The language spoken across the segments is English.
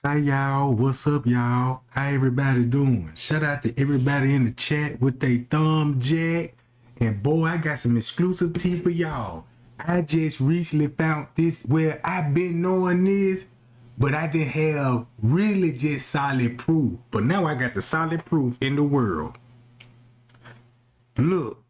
Hi y'all, what's up y'all? How everybody doing? Shout out to everybody in the chat with their thumb jack. And boy, I got some exclusive tea for y'all. I just recently found this where I've been knowing this, but I didn't have really just solid proof. But now I got the solid proof in the world. Look,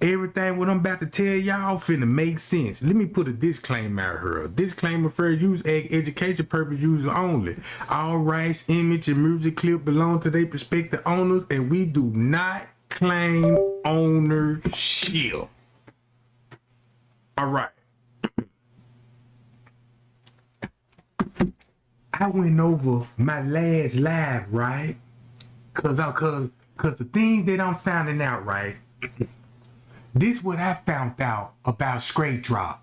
everything what I'm about to tell y'all finna make sense. Let me put a disclaimer out here. Disclaimer for use education purpose users only. All rights, image, and music clip belong to their prospective owners, and we do not claim ownership. All right. I went over my last live, right? Cause the things that I'm finding out, right? This what I found out about STR8DROP.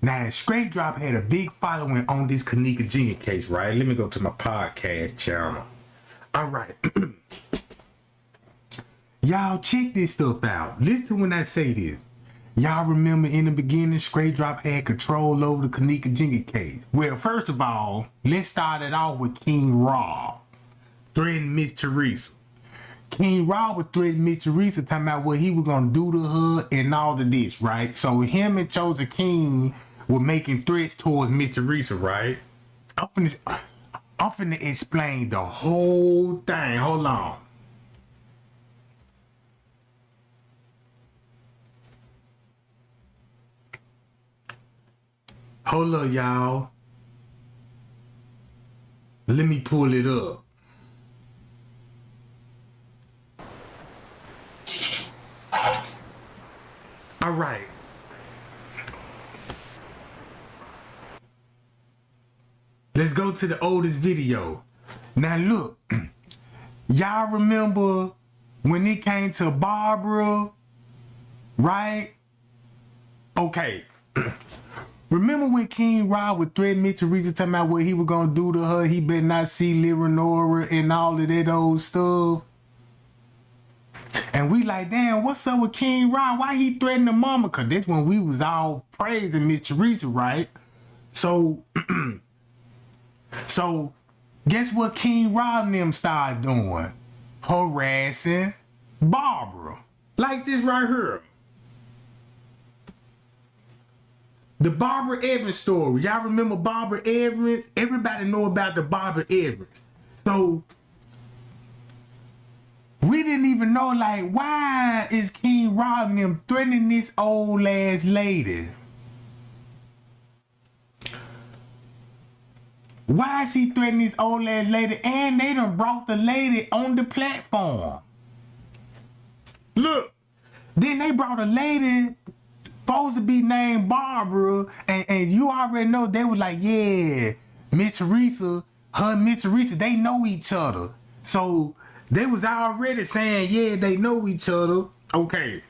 Now, STR8DROP had a big following on this Kenneka Jenkins case, right? Let me go to my podcast channel. All right. Y'all check this stuff out. Listen when I say this. Y'all remember in the beginning, STR8DROP had control over the Kenneka Jenkins case. Well, first of all, let's start it off with King Rob threatening Miss Teresa. King Rob was threatening Miss Teresa, talking about what he was gonna do to her and all of this, right? So him and Chosen King were making threats towards Miss Teresa, right? I'm finna explain the whole thing. Hold on. Hold up, y'all. Let me pull it up. All right. Let's go to the oldest video. Now look, y'all remember when it came to Barbara, right? Okay. Remember when King Rob would threaten Miss Teresa, talking about what he was gonna do to her? He better not see Leonora and all of that old stuff. And we like, damn, what's up with King Rob? Why he threatening the mama? Cause that's when we was all praising Miss Teresa, right? So, so guess what King Rob and them started doing? Harassing Barbara. Like this right here. The Barbara Evans story. Y'all remember Barbara Evans? Everybody know about the Barbara Evans. So we didn't even know, like, why is King Rob and them threatening this old ass lady? Why is he threatening this old ass lady? And they done brought the lady on the platform. Look, then they brought a lady supposed to be named Barbara, and you already know they was like, yeah, Miss Teresa, her and Miss Teresa, they know each other. So they was already saying, yeah, they know each other. Okay.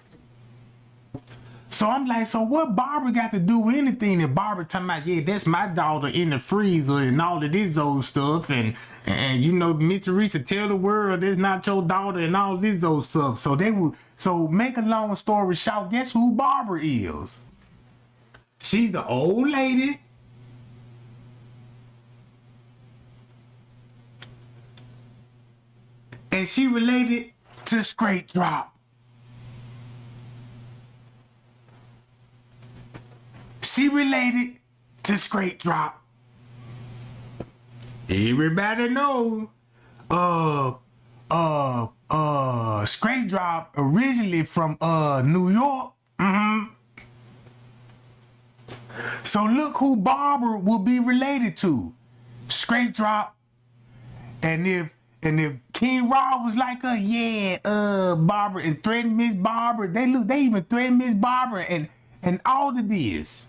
So I'm like, so what Barbara got to do with anything? And Barbara talking about, yeah, that's my daughter in the freezer and all of this old stuff. And you know, Miss Teresa tell the world that's not your daughter and all this old stuff. So they would, so make a long story short, guess who Barbara is? She's the old lady. And she related to STR8DROP. She related to STR8DROP. Everybody know STR8DROP originally from New York. So look who Barbara will be related to. STR8DROP. And if King Rob was like, Barbara, and threatened Miss Barbara, they even threatened Miss Barbara and all of this.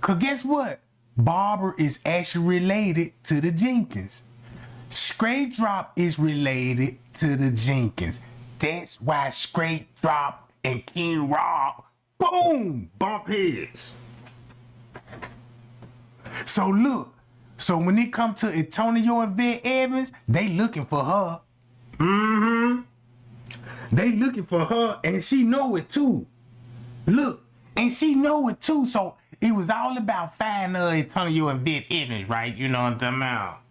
Cause guess what? Barbara is actually related to the Jenkins. STR8DROP is related to the Jenkins. That's why STR8DROP and King Rob, boom, bump heads. So look, so when it comes to Antonio and Vet Evans, they looking for her. They looking for her, and she know it too. Look, and she know it too. So it was all about finding Antonio and Viv Evans, right? You know what I'm talking about?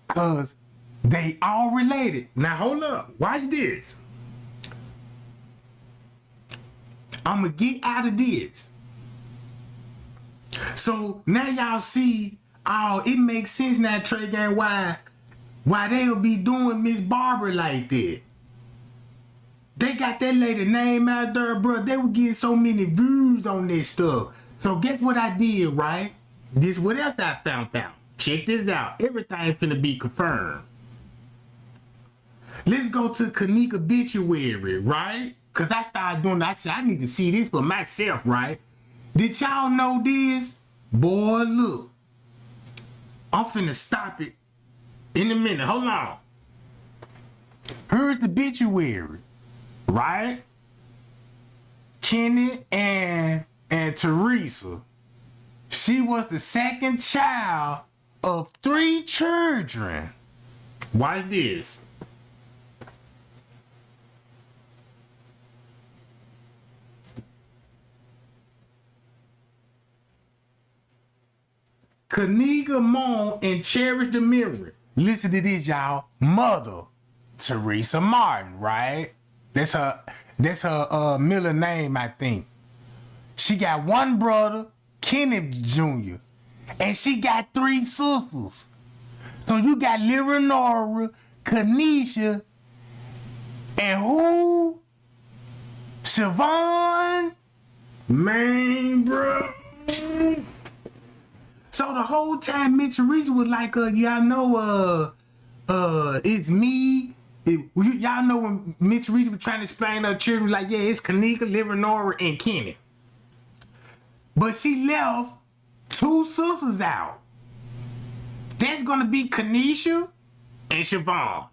Cause they all related. Now hold up, watch this. I'ma get out of this. So now y'all see, oh, it makes sense now, Trey Gang, why they'll be doing Miss Barbara like that. They got that lady name out there, bro. They would get so many views on this stuff. So guess what I did, right? This what else I found out. Check this out. Everything finna be confirmed. Let's go to Kenneka obituary, right? Cause I started doing that. I said I need to see this for myself, right? Did y'all know this? Boy, look. I'm finna stop it in a minute. Hold on. Here's the obituary, right? Kenny and Teresa. She was the second child of 3 children. Watch this. Kenneka mourn and cherish the memory. Listen to this, y'all. Mother, Teresa Martin, right? That's her middle name, I think. She got 1 brother, Kenneth Jr., and she got 3 sisters. So you got Leonora, Kenesha, and who? Siobhan? Man, bro. So the whole time, Miss Teresa was like, y'all know, it's me. Y'all know when Miss Teresa was trying to explain her children, like, yeah, it's Kenneka, Leonora, and Kenny. But she left 2 sisters out. That's gonna be Kenesha and Siobhan.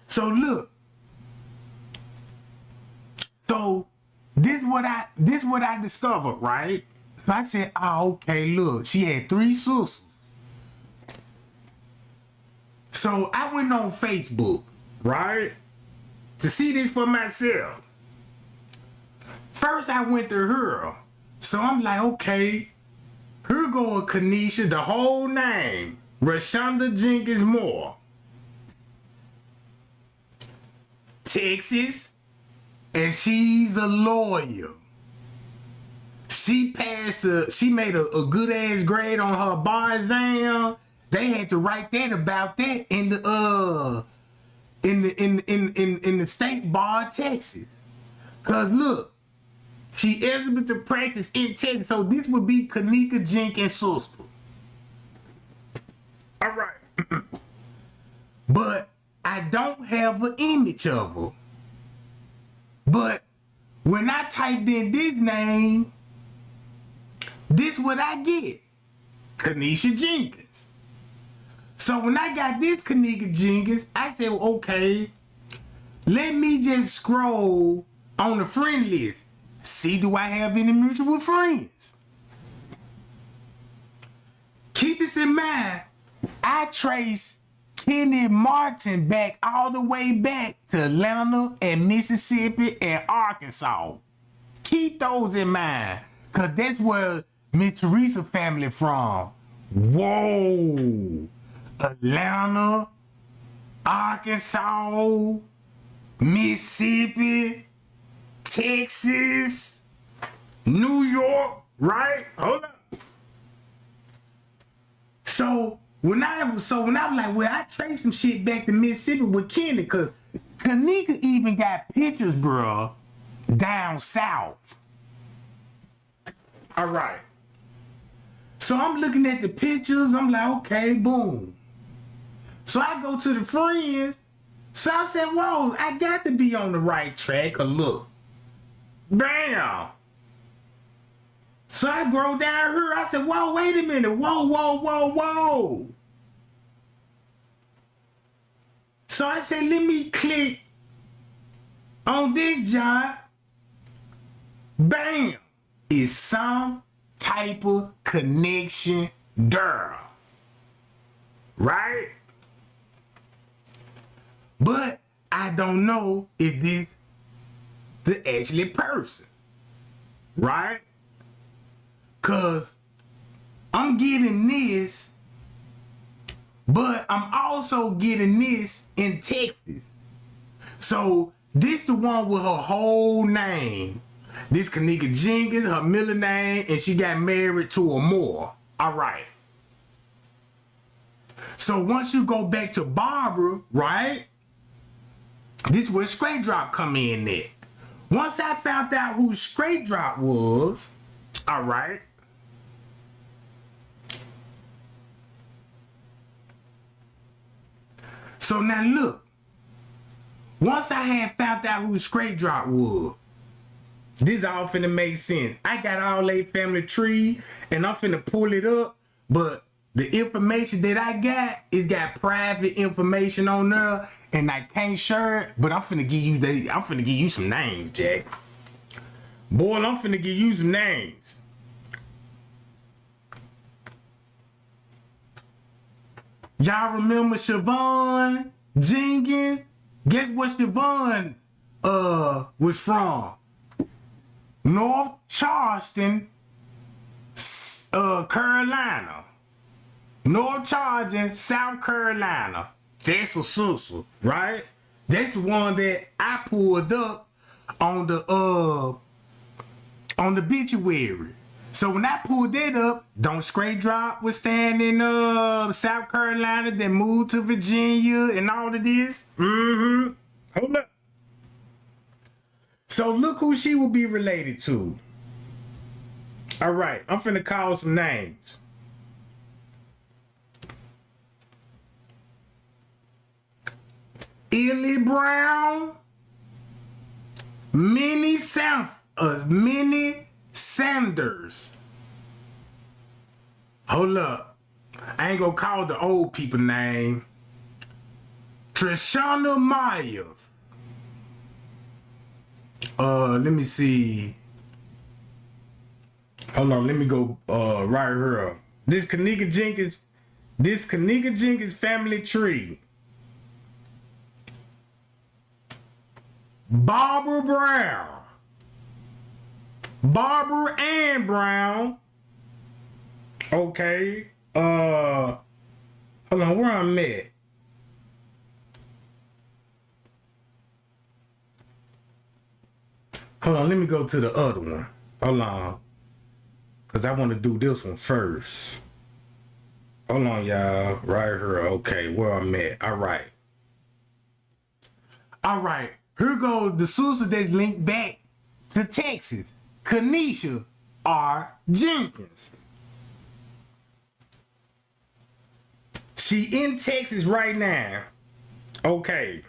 So look. So this what I discovered, right? So I said, oh, okay, look, she had 3 sisters. So I went on Facebook, right, to see this for myself. First I went to her. So I'm like, okay, here go Kenesha, the whole name, Rashonda Jenkins Moore. Texas, and she's a lawyer. She made a good ass grade on her bar exam. They had to write that about that in the state bar of Texas. Cause look, she eligible to practice in Texas. So this would be Kenneka Jenkins' sister. All right. But I don't have an image of her. But when I typed in this name, this what I get. Kenesha Jenkins. So when I got this Kenneka Jenkins, I said, well, okay, let me just scroll on the friend list. See, do I have any mutual friends? Keep this in mind. I trace Kenny Martin back all the way back to Atlanta and Mississippi and Arkansas. Keep those in mind, cause that's where Miss Teresa family from. Whoa, Atlanta, Arkansas, Mississippi, Texas, New York, right? Hold up. So when I was like, well, I traced some shit back to Mississippi with Kenny, cause Kenneka even got pictures, bro, down south. All right. So I'm looking at the pictures. I'm like, okay, boom. So I go to the friends. So I said, whoa, I got to be on the right track. Or look, bam. So I go down here. I said, whoa, wait a minute. Whoa, whoa, whoa, whoa. So I said, let me click on this job. Bam. It's some type of connection there. Right? But I don't know if this the actually person, right? Cause I'm getting this, but I'm also getting this in Texas. So this the one with her whole name. This Kenneka Jenkins, her middle name, and she got married to a Moore. All right. So once you go back to Barbara, right? This is where Straight Drop come in at. Once I found out who Straight Drop was, all right. So now look. Once I had found out who Straight Drop was, this all finna make sense. I got all they family tree and I'm finna pull it up, but the information that I got, it's got private information on there and I can't share it, but I'm finna give you some names, Jack. Boy, I'm finna give you some names. Y'all remember Siobhan Jenkins? Guess what Siobhan was from? North Charleston, Carolina. North Charleston, South Carolina. That's a sister, right? That's the one that I pulled up on the obituary. So when I pulled that up, don't Straight Drop was staying in South Carolina, then moved to Virginia and all of this. Hold up. So look who she will be related to. All right, I'm finna call some names. Illy Brown, Minnie Sanders. Hold up. I ain't gonna call the old people name. Trishana Myers. Let me see. Hold on, let me go right here. This Kenneka Jenkins family tree. Barbara Ann Brown. Okay. Hold on, where I'm at. Hold on, let me go to the other one. Hold on. Because I want to do this one first. Hold on, y'all. Right here. Okay, where I'm at. All right. All right. Here goes the sister that linked back to Texas. Kenesha R. Jenkins. She in Texas right now. Okay.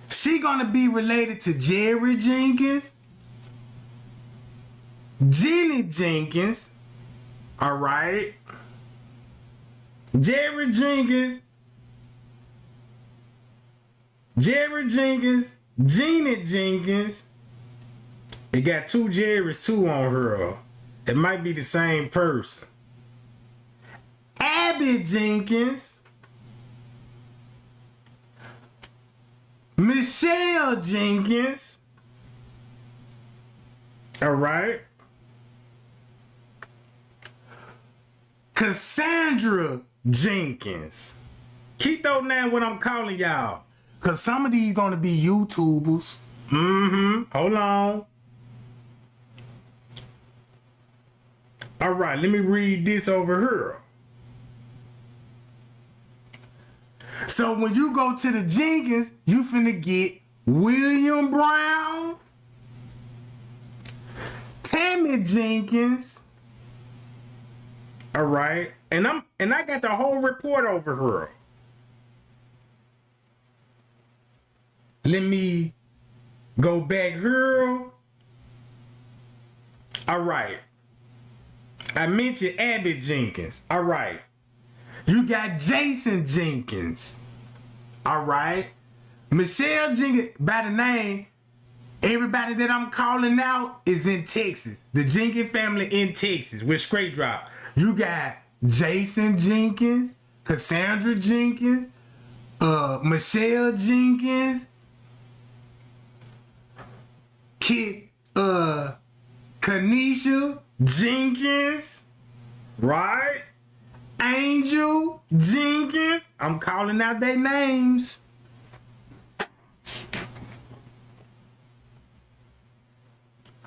She gonna be related to Jerry Jenkins, Jenny Jenkins, all right? Jerry Jenkins, Gina Jenkins. It got two Jerrys too on her. It might be the same person. Abby Jenkins, Michelle Jenkins, all right? Cassandra Jenkins. Keep those names what I'm calling y'all. Cause some of these gonna be YouTubers. Hold on. All right, let me read this over here. So when you go to the Jenkins, you finna get William Brown, Tammy Jenkins. All right, and I got the whole report over here. Let me go back here. All right. I mentioned Abby Jenkins. All right. You got Jason Jenkins. All right. Michelle Jenkins, by the name, everybody that I'm calling out is in Texas. The Jenkins family in Texas with Straight Drop. You got Jason Jenkins, Cassandra Jenkins, Michelle Jenkins, Kanisha Jenkins, right? Angel Jenkins. I'm calling out their names.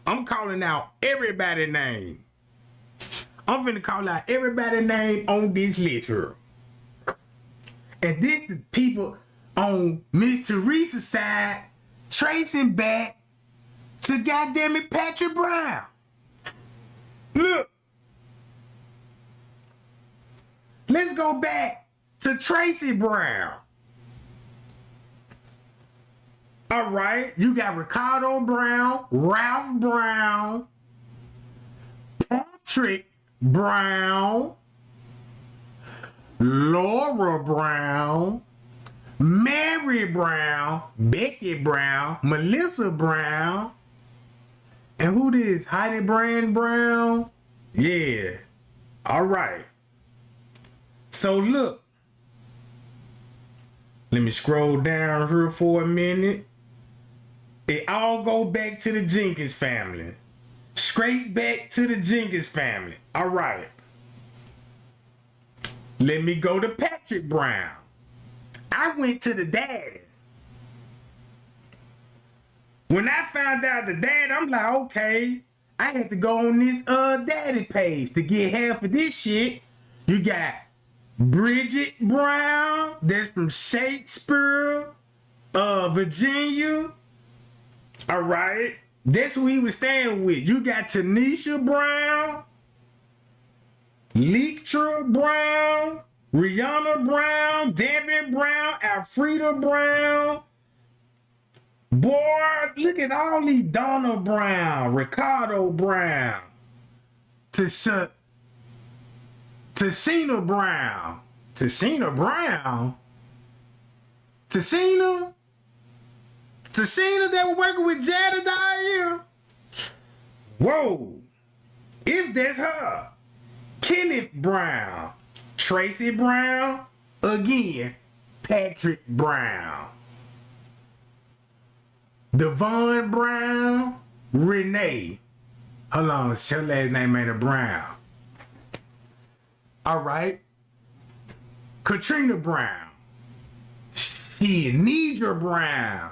I'm calling out everybody's name. I'm finna call out everybody's name on this list here. And this is people on Miss Teresa's side tracing back to goddamn it Patrick Brown. Look. Let's go back to Tracy Brown. All right, you got Ricardo Brown, Ralph Brown, Patrick Brown, Laura Brown, Mary Brown, Becky Brown, Melissa Brown, and who this? Heidi Brand Brown? Yeah. All right. So look. Let me scroll down here for a minute. It all go back to the Jenkins family. Straight back to the Jenkins family. All right. Let me go to Patrick Brown. I went to the daddy. When I found out the dad, I'm like, okay, I had to go on this daddy page to get half of this shit. You got Bridget Brown, that's from Shakespeare, Virginia. All right, that's who he was staying with. You got Tanisha Brown, Leektra Brown, Rihanna Brown, Devin Brown, Alfreda Brown. Boy, look at all these Donna Brown, Ricardo Brown, Tashina Brown. Tashina Brown? Tashina that was working with Jedidiah? Whoa. If that's her. Kenneth Brown. Tracy Brown. Again, Patrick Brown. Devon Brown. Renee. Hold on, her last name ain't a Brown. All right. Katrina Brown. Shit, Nidra Brown.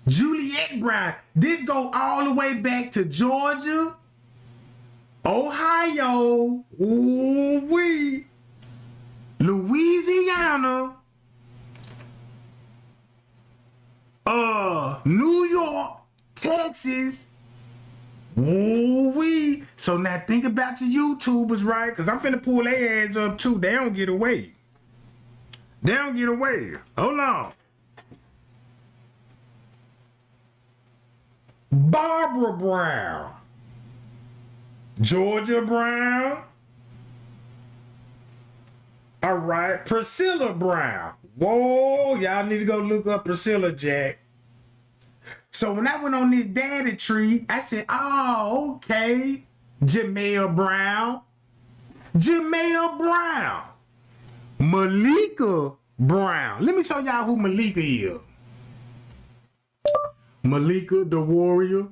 Juliet Brown. This go all the way back to Georgia, Ohio, ooh-wee, Louisiana, New York, Texas, ooh-wee. So now think about your YouTubers, right? Because I'm finna pull their ads up too. They don't get away. They don't get away. Hold on. Barbara Brown. Georgia Brown. All right. Priscilla Brown. Whoa, y'all need to go look up Priscilla, Jack. So when I went on this daddy tree, I said, oh, okay. Jamel Brown. Jamel Brown. Malika Brown. Let me show y'all who Malika is. Malika the Warrior.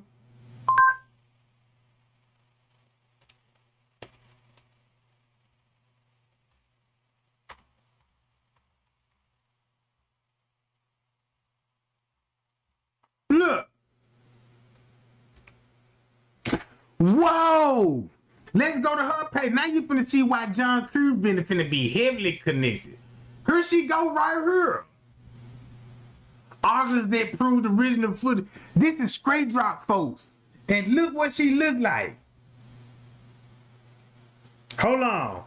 Look. Whoa. Let's go to her page. Now you finna see why John Cuban finna be heavily connected. Here she go right here. Artists that proved original footage. This is STR8DROP, folks. And look what she look like. Hold on.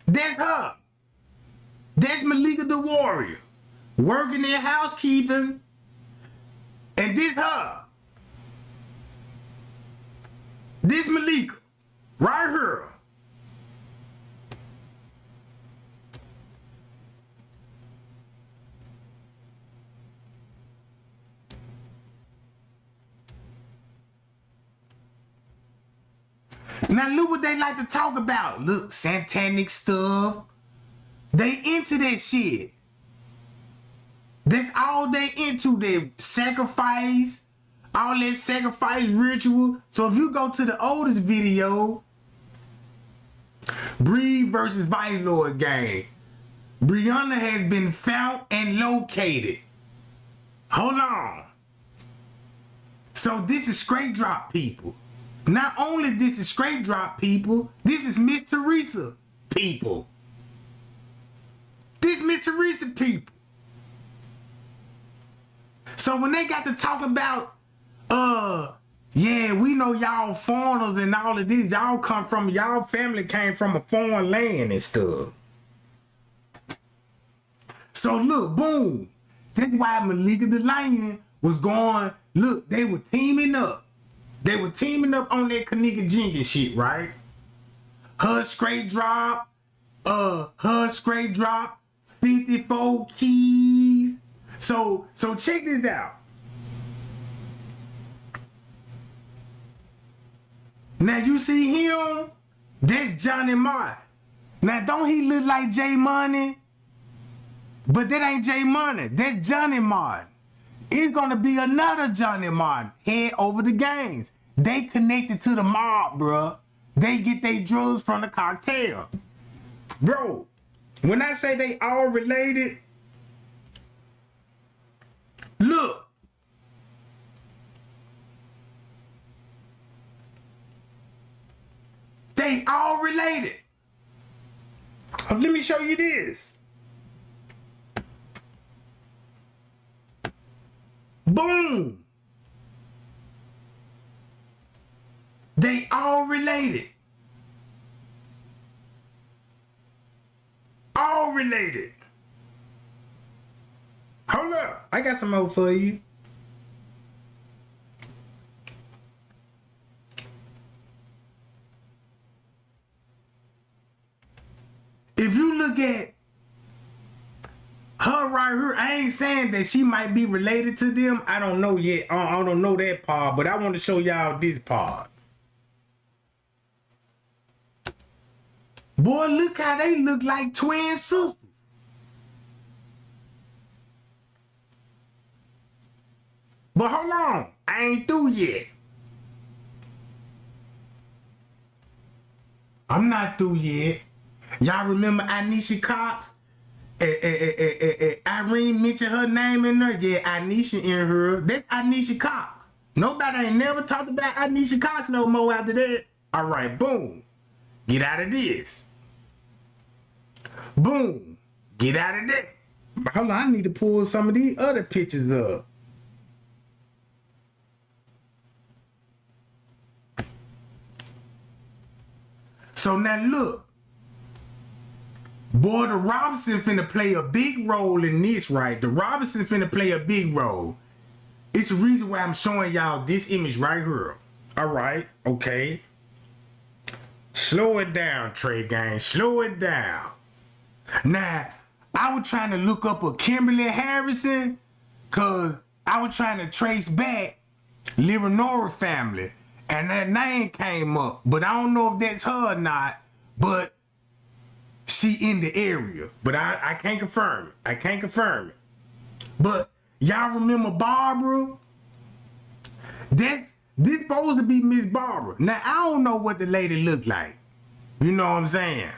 That's her. That's Malika the Warrior. Working in housekeeping. And this her. This Malika. Right here. Now look what they like to talk about. Look, satanic stuff. They into that shit. That's all they into, their sacrifice, all that sacrifice ritual. So if you go to the oldest video, Bree versus Vice Lord game, Brianna has been found and located. Hold on. So this is straight drop people. Not only this is straight drop people, this is Miss Teresa people. This Miss Teresa people. So when they got to talk about, yeah, we know y'all foreigners and all of this, y'all family came from a foreign land and stuff. So look, boom. That's why Malika the Lion was going, look, they were teaming up. They were teaming up on that Kenneka Jenkins shit, right? Her straight drop, 54 keys. So check this out. Now you see him, that's Johnny Martin. Now don't he look like J Money? But that ain't J Money, that's Johnny Martin. It's gonna be another Johnny Martin head over the gangs. They connected to the mob, bruh. They get their drugs from the cartel. Bro, when I say they all related, look. They all related. Let me show you this. Boom. They all related. All related. Hold up. I got some more for you. If you look at her right here, I ain't saying that she might be related to them. I don't know yet. I don't know that part, but I want to show y'all this part. Boy, look how they look like twin sisters. But hold on, I ain't through yet. I'm not through yet. Y'all remember Anisha Cox? Irene mentioned her name in there. Yeah, Anisha in her. That's Anisha Cox. Nobody ain't never talked about Anisha Cox no more after that. All right, boom. Get out of this. Boom. Get out of that. Hold on, I need to pull some of these other pictures up. So now look. Boy, the Robinson finna play a big role in this, right? The Robinson finna play a big role. It's the reason why I'm showing y'all this image right here. All right, okay. Slow it down, Trey Gang. Slow it down. Now, I was trying to look up a Kimberly Harrison because I was trying to trace back Leonora family. And that name came up. But I don't know if that's her or not. But she in the area, but I can't confirm it. I can't confirm it. But y'all remember Barbara? This supposed to be Miss Barbara. Now I don't know what the lady looked like. You know what I'm saying?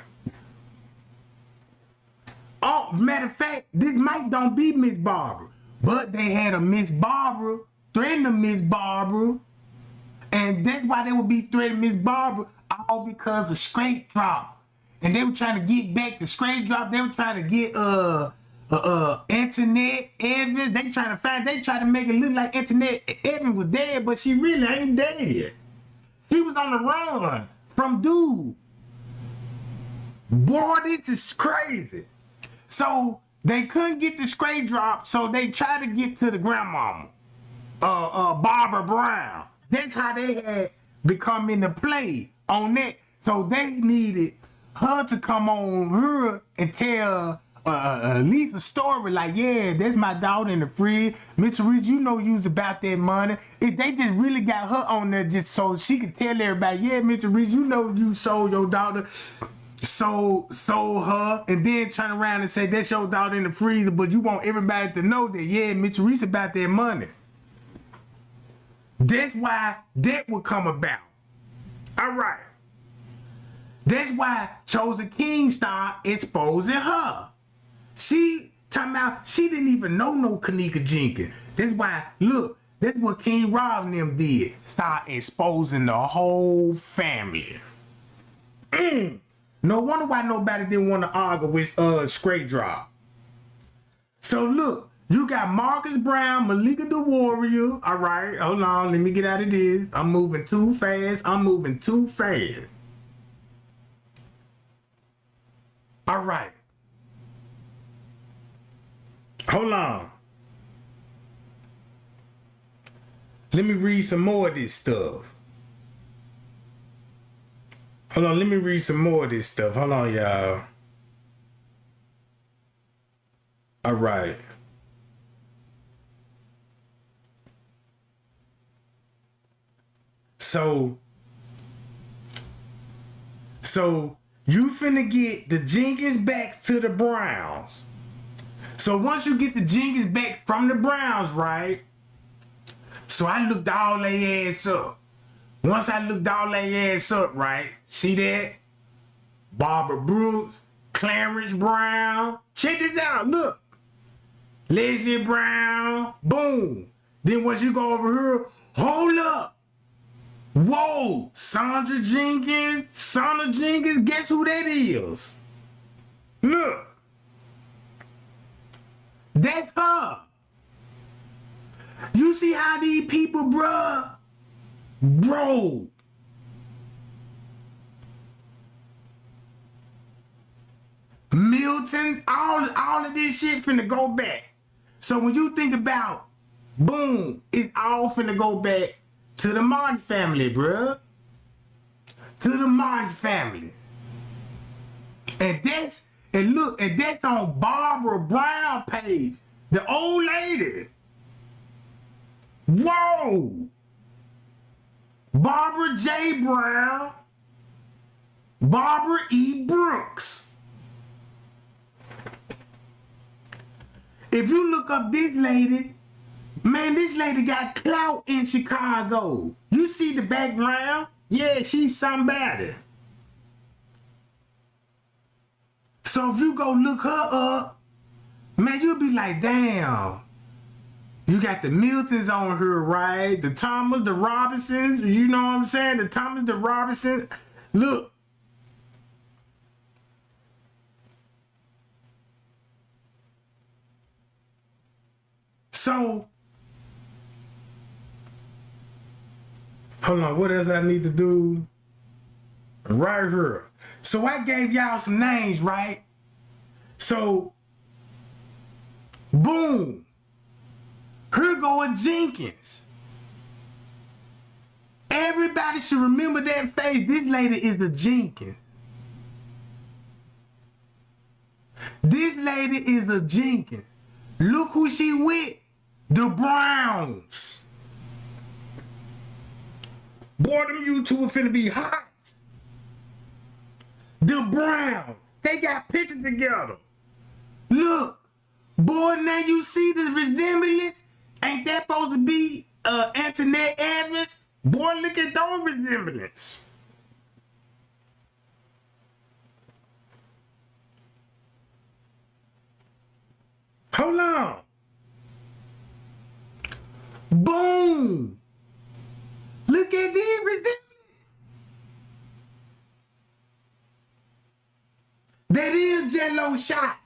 Oh, matter of fact, this might don't be Miss Barbara, but they had a Miss Barbara threatening a Miss Barbara, and that's why they would be threatening Miss Barbara, all because of straight drop. And they were trying to get back to straight drop. They were trying to get Internet Evans. They try to make it look like Internet Evans was dead, but she really ain't dead. She was on the run from dude. Boy, this is crazy. So they couldn't get the straight drop, so they tried to get to the grandmama, Barbara Brown. That's how they had become in the play on that. So they needed her to come on her and tell at least a story like, yeah, that's my daughter in the fridge. Miss Teresa, you know you was about that money. If they just really got her on there just so she could tell everybody, yeah, Miss Teresa, you know you sold your daughter sold her, and then turn around and say that's your daughter in the freezer, but you want everybody to know that, yeah, Miss Teresa about that money. That's why that would come about. All right. That's why Chosen King start exposing her. She talking about she didn't even know no Kenneka Jenkins. That's why, look, that's what King Rob and them did. Start exposing the whole family. No wonder why nobody didn't want to argue with STR8DROP. So look, you got Marcus Brown, Malika the Warrior. All right, hold on, let me get out of this. I'm moving too fast. All right. Hold on. Let me read some more of this stuff. Hold on, let me read some more of this stuff. Hold on, y'all. All right. So you finna get the Jenkins back to the Browns. So once you get the Jenkins back from the Browns, right? So I looked all their ass up. Once I looked all their ass up, right? See that? Barbara Brooks, Clarence Brown. Check this out, look. Leslie Brown, boom. Then once you go over here, hold up. Whoa, Sandra Jenkins, guess who that is? Look. That's her. You see how these people, bruh? Bro. Milton, all of this shit finna go back. So when you think about, boom, it's all finna go back to the Martin family, bruh. To the Martin family. And that's on Barbara Brown page. The old lady. Whoa. Barbara J. Brown. Barbara E. Brooks. If you look up this lady, man, this lady got clout in Chicago. You see the background? Yeah, she's somebody. So if you go look her up, man, you'll be like, damn. You got the Miltons on here, right? The Thomas, the Robinsons, you know what I'm saying? The Thomas, the Robinson. Look. So, hold on, what else I need to do? Right here. So I gave y'all some names, right? So, boom. Here go a Jenkins. Everybody should remember that face. This lady is a Jenkins. This lady is a Jenkins. Look who she with. The Browns. Boy, them you two are finna be hot. The Browns. They got pictures together. Look. Boy, now you see the resemblance? Ain't that supposed to be Antoinette Evans? Boy, look at those resemblance. Hold on. Boom. Look at these resemblance. That is Jello shot.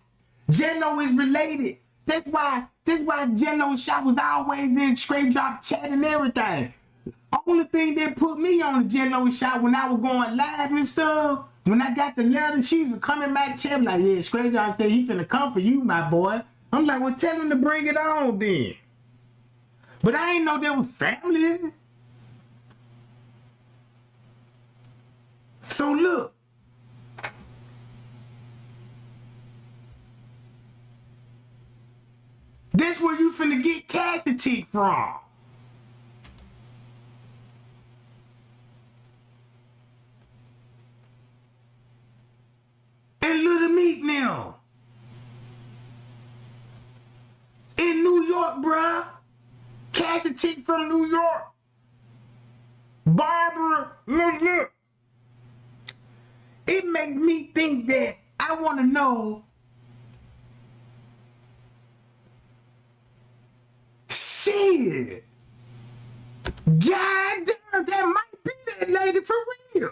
Jello is related. That's why Jello shot was always in STR8DROP chat and everything. Only thing that put me on the Jello shot when I was going live and stuff, when I got the letter, she was coming back chat like, yeah, STR8DROP said he finna come for you, my boy. I'm like, well, tell him to bring it on then. But I ain't know there was family. So look. That's where you finna get casualty from. and Little Meek now. In New York, bruh. Cash a chick from New York. Barbara, look. It makes me think that I want to know. Shit. God damn, that might be that lady for real.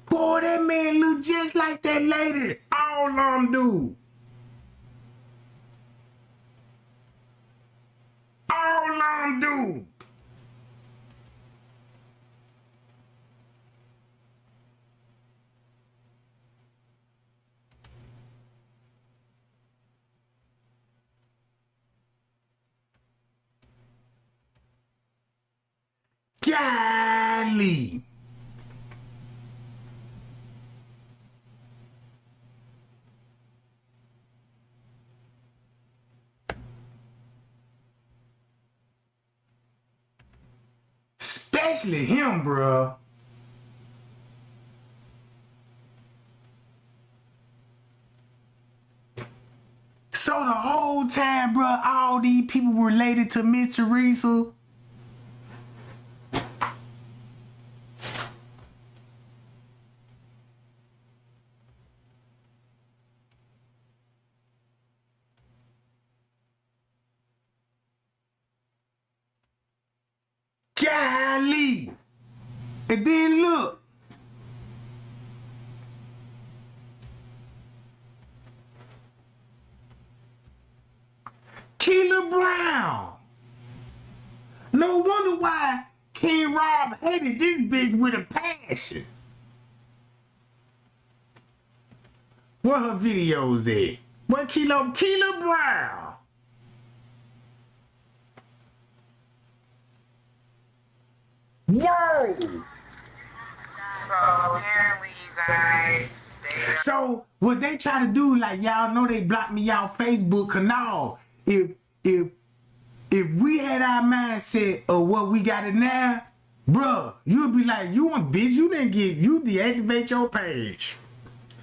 Boy, that man look just like that lady. All of them do. All of them do. Golly. Especially him, bruh. So the whole time, bruh, all these people related to Miss Teresa. Golly. And then look. Keela Brown. No wonder why King Rob hated this bitch with a passion. Where her videos at? Where Keela Brown? Whoa! So apparently you guys, so what they try to do, like y'all know they blocked me out Facebook canal. If we had our mindset of what we got it now, bruh, you'd be like, you deactivate your page.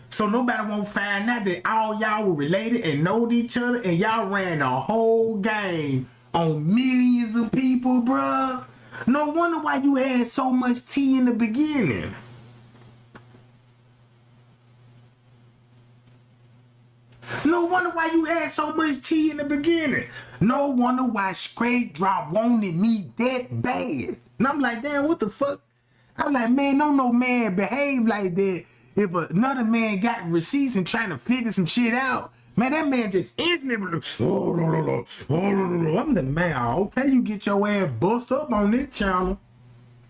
So nobody won't find out that all y'all were related and knowed each other and y'all ran a whole game on millions of people, bruh. No wonder why you had so much tea in the beginning. No wonder why you had so much tea in the beginning. No wonder why Straight Drop wanted me that bad. And I'm like, damn, what the fuck? I'm like, man, don't no man behave like that. If another man got receipts and trying to figure some shit out, man, that man just instantly, I'm the man, okay, you get your ass bust up on this channel.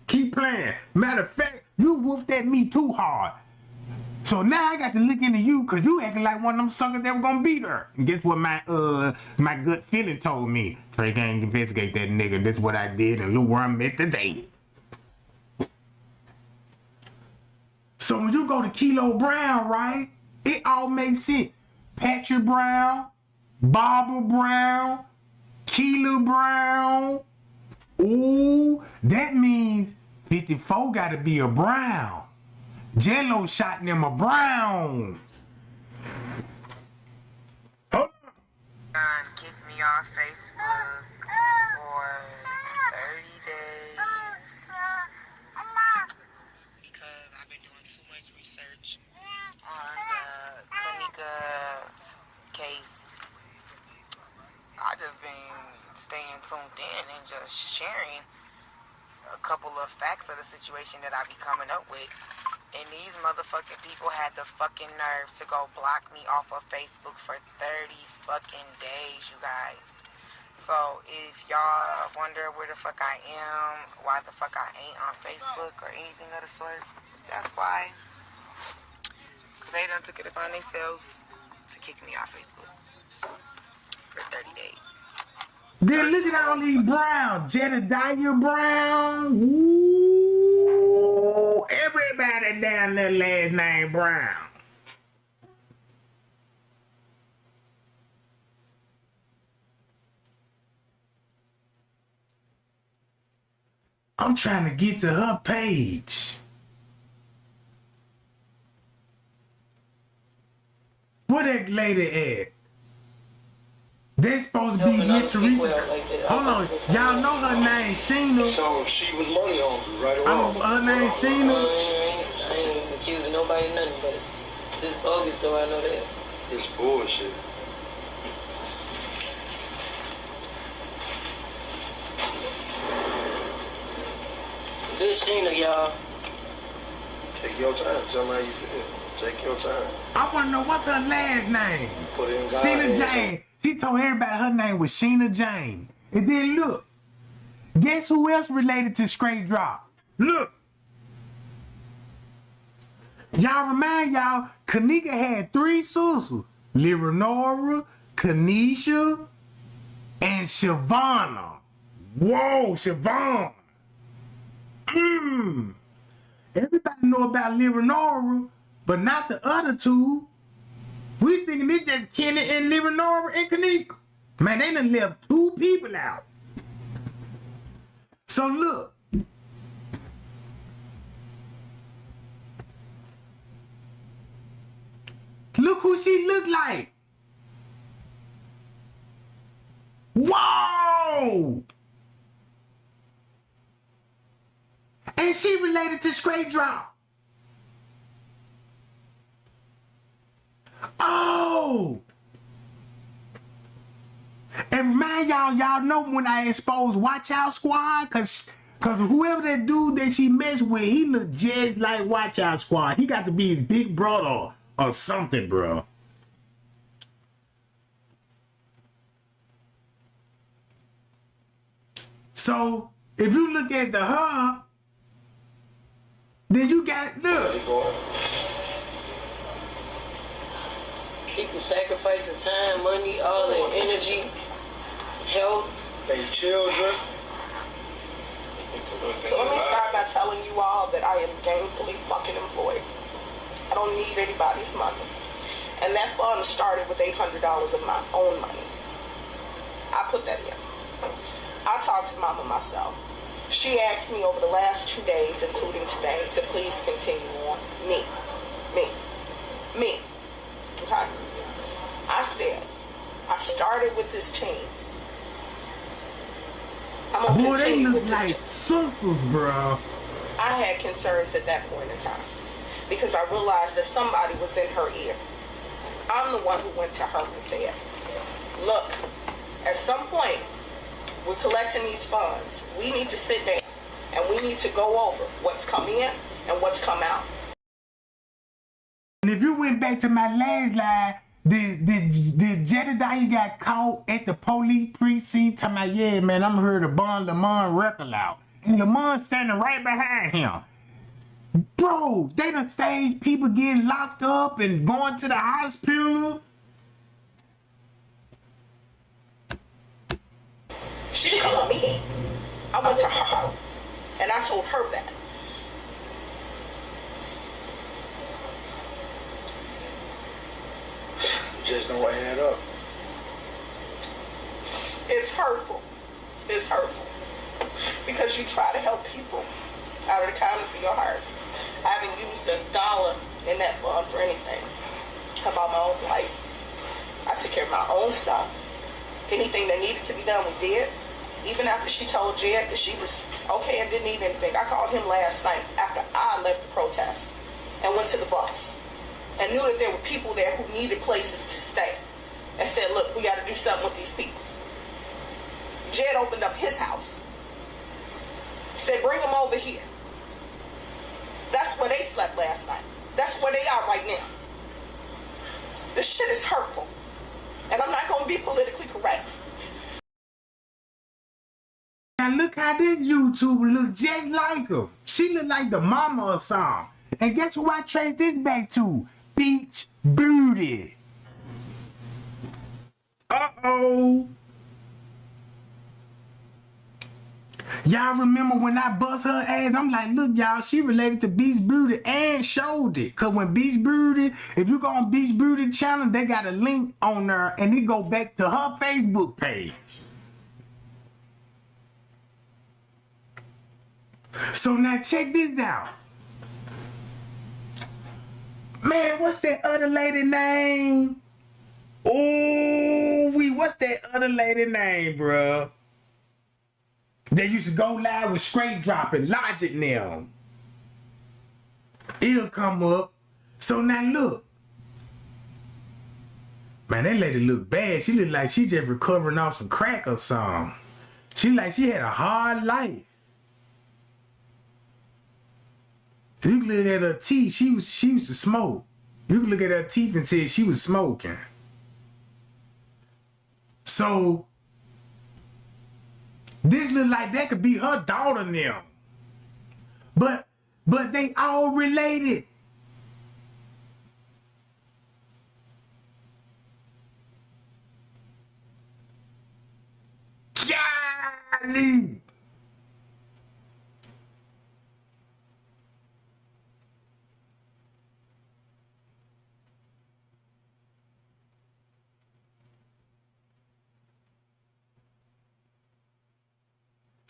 Keep playing. Matter of fact, you whooped at me too hard. So now I got to look into you because you acting like one of them suckers that were gonna beat her. And guess what my gut feeling told me? Trey can't investigate that nigga. That's what I did and look where I'm at today. So when you go to Kilo Brown, right? It all makes sense. Patrick Brown, Barbara Brown, Keela Brown. Ooh, that means 54 gotta be a Brown. Jello shot them a Browns. Hold on. Kick me off Facebook for 30 days because I've been doing too much research on the Kenneka case. I just been staying tuned in and just sharing a couple of facts of the situation that I be coming up with. And these motherfucking people had the fucking nerve to go block me off of Facebook for 30 fucking days, you guys. So if y'all wonder where the fuck I am, why the fuck I ain't on Facebook or anything of the sort, that's why. Because they done took it upon themselves to kick me off Facebook for 30 days. Then look at all these Brown. Jedidiah Brown. Ooh, everybody down there last name Brown. I'm trying to get to her page. Where that lady at? They supposed to be Miss Teresa. Hold on, y'all know her name, Sheena. So she was money hungry, right or wrong? Her name Sheena. I ain't accusing nobody of nothing, but this bogus though, I know that. It's bullshit. This Sheena, y'all. Take your time. Tell me how you feel. Take your time. I want to know what's her last name. Put it in God's Sheena hands. Jane. She told everybody her name was Sheena Jane. And then look, guess who else related to Straight Drop? Look. Y'all remind y'all, Kenneka had 3 sisters. Leonora, Kanisha, and Shavonna. Whoa, Shavonna. Everybody know about Leonora, but not the other 2. We thinking it's just Kenny and Leonora and Kenneka. Man, they done left 2 people out. So look. Look who she look like. Whoa! And she related to Straight Drop. Oh! And remind y'all know when I exposed Watch Out Squad, cause whoever that dude that she messed with, he look just like Watch Out Squad. He got to be his big brother or something, bro. So if you look at the her, then you got look. People sacrificing time, money, all their energy, health. They children. So let me start by telling you all that I am gainfully fucking employed. I don't need anybody's money. And that fund started with $800 of my own money. I put that in. I talked to Mama myself. She asked me over the last 2 days, including today, to please continue on. Me. Okay? I said, I started with this team. I'm going to Boy, they continue look with this like team. circles, bro. I had concerns at that point in time because I realized that somebody was in her ear. I'm the one who went to her and said, look, at some point, we're collecting these funds. We need to sit down and we need to go over what's come in and what's come out. And if you went back to my last line, the Jedidiah got caught at the police precinct talking about, yeah, man, I'm heard a Bon Lamont record out. And Lamont standing right behind him. Bro, they done staged people getting locked up and going to the hospital. She didn't come to me. I went to her and I told her that. It just don't add up. It's hurtful. It's hurtful. Because you try to help people out of the kindness of your heart. I haven't used $1 in that fund for anything. About my own life. I took care of my own stuff. Anything that needed to be done, we did. Even after she told Jed that she was okay and didn't need anything, I called him last night after I left the protest and went to the bus and knew that there were people there who needed places to stay and said, look, we got to do something with these people. Jed opened up his house, said, bring them over here. That's where they slept last night. That's where they are right now. This shit is hurtful. And I'm not going to be politically correct. Now look how this YouTuber look just like her. She look like the mama or something. And guess who I traced this back to? Beach Booty. Uh-oh. Y'all remember when I bust her ass? I'm like, look, y'all, she related to Beach Beauty and showed it. Because when Beach Beauty, if you go on Beach Beauty channel, they got a link on there and it go back to her Facebook page. So now check this out. Man, what's that other lady name? Oh, what's that other lady name, bruh? They used to go live with straight dropping Logic now. It'll come up. So now look. Man, that lady look bad. She look like she just recovering off some crack or something. She like she had a hard life. You can look at her teeth. She used to smoke. You can look at her teeth and say she was smoking. So this look like that could be her daughter now. But they all related. Golly.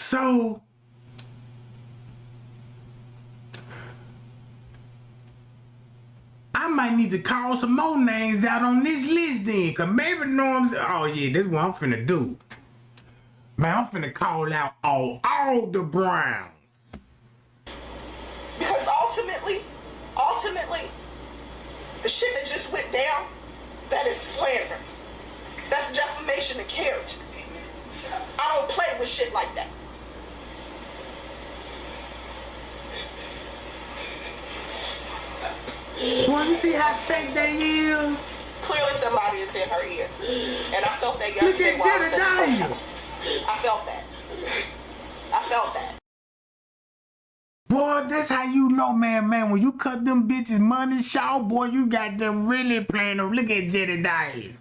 So I might need to call some more names out on this list then, cause maybe Norm's. Oh yeah, this is what I'm finna do. Man, I'm finna call out all the Browns. Because ultimately, the shit that just went down, that is slander. That's defamation of character. I don't play with shit like that. Want to see how fake they is? Clearly somebody is in her ear. And I felt that Look yesterday at while I was at the Jedidiah. protest. I felt that. I felt that. Boy, that's how you know, man. When you cut them bitches money short, boy, you got them really playing. Look at Jedidiah.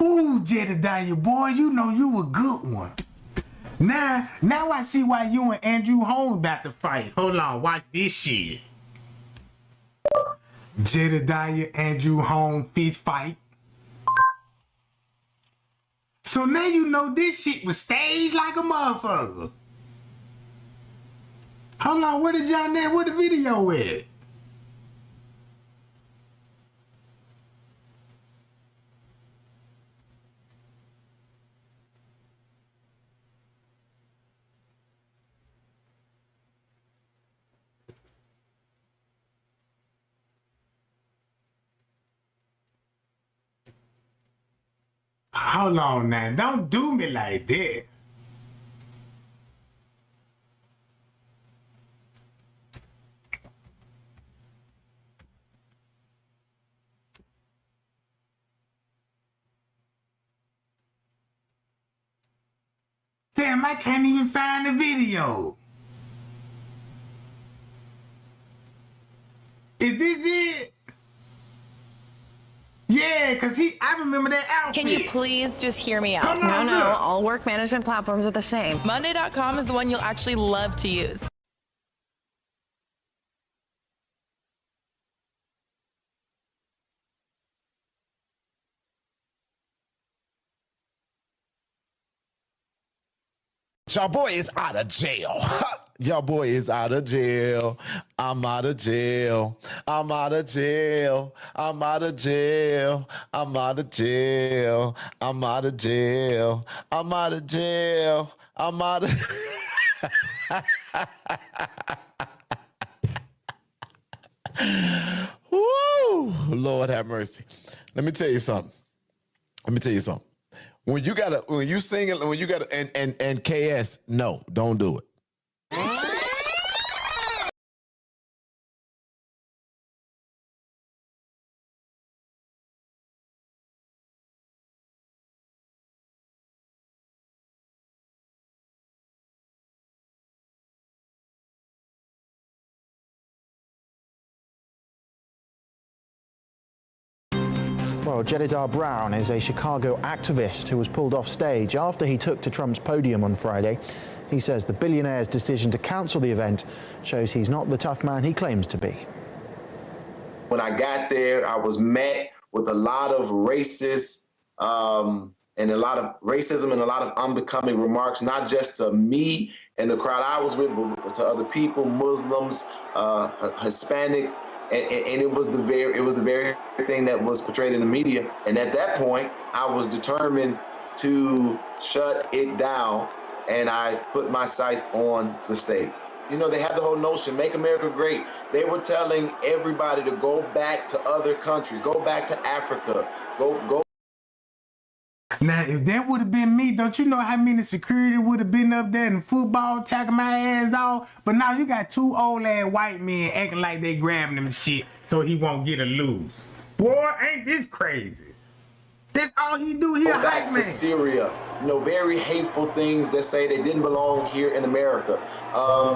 Ooh, Jedidiah, boy, you know you a good one. Now I see why you and Andrew Holmes about to fight. Hold on, watch this shit. Jedidiah, Andrew Holmes fist fight. So now you know this shit was staged like a motherfucker. Hold on, where the video at? Hold on now, don't do me like that. Damn, I can't even find the video. Is this it? Yeah, cause I remember that outfit. Can you please just hear me out? Come on, No, look. all work management platforms are the same. Monday.com is the one you'll actually love to use. Y'all boy is out of jail. Y'all boy is out of jail. I'm out of jail. I'm out of jail. I'm out of jail. I'm out of jail. I'm out of jail. I'm out of jail. I'm out of Woo! Lord have mercy. Let me tell you something. When you sing it, when you gotta and KS, no, don't do it. Well, Jedidiah Brown is a Chicago activist who was pulled off stage after he took to Trump's podium on Friday. He says the billionaire's decision to cancel the event shows he's not the tough man he claims to be. When I got there, I was met with a lot of racist and and a lot of racism and a lot of unbecoming remarks, not just to me and the crowd I was with, but to other people, Muslims, Hispanics, and it was the very thing that was portrayed in the media. And at that point, I was determined to shut it down, and I put my sights on the state. You know, they have the whole notion, make America great. They were telling everybody to go back to other countries, go back to Africa, go. Now, if that would have been me, don't you know how many security would have been up there in football tagging my ass off? But now you got two old ass white men acting like they grabbing him shit so he won't get a lose. Boy, ain't this crazy? That's all he do here. Go back to Syria. You know, very hateful things that say they didn't belong here in America.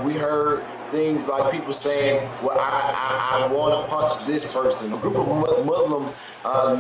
We heard things like people saying, well, I want to punch this person. A group of Muslims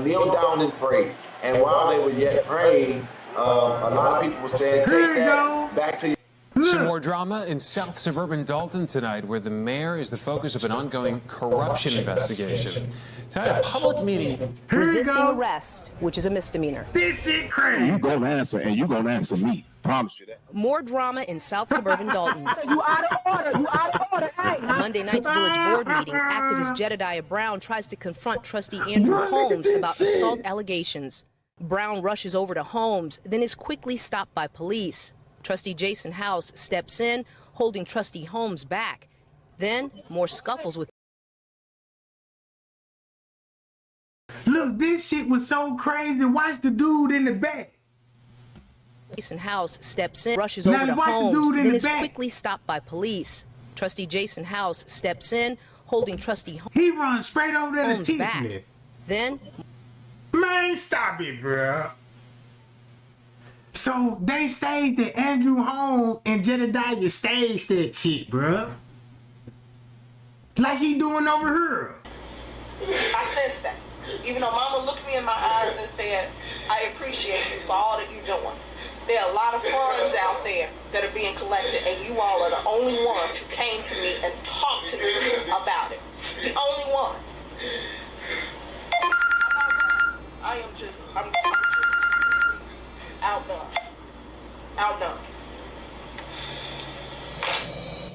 kneel down and pray. And while they were yet praying, a lot of people were saying, take that back to Some more drama in South suburban Dalton tonight, where the mayor is the focus of an ongoing corruption investigation. Tonight, a public meeting. Resisting arrest, which is a misdemeanor. This shit crazy. You gonna answer, and you gonna answer me. Promise you that. More drama in South suburban Dalton. You out of order. You out of order. Hey, Monday night's village board meeting, activist Jedidiah Brown tries to confront trustee Andrew Holmes about assault allegations. Brown rushes over to Holmes, then is quickly stopped by police. Trustee Jason House steps in, holding Trustee Holmes back. Then, more scuffles with... Look, this shit was so crazy. Watch the dude in the back. Jason House steps in, rushes over to Holmes, then is quickly stopped by police. Trustee Jason House steps in, holding Trustee Holmes. He runs straight over there to back. me. Then... Man, stop it, bro. So they staged that Andrew Holmes and Jedidiah staged that shit, bro. Like he doing over here. I sense that. Even though Mama looked me in my eyes and said, I appreciate you for all that you're doing. There are a lot of funds out there that are being collected, and you all are the only ones who came to me and talked to me about it. The only ones. I'm just outdone. Outdone.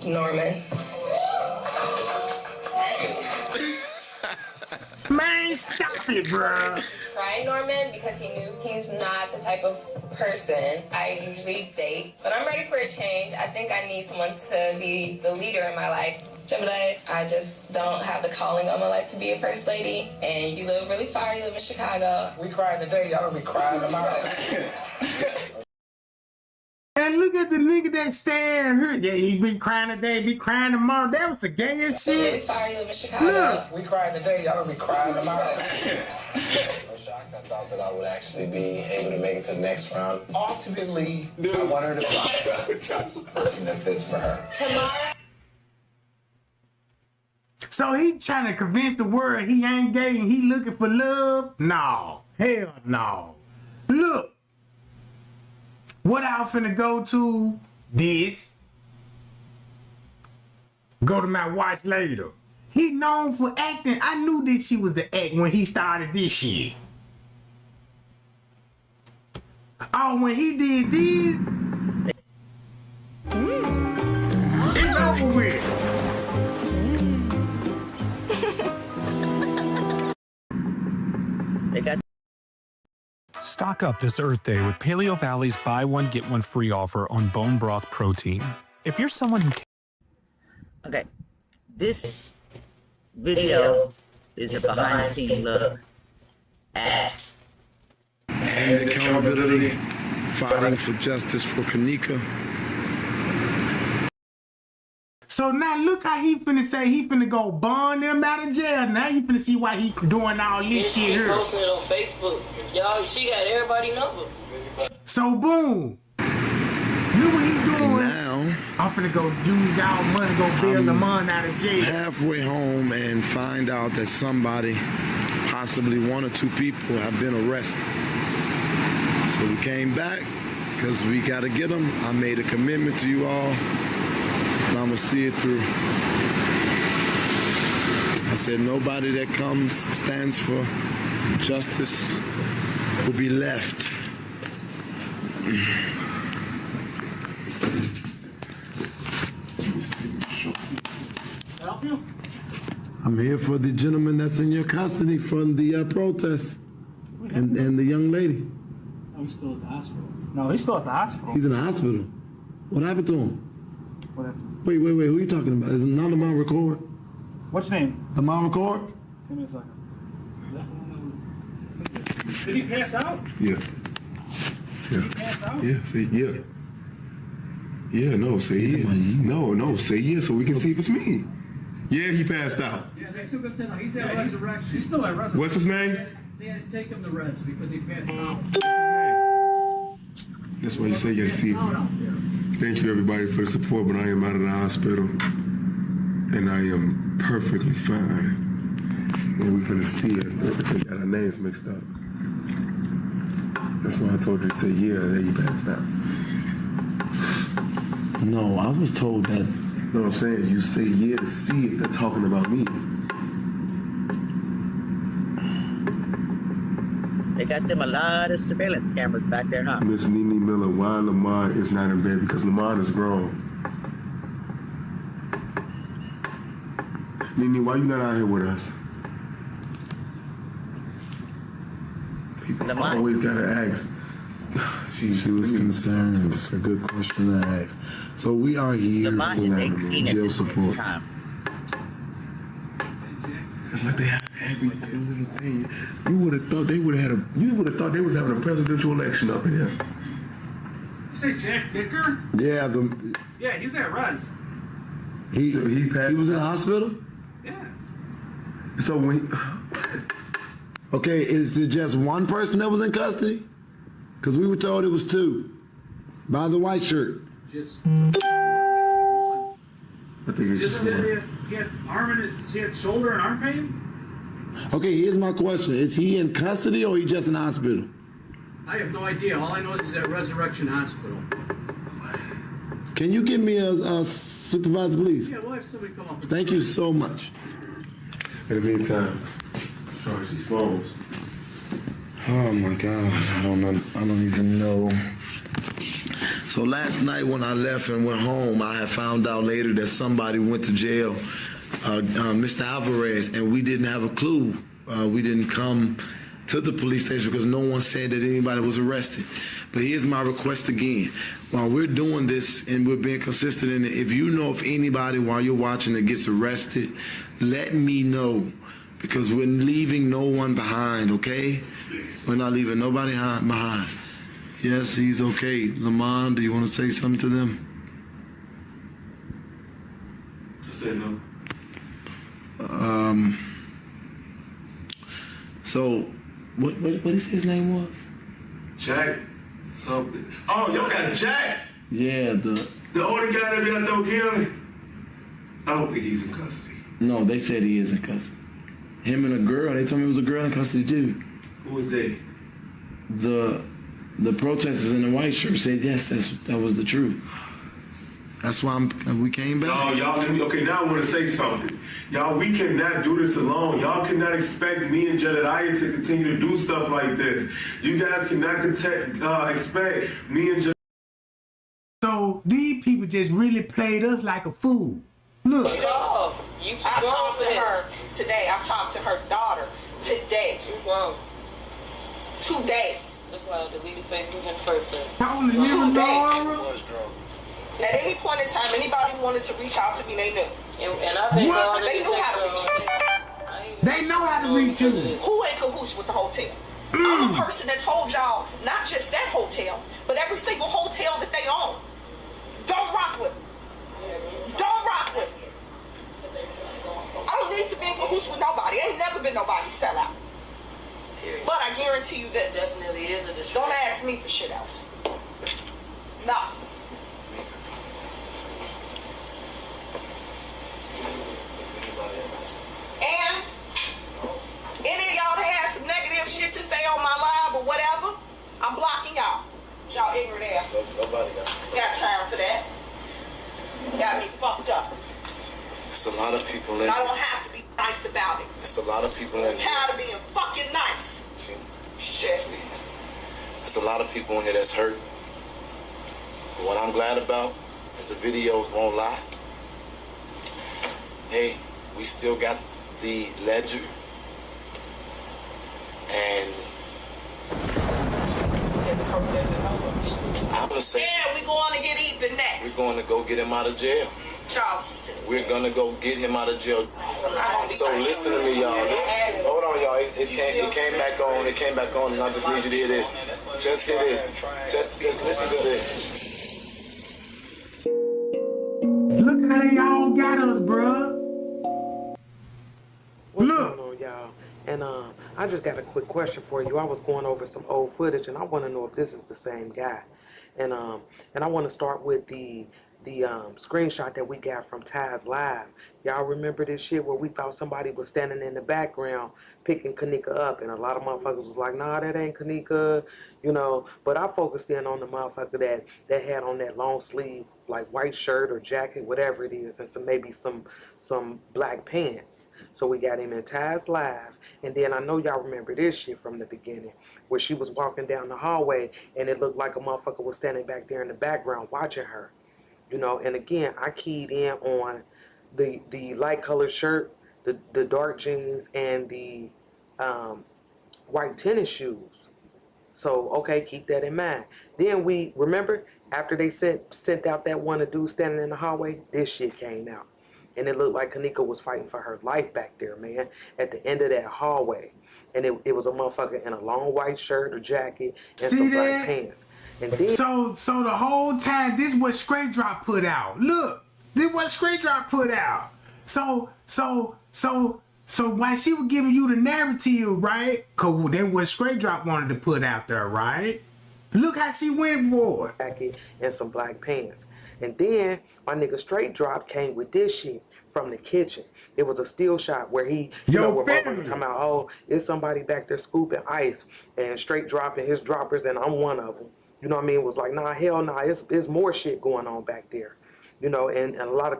Norman. Man, stop it, bro. Tried Norman because he knew he's not the type of person I usually date. But I'm ready for a change. I think I need someone to be the leader in my life. Jedidiah, I just don't have the calling on my life to be a first lady. And you live really far. You live in Chicago. We crying today. Y'all gonna be crying tomorrow. And look at the nigga that stand here. Yeah, he be crying today, be crying tomorrow. That was the gayest shit. Really far. You live in Chicago. Look. We crying today. Y'all gonna be crying tomorrow. I'm shocked. I thought that I would actually be able to make it to the next round. Ultimately, I want her to find the person that fits for her. Tomorrow. So he trying to convince the world he ain't gay and he looking for love? No. Hell no. Look. What I finna go to this. Go to my watch later. He known for acting. I knew this shit was the act when he started this shit. Oh, when he did this, it's over with. They got. Stock up this Earth Day with Paleo Valley's buy one get one free offer on bone broth protein. If you're someone who Okay, this video is a behind the scene look at and accountability, fighting for justice for Kenneka. So now look how he finna say he finna go bond them out of jail. Now you finna see why he doing all this shit here. He posting it on Facebook. Y'all, she got everybody's number. So boom. Look what he doing. Now, I'm finna go use y'all money, go bail Lamont out of jail. Halfway home and find out that somebody, possibly one or two people, have been arrested. So we came back because we gotta get them. I made a commitment to you all. And I'm gonna see it through. I said nobody that comes, stands for justice will be left Help you? I'm here for the gentleman that's in your custody from the protest and the young lady. Oh, he's still at the hospital. No, he's still at the hospital. He's in the hospital. What happened to him? What? Wait. Who are you talking about? Is another mom record? What's your name? The mom record? Give me a second. Did he pass out? Yeah. Did he pass out? Yeah, say yeah. Yeah, no, say yeah. No, say yeah so we can see if it's me. Yeah, he passed out. Yeah, they took him to he's at resurrection. He's still at resurrection. What's his name? They had to take him to res because he passed out. That's why you say you gotta see him. Thank you everybody for the support, but I am out of the hospital. And I am perfectly fine. And we're gonna see it. They got our names mixed up. That's why I told you to say yeah, that you passed out. No, I was told that. No, I'm saying you say yeah to see it. They're talking about me. They got them a lot of surveillance cameras back there, huh? Miss Nene Miller, why Lamont is not in bed? Because Lamont is grown. Nene, why you not out here with us? People Lamont. always gotta ask. She was concerned. It's a good question to ask. So we are here Lamont is for 18 at jail this support. time. It's like they have every little thing. You would have thought they would have had a. You would have thought they was having a presidential election up in here. You say Jack Dicker? Yeah, Yeah, he's at res. he was in the hospital? Yeah. So when. Okay, is it just one person that was in custody? Because we were told it was two. By the white shirt. Just. I think it's Just just one. he had he had shoulder and arm pain. Okay, here's my question. Is he in custody or he just in the hospital? I have no idea. All I know is he's at Resurrection Hospital. Can you give me a supervisor, please? Yeah, we'll have somebody come up. Thank you so much. In the meantime, charge these phones. Oh my God, I don't even know. So last night when I left and went home, I had found out later that somebody went to jail, Mr. Alvarez, and we didn't have a clue. We didn't come to the police station because no one said that anybody was arrested. But here's my request again. While we're doing this and we're being consistent in it, if you know of anybody while you're watching that gets arrested, let me know. Because we're leaving no one behind, okay? We're not leaving nobody behind. Yes, he's okay. Lamont, do you want to say something to them? I said no. So, what did he say his name was? Jack something. Oh, y'all got Jack? Yeah, the older guy that be out there with Kelly? I don't think he's in custody. No, they said he is in custody. Him and a girl, they told me it was a girl in custody too. Who was they? The protesters in the white shirt said yes, that was the truth. That's why we came back. No, y'all, okay, now I want to say something. Y'all, we cannot do this alone. Y'all cannot expect me and Jedidiah to continue to do stuff like this. You guys cannot expect me and Jedidiah. So these people just really played us like a fool. Look. I talked to her today. I talked to her daughter today. Today. That's why I deleted Facebook in the first place. At any point in time, anybody wanted to reach out to me, they knew. And I've been going They knew how to reach me. They know how to reach you. Who in cahoots with the hotel? I'm the person that told y'all, not just that hotel, but every single hotel that they own. Don't rock with them. Don't rock with them. I don't need to be in cahoots with nobody. Ain't never been nobody's sellout. But I guarantee you this. Definitely is a distraction. Don't ask me for shit else. No. And any of y'all that has some negative shit to say on my live or whatever, I'm blocking y'all. Y'all ignorant ass. Nobody got time for that. Got me fucked up. It's a lot of people in I don't have to be nice about it. It's a lot of people in I'm tired of being fucking nice. Shit. There's a lot of people in here that's hurt. What I'm glad about is the videos won't lie. Hey, we still got the ledger. And I'm gonna say, yeah, we going to get Ethan next. we're going to go get him out of jail. Charles. We're gonna go get him out of jail. So listen to me, y'all. Hold on, y'all. It came back on. It came back on, and I just need you to hear this. Just hear this. Just listen to this. Look how they all got us, bruh. What's going on, y'all? And I just got a quick question for you. I was going over some old footage, and I want to know if this is the same guy. And I want to start with the screenshot that we got from Taz Live. Y'all remember this shit where we thought somebody was standing in the background picking Kenneka up, and a lot of motherfuckers was like, nah, that ain't Kenneka, you know. But I focused in on the motherfucker that had on that long sleeve, like white shirt or jacket, whatever it is, and maybe some black pants. So we got him in Taz Live, and then I know y'all remember this shit from the beginning, where she was walking down the hallway, and it looked like a motherfucker was standing back there in the background watching her. You know, and again, I keyed in on the light colored shirt, the dark jeans, and the white tennis shoes. So, okay, keep that in mind. Then we, remember, after they sent out that one dude standing in the hallway, this shit came out. And it looked like Kenneka was fighting for her life back there, man, at the end of that hallway. And it was a motherfucker in a long white shirt or jacket and some black pants. And then, so the whole time, this is what Straight Drop put out. Look, this is what Straight Drop put out. So while she was giving you the narrative, right? Cause that's what Straight Drop wanted to put out there, right? Look how she went for it. Jacket and some black pants. And then my nigga Straight Drop came with this shit from the kitchen. It was a still shot where he, you know, where motherfuckers talking about, oh, it's somebody back there scooping ice and Straight dropping his droppers, and I'm one of them. You know what I mean? It was like, nah, hell nah, it's more shit going on back there. You know, and a lot of...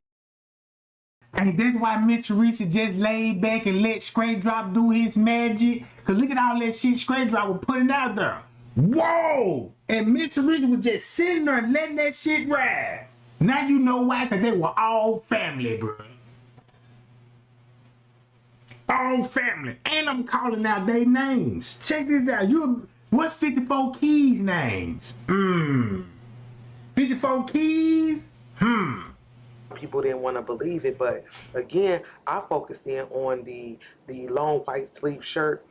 And that's why Miss Teresa just laid back and let Straight Drop do his magic. Because look at all that shit Straight Drop was putting out there. Whoa! And Miss Teresa was just sitting there and letting that shit ride. Now you know why, because they were all family, bro. All family. And I'm calling out their names. Check this out. What's 54 Keys' names? 54 Keys? People didn't want to believe it, but again, I focused in on the long white sleeve shirt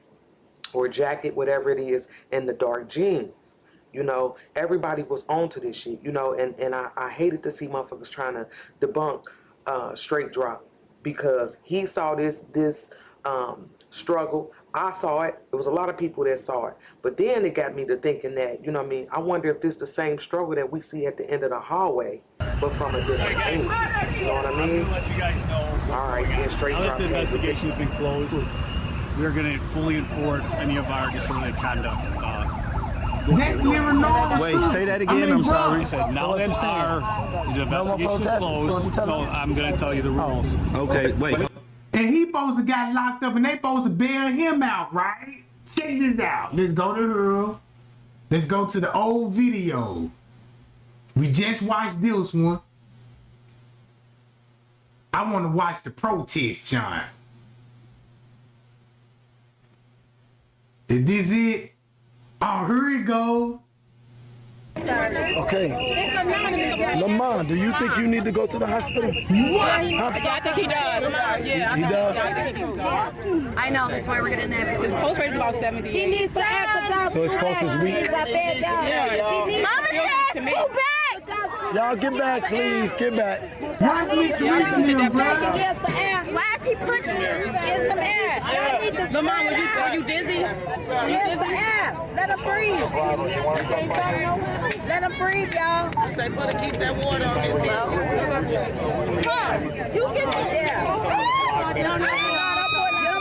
or jacket, whatever it is, and the dark jeans. You know, everybody was onto this shit, you know, and I hated to see motherfuckers trying to debunk Straight Drop, because he saw this struggle. I saw it. There was a lot of people that saw it. But then it got me to thinking that, you know what I mean, I wonder if this is the same struggle that we see at the end of the hallway, but from a different angle. You know what I mean? Let you guys know. All right, then Straight Now Drop. that the investigation has been closed, we are going to fully enforce any of our disorderly conduct. Wait, say that again. I'm sorry. I said, now that the investigation is closed, I'm going to tell you the rules. Okay, wait. And he supposed to got locked up and they supposed to bail him out, right? Check this out. Let's go to her. Let's go to the old video. We just watched this one. I want to watch the protest, John. Is this it? Oh, here we go. Okay. Lamont, do you think you need to go to the hospital? What? Yeah, I think he does. Yeah, He does? I think he does. I know, that's why we're getting that. His pulse rate is about 70. He needs to act. So his pulse is weak? Mama says, go back! Y'all get back, please. Get back. Why is he Teresa here, bro? Get some air. Why is he pushing me? Get some air. Lamont, are you dizzy? Get some air. Let him breathe. Let him breathe, y'all. I say, put to keep that water on his head. Come, you get some air. No,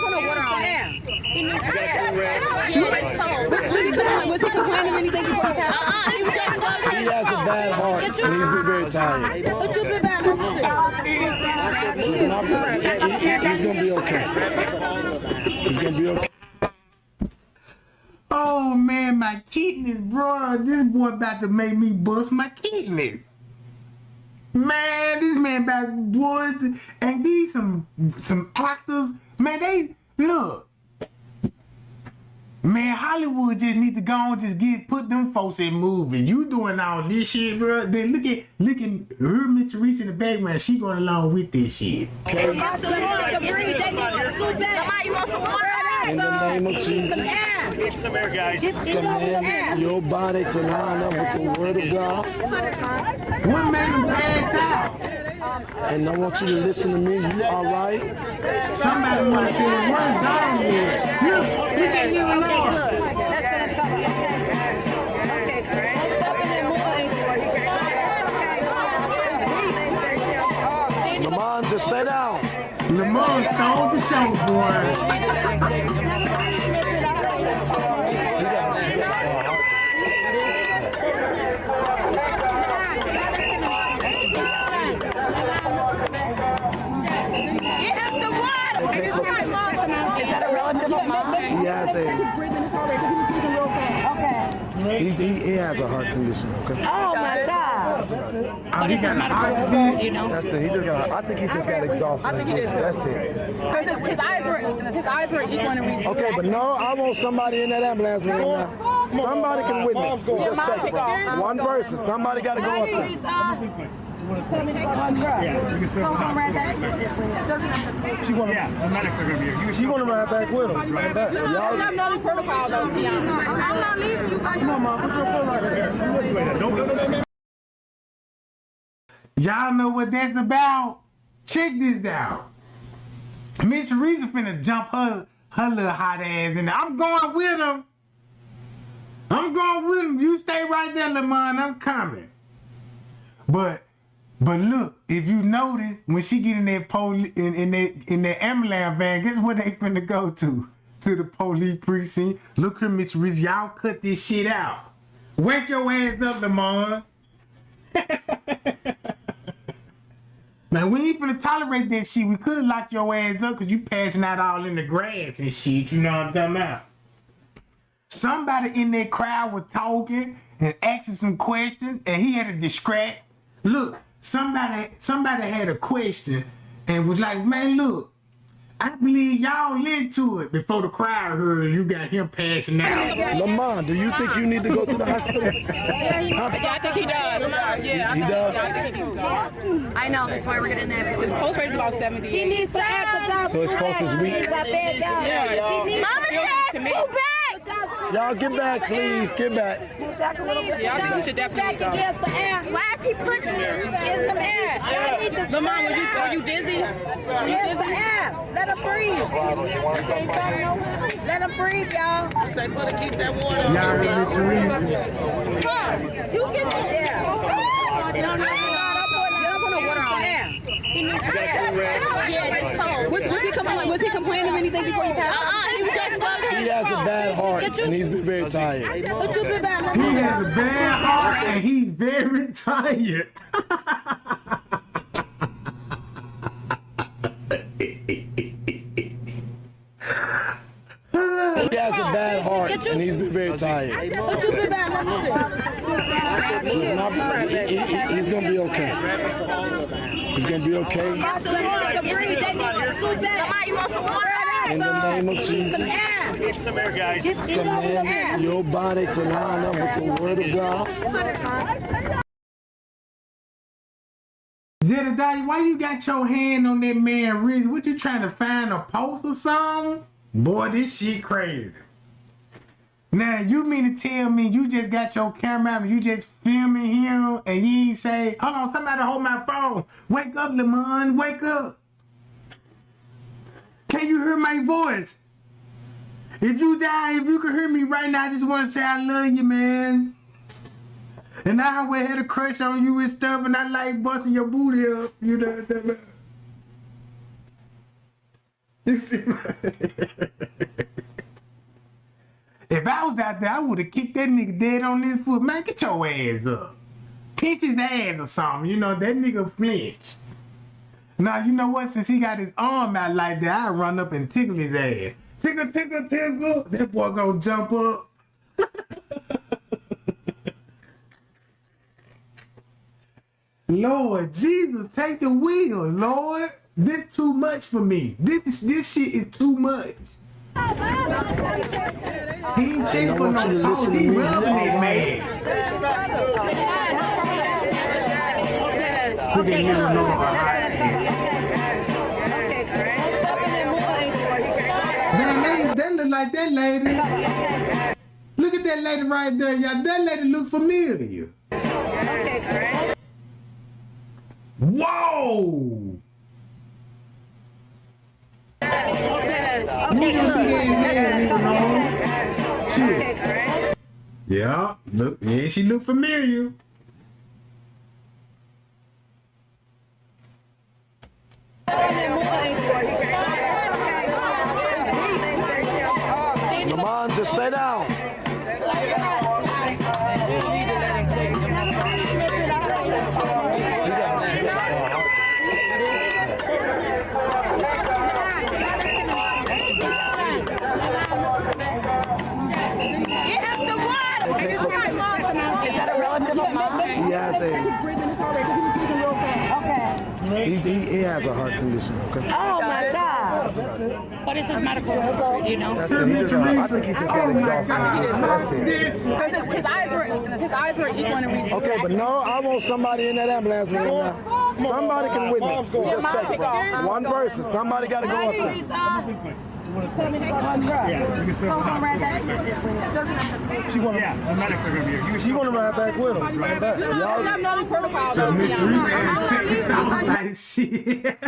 put no water on him. He needs some air. Was he complaining anything before he passed out? He has a bad heart and he's been very tired. But you've been back. He's going to be okay. He's going to be okay. Oh man, my kidneys, bro. This boy about to make me bust my kidneys. Man, this man about boys, and these some actors, man, they look. Man, Hollywood just need to go on, just put them folks in movies. You doing all this shit, bro. Then look at her, Miss Teresa in the background. She going along with this shit. Okay. In the name of Jesus. Get some air, guys. Command your body to line up with the word of God. What made him pass out? And I want you to listen to me. You all right? Somebody might say, where's down here? Look, he can't get along. Lamont, just stay down. Lamont stole the show, boy. Is that a relative of mine? He has he has a heart condition. Okay. Oh my God! Oh, he got a heart condition. That's it. He just got. I think he just got exhausted. I think he did. That's it. Because his eyes were equal in reason. Okay, but no, I want somebody in that ambulance with him now. Somebody can witness. Just check it. One person. Somebody got to go up there. She want to. Yeah, the medics are going to be here. She want to ride back with him. Right back. Y'all have no protocol, though, to be honest. I'm not leaving you. Come on, Mom. Put your phone right here. Y'all know what that's about? Check this out. Miss Teresa finna jump her little hot ass in there. I'm going with him. You stay right there, Lamont. I'm coming. But look, if you notice, when she get in that in that ambulance van, guess where they finna go to? To the police precinct. Look here, Miss Teresa. Y'all cut this shit out. Wake your ass up, Lamont. Now, we ain't finna tolerate that shit. We could have locked your ass up because you passing out all in the grass and shit. You know what I'm talking about? Somebody in that crowd was talking and asking some questions, and he had to distract. Look, somebody had a question and was like, man, look, I believe y'all into it before the crowd heard you got him passing out. Lamont, do you think you need to go to the hospital? Yeah, I think he does. Yeah, he does. I think he does. I know, that's why we're getting that. His pulse rate is about 70. He needs to act. So his pulse is weak? Yeah, Mama says, go back! Y'all get back, please. Get back. Get back a little bit. Yeah, I think we should definitely go. Get some air. Why is he pushing me? Get some air. Lamont, are you dizzy? Are you dizzy? Let him breathe. Let him breathe, y'all. I say, put keep that water on. Y'all heard me, Teresa. Come. You get the air. No. He needs to air. Yeah, it's cold. Was he complaining of anything before you passed? He was just He has a bad heart and he's been very tired. He has a bad heart and he's very tired. He has a bad heart and he's been very tired. He's gonna be okay. He's gonna be okay. In the name of Jesus. Get some air, guys. Command your body to line up with the word of God. Jedidiah, why you got your hand on that man's wrist? What, you trying to find a pulse or something? Boy, this shit crazy. Now, you mean to tell me you just got your camera out and you just filming him and you ain't say, hold on, somebody hold my phone. Wake up, Lamont, wake up. Can you hear my voice? If you can hear me right now, I just want to say I love you, man. And I always had a crush on you and stuff, and I like busting your booty up. You know what I'm saying? You see? If I was out there, I would have kicked that nigga dead on his foot. Man, get your ass up. Pinch his ass or something. You know, that nigga flinch. Now, you know what? Since he got his arm out like that, I run up and tickle his ass. Tickle, tickle, tickle. That boy gonna jump up. Lord Jesus, take the wheel, Lord. This too much for me. This shit is too much. He ain't checking for no post. He rubbing it, man. Look at you, Lord. That look like that lady. Look at that lady right there, y'all. That lady look familiar. Whoa! Yeah, look, yeah, she look familiar. Come on, just stay down. Is that a relative of mine? He has he has a heart condition, okay? Oh my God. What is his medical history? Do you know? That's it. I think he just got exhausted. That's it. His eyes were equal in reason. Okay, but no, I want somebody in that ambulance with him now. Somebody can witness. Just check it. One person. Somebody got to go up there. She want to ride back with him. Right back. So Miss Teresa ain't sitting down like shit.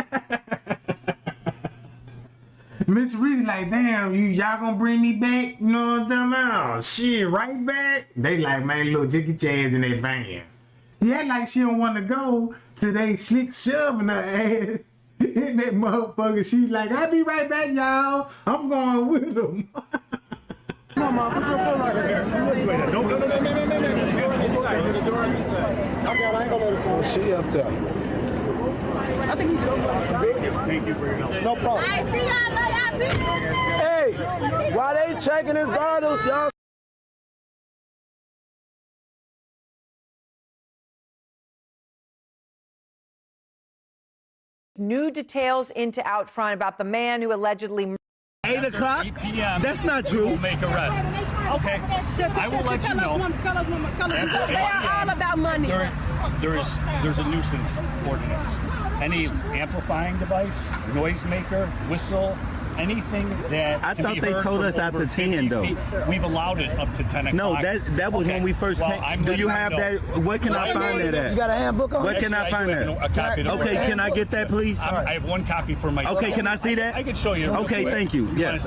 Miss Teresa like, damn, y'all gonna bring me back? You know what I'm talking about? Shit, right back? They like, man, look, just get your ass in that van. Yeah, like she don't want to go till they slick shoving her ass in that motherfucker. She like, I'll be right back, y'all. I'm going with them. Come on, put your phone right here. No. Oh, she up there. I think he's good. Thank you for your help. No problem. Hey, while they checking his vitals, y'all. New details into Out Front about the man who allegedly 8 o'clock? That's not true. We'll make arrest. Okay. I will let you know. Tell us. They are all about money. There's a nuisance ordinance. Any amplifying device, noisemaker, whistle, anything that I can thought be they heard told from us over after 50 10 though. feet. We've allowed it up to 10 o'clock. No, that was when we first came. Do you have that? Where can I find that at? You got a handbook on? Where can I find that? A copy Okay, can I get that, please? I have one copy for myself. Okay, can I see that? I can show you. Okay, thank you. Yes,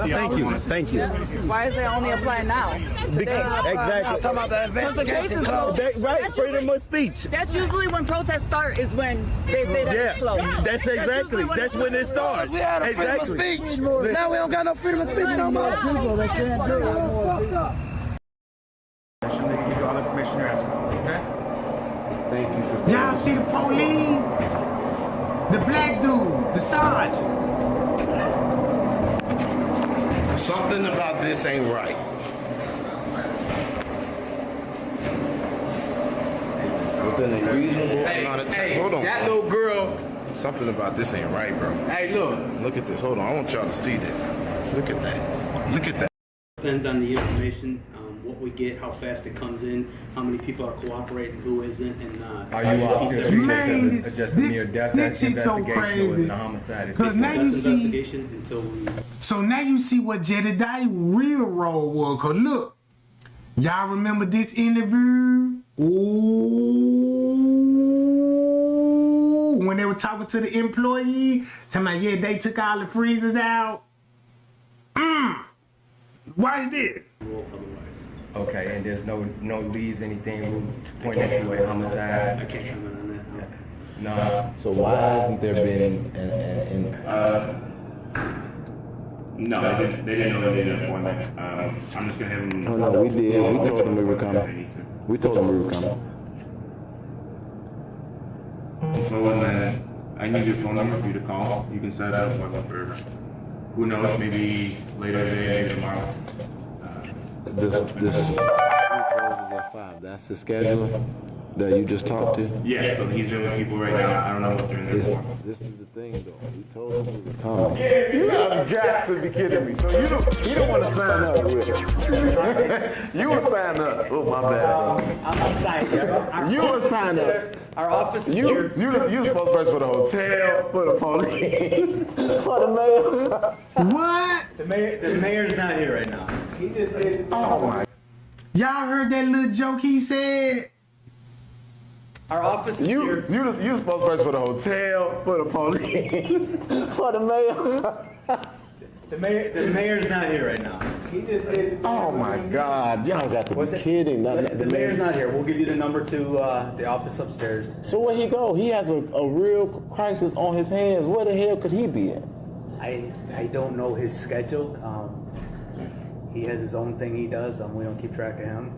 thank you. Why is it only applying now? Exactly. Talking about the investigation closed. Right, freedom of speech. That's usually when protests start, is when they say that it's closed. That's exactly. That's when it starts. We had a freedom of speech. Now we don't got no freedom of speech no more. People that can't do it. They can give you all the information you're asking for, okay? Thank you for Y'all see the police? The black dude, the sergeant. Something about this ain't right. Within a reasonable amount of time. Hold on. That little girl. Something about this ain't right, bro. Hey, look. Look at this. Hold on. I want y'all to see this. Look at that. Look at that. Depends on the information, what we get, how fast it comes in, how many people are cooperating, who isn't, and are you all still treating this as just a mere death investigation so crazy. or is it a homicide? Because now you see, until we... so now you see what Jedidiah real role was. Cause look, y'all remember this interview? Ooh, when they were talking to the employee, talking about, yeah, they took all the freezers out. Watch this. Okay, and there's no leads, anything to point to a homicide? I can't comment on that. No. So why hasn't there been No, they didn't know they needed an appointment. I'm just gonna have them. Oh no, we did. We told them we were coming. We told them we were coming. So then I need your phone number for you to call. You can set up an appointment for, who knows, maybe later today, maybe tomorrow. This closes at 5. That's the schedule. that you just talked to? Yeah, so he's dealing with people right now. I don't know what they're in there for. This is the thing, though. We told him we were coming. You have got to be kidding me. So you don't want to sign up with it. You will sign up. Oh, my bad. I'm not signing up. You will sign up. Our office is You here. supposed to press for the hotel, for the police, for the mayor. What? The mayor's not here right now. He just said. Oh, my. Y'all heard that little joke he said? Our office is here. You supposed to press for the hotel, for the police, for the mayor. The mayor's not here right now. He just said. Oh my God! Y'all got to be kidding. The mayor's not here. We'll give you the number to the office upstairs. So where he go? He has a real crisis on his hands. Where the hell could he be at? I don't know his schedule. He has his own thing he does. We don't keep track of him.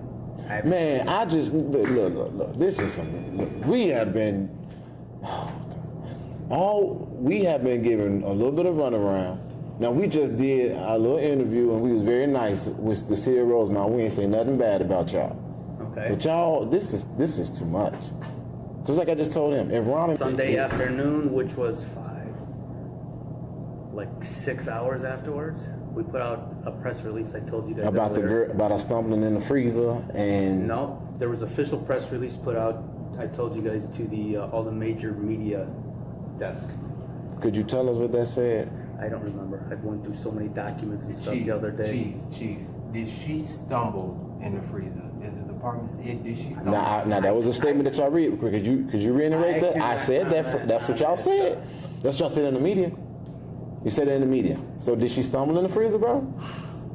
Man, I just look. This is some. We have been. We have been given a little bit of runaround. Now we just did a little interview and we was very nice with the Sierra Rosemont. We ain't say nothing bad about y'all. Okay. But y'all, this is too much. Just like I just told him. If Ronnie Sunday afternoon, which was 6 hours afterwards, we put out a press release. I told you guys about earlier. the girl, about us stumbling in the freezer and. No, there was official press release put out. I told you guys to the all the major media desk. Could you tell us what that said? I don't remember. I went through so many documents and stuff the other day. Chief, did she stumble in the freezer? Is the department did she stumble? Now that was a statement that y'all read. Could you reiterate that? I said that. That's what y'all said. That's what y'all said in the media. You said it in the media. So did she stumble in the freezer, bro?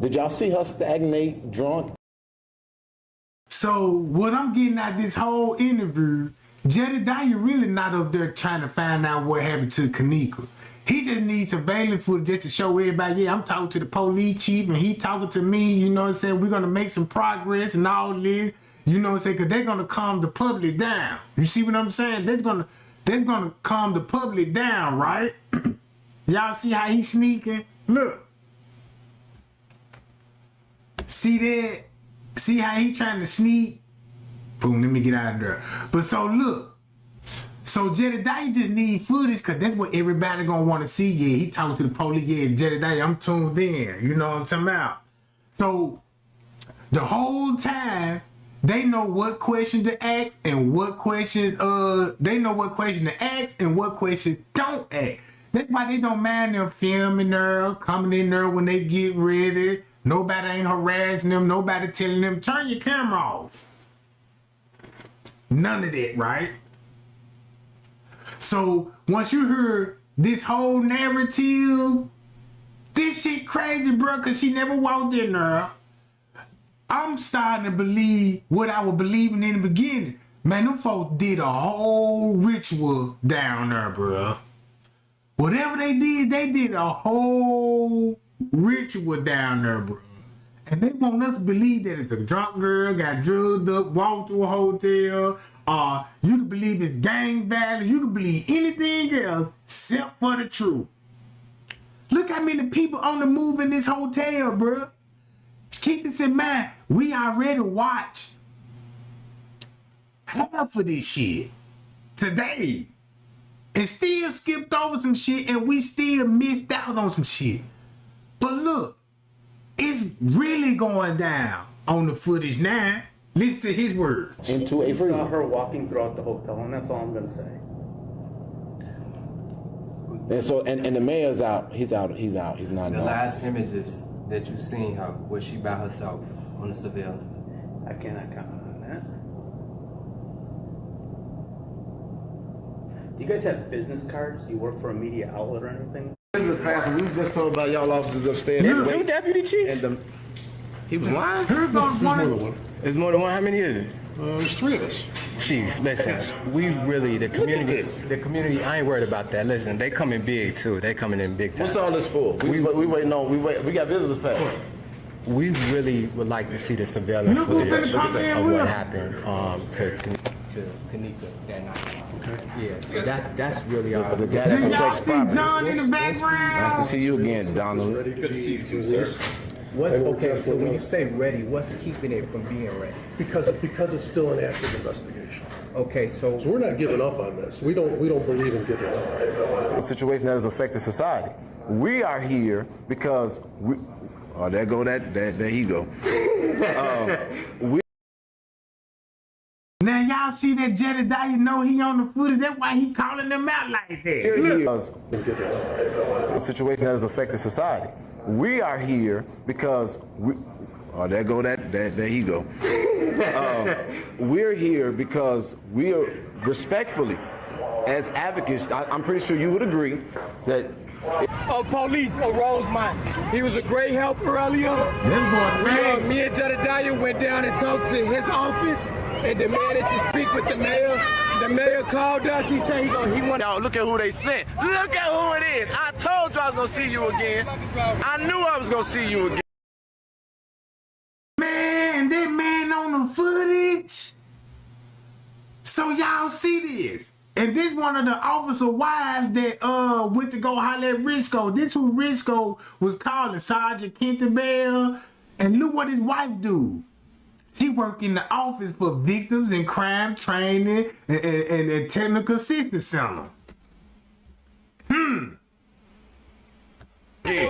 Did y'all see her stagnate, drunk? So what I'm getting at this whole interview, Jedidiah really not up there trying to find out what happened to Kenneka. He just needs surveillance footage just to show everybody, yeah, I'm talking to the police chief and he talking to me, you know what I'm saying? We're going to make some progress and all this, you know what I'm saying? Because they're going to calm the public down. You see what I'm saying? They're going to calm the public down, right? Y'all see how he's sneaking? Look. See that? See how he trying to sneak? Boom, let me get out of there. But so look. So Jedidiah just need footage because that's what everybody gonna want to see. Yeah, he talking to the police. Yeah, Jedidiah, I'm tuned in. You know what I'm talking about? So the whole time they know what question to ask and what question they know what question to ask and what question don't ask. That's why they don't mind them filming there, coming in there when they get ready. Nobody ain't harassing them. Nobody telling them turn your camera off. None of that, right? So once you heard this whole narrative, this shit crazy, bro, because she never walked in there. I'm starting to believe what I was believing in the beginning. Man, them folks did a whole ritual down there, bro. Whatever they did a whole ritual down there, bro. And they want us to believe that it's a drunk girl, got drugged up, walked to a hotel. You can believe it's gang violence. You can believe anything else except for the truth. Look how many people on the move in this hotel, bro. Keep this in mind. We already watched half of this shit today. And still skipped over some shit and we still missed out on some shit. But look, it's really going down on the footage now. Listen to his words. Into a freezer. Saw her walking throughout the hotel, and that's all I'm gonna say. And so, and the mayor's out. He's out. He's not. The last images that you seen her, was she by herself on the surveillance? I cannot comment on that. Do you guys have business cards? Do you work for a media outlet or anything? Business pass. We was just told about y'all officers upstairs. There's two deputy chiefs. He was lying. Here goes one. There's more than one. How many is it? There's three of us. Chief, listen, we really, the community, I ain't worried about that. Listen, they coming big too. They coming in big time. What's all this for? We got business pass. We really would like to see the surveillance footage of what happened to Kenneka that night. Okay. Yeah, so that's really all. The guy that protects property. John in the background. Nice to see you again, Donald. Good to see you too, sir. What's okay? So when you say ready, what's keeping it from being ready? Because it's still an active investigation. Okay, so we're not giving up on this. We don't believe in giving up. A situation that has affected society. We are here because we. Oh, there he go. Now y'all see that Jedidiah know he on the footage. That's why he calling them out like that. A situation that has affected society. We are here because we. Oh, there he go. We're here because we are respectfully, as advocates. I'm pretty sure you would agree that. Police of Rosemont. He was a great helper earlier. Me and Jedidiah went down and talked to his office and demanded to speak with the mayor. The mayor called us. He said he wanted. Y'all, look at who they sent. Look at who it is. I told you I was gonna see you again. I knew I was gonna see you again. Man, that man on the footage. So y'all see this. And this one of the officer wives that went to go holler at Risco. This who Risco was calling, Sergeant Kentabell. And look what his wife do. She work in the office for victims and crime training and technical assistance center. Hey,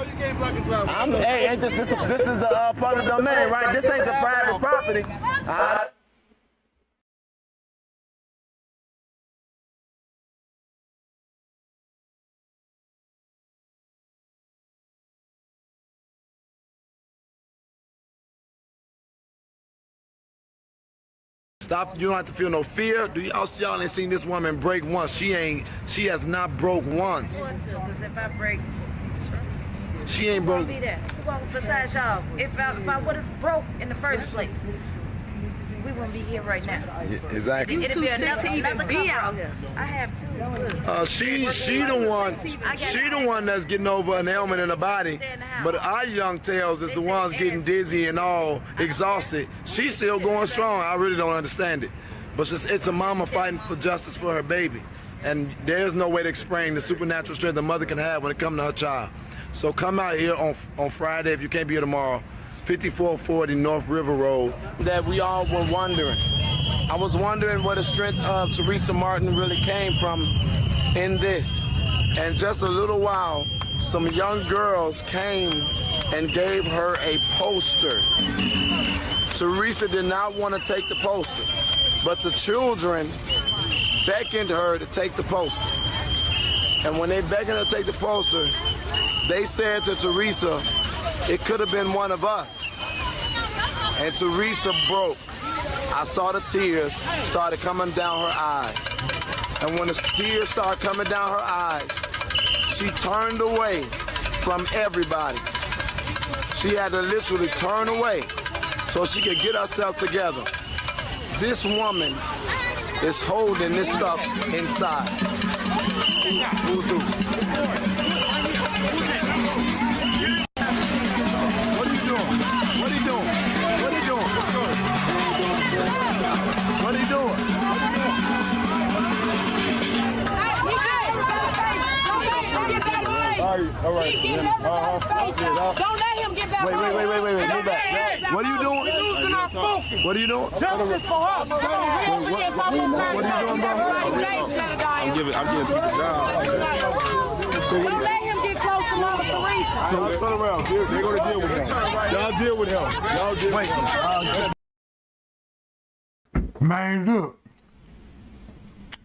this is the public domain, right? This ain't the private property. Stop, you don't have to feel no fear. Do y'all ain't seen this woman break once. She has not broke once. Because if I break, she ain't broke. Be there. Well, besides y'all, if I would have broke in the first place, we wouldn't be here right now. Yeah, exactly. It'd be another be out here. I have two. She the one that's getting over an ailment in her body. But our young tails is the ones getting dizzy and all exhausted. She's still going strong. I really don't understand it. But it's a mama fighting for justice for her baby. And there's no way to explain the supernatural strength a mother can have when it comes to her child. So come out here on Friday if you can't be here tomorrow. 5440 North River Road. That we all were wondering. I was wondering where the strength of Teresa Martin really came from in this. And just a little while, some young girls came and gave her a poster. Teresa did not want to take the poster, but the children beckoned her to take the poster. And when they beckoned her to take the poster, they said to Teresa, it could have been one of us. And Teresa broke. I saw the tears started coming down her eyes. And when the tears started coming down her eyes, she turned away from everybody. She had to literally turn away so she could get herself together. This woman is holding this stuff inside. Who's who? What are you doing? What are you doing? What are you doing? What's good? What are you doing? All right. Don't let him get back. Wait. Move back. What are you doing? Losing our focus. What are you doing? Justice for us. What are you doing, I'm getting people down. Don't let him get close to Mama Teresa. So turn around. They're going to deal with him. Y'all deal with him. Y'all deal with him. Man, look.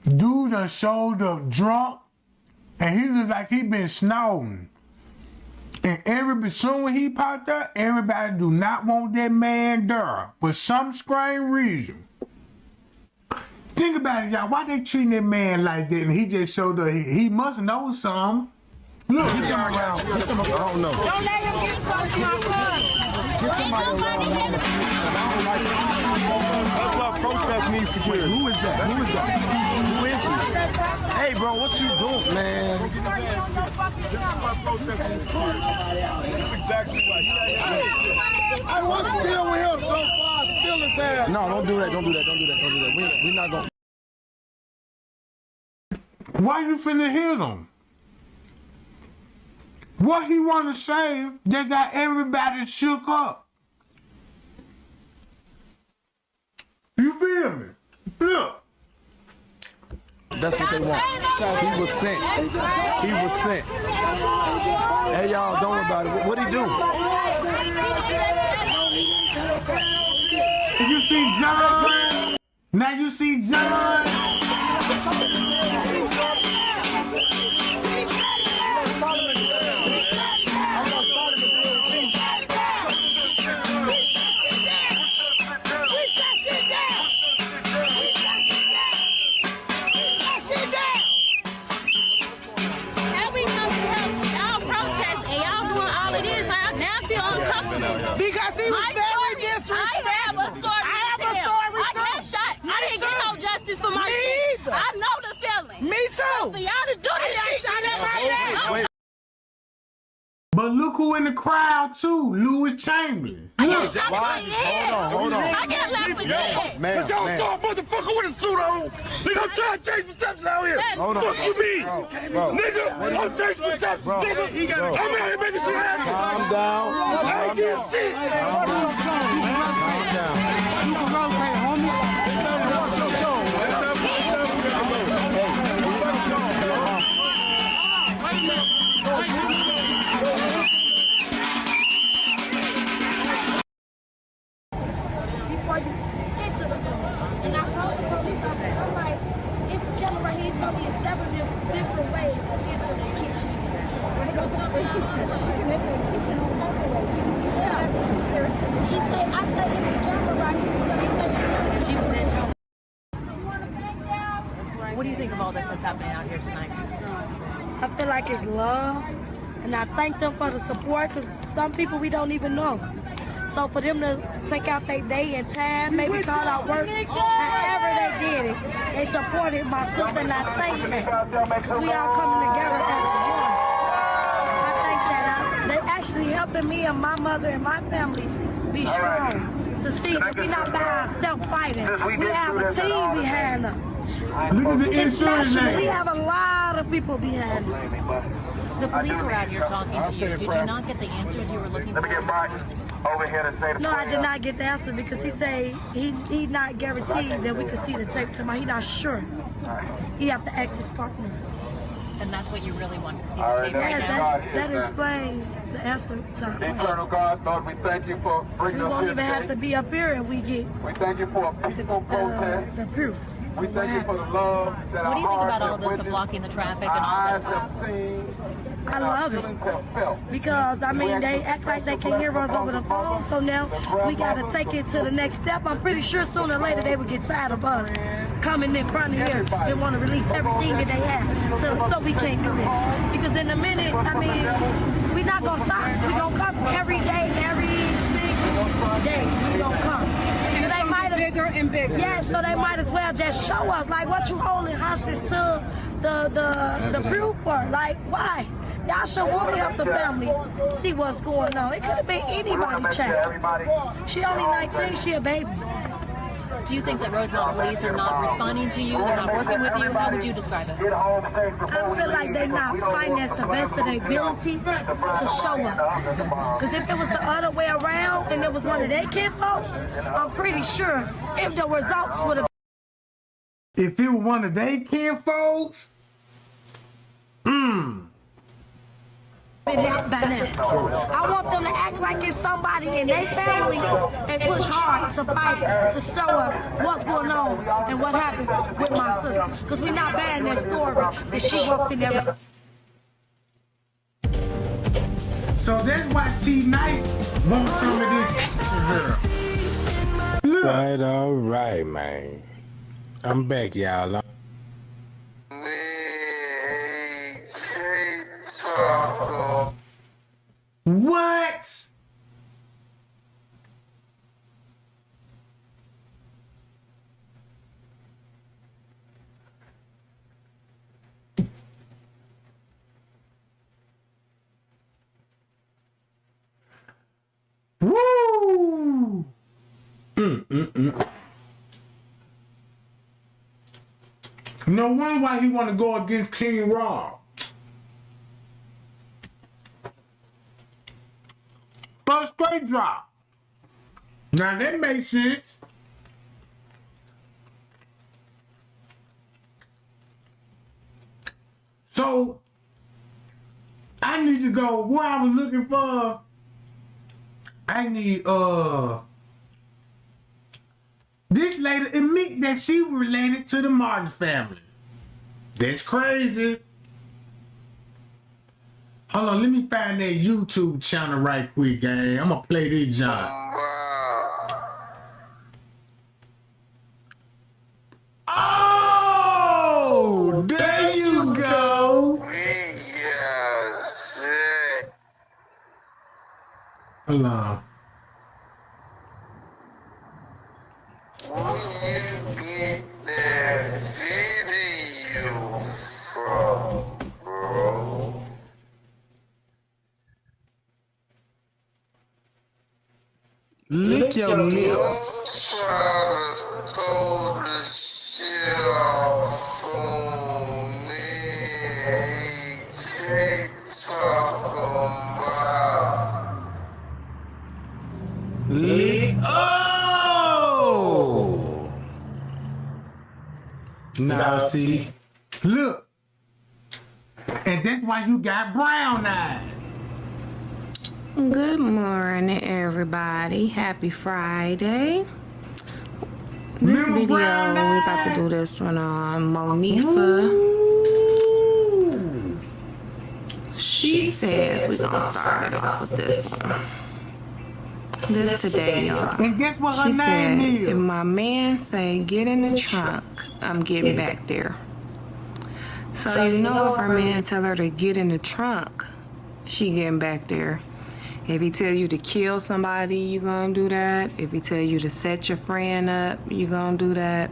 Dude done showed up drunk, and he looked like he been snoring. And soon when he popped up, everybody do not want that man there for some strange reason. Think about it, y'all. Why they treating that man like that? And he just showed up. He must know something. Look, he coming around. I don't know. Don't let him get close to my son. Get somebody around. That's why protest needs security. Who is that? Who is he? Hey, bro, what you doing, man? This is why protest needs security. That's exactly right. I want to deal with him so far. Steal his ass. No, don't do that. We're not going. Why you finna hit him? What he wanna say, they got everybody shook up. You feel me? Look, That's what they want. He was sent. He was sent. Hey, y'all, don't worry about it. What'd he do? You see John? Now you see John? Because he was very disrespectful. I have a story I got shot. I didn't get no justice for my shit. I know the feeling. Me too. For y'all to do this shit. Shot him right now. But look who in the crowd too, Lewis Chamberlain. I got shot in my head. Hold on. I got left for dead. Man, Y'all saw a motherfucker with a suit on. Nigga, I'm trying to change perception out here. Hold on. Fuck you mean? Bro. Nigga, I'm changing perception. Nigga, I'm out here making shit happen. Calm down. I ain't getting shit. Calm down. You can rotate, homie. What's your tone? Before you enter the building. And I told the police officer, I'm like, it's a camera. He told me it's several different ways to get to the kitchen. Yeah. He said, I said it's a camera right here. So he said it's several different. What do you think of all this that's happening out here tonight? I feel like it's love, and I thank them for the support, because some people we don't even know. So for them to take out their day and time, maybe call out work, however they did it, they supported my sister, and I thank them, because we all coming together as one. I think that they actually helping me and my mother and my family be strong, to see that we're not by ourselves fighting. We have a team behind us. Look at the insurance We name. have a lot of people behind us. The police were out here talking to you. Did you not get the answers you were looking for? Over here to say no, I did not get the answer, because he said he not guaranteed that we could see the tape tomorrow. He not sure. He have to ask his partner. And that's what you really want to see the tape right Yes, now? that explains the answer to our question. Eternal God, Lord, we thank you for bringing We us won't here even have to today. be up here and we get We thank you for a peaceful protest. the proof. We thank you for the love that What do you think our about all hearts this have of witnessed, blocking the traffic our and all eyes this? have seen, I love it, because I mean they act like they can hear us over the phone, so now we got to take it to the next step. I'm pretty sure sooner or later they will get tired of us coming in front of here. They want to release everything that they have, so we can't do this. Because in a minute, I mean, we're not gonna stop. We're gonna come every day, every single day. We're gonna come. So they might bigger and bigger. Yes, so they might as well just show us, like, what you holding hostage to the proof for? Like, why? Y'all should want to help the family see what's going on. It could have been anybody's child. She only 19, she a baby. Do you think that Rosemont police are not responding to you? They're not working with you? How would you describe it? I feel like they're not financed the best of their ability to show up. Because if it was the other way around and it was one of their kid folks, I'm pretty sure if the results would have. If it was one of their kin folks, been out by now. I want them to act like it's somebody in their family and push hard to fight to show us what's going on and what happened with my sister. Because we're not buying that story that she walked in there. so that's why T-Night wants some of this girl. All right, man. I'm back, y'all. What? Woo! No wonder why he want to go against King Rob. But straight drop. Now that makes sense. So I need to go where I was looking for. I need this lady admit that she related to the Martin family. That's crazy. Hold on, let me find that YouTube channel right quick, gang. I'm gonna play this John. Oh, there you go. Hold on. Lick your lips. Try to throw the shit off on me. Keep talking about. Lick. Oh! Now see. Look. And that's why you got brown eyes. Good morning, everybody. Happy Friday. This video, we're about to do this one on Monifa. She says we're gonna start it off with this one. This today, y'all. And guess what her She name said, is? if my man say get in the trunk, I'm getting back there. So you know if her man tell her to get in the trunk, she getting back there. If he tell you to kill somebody, you gonna do that. If he tell you to set your friend up, you gonna do that.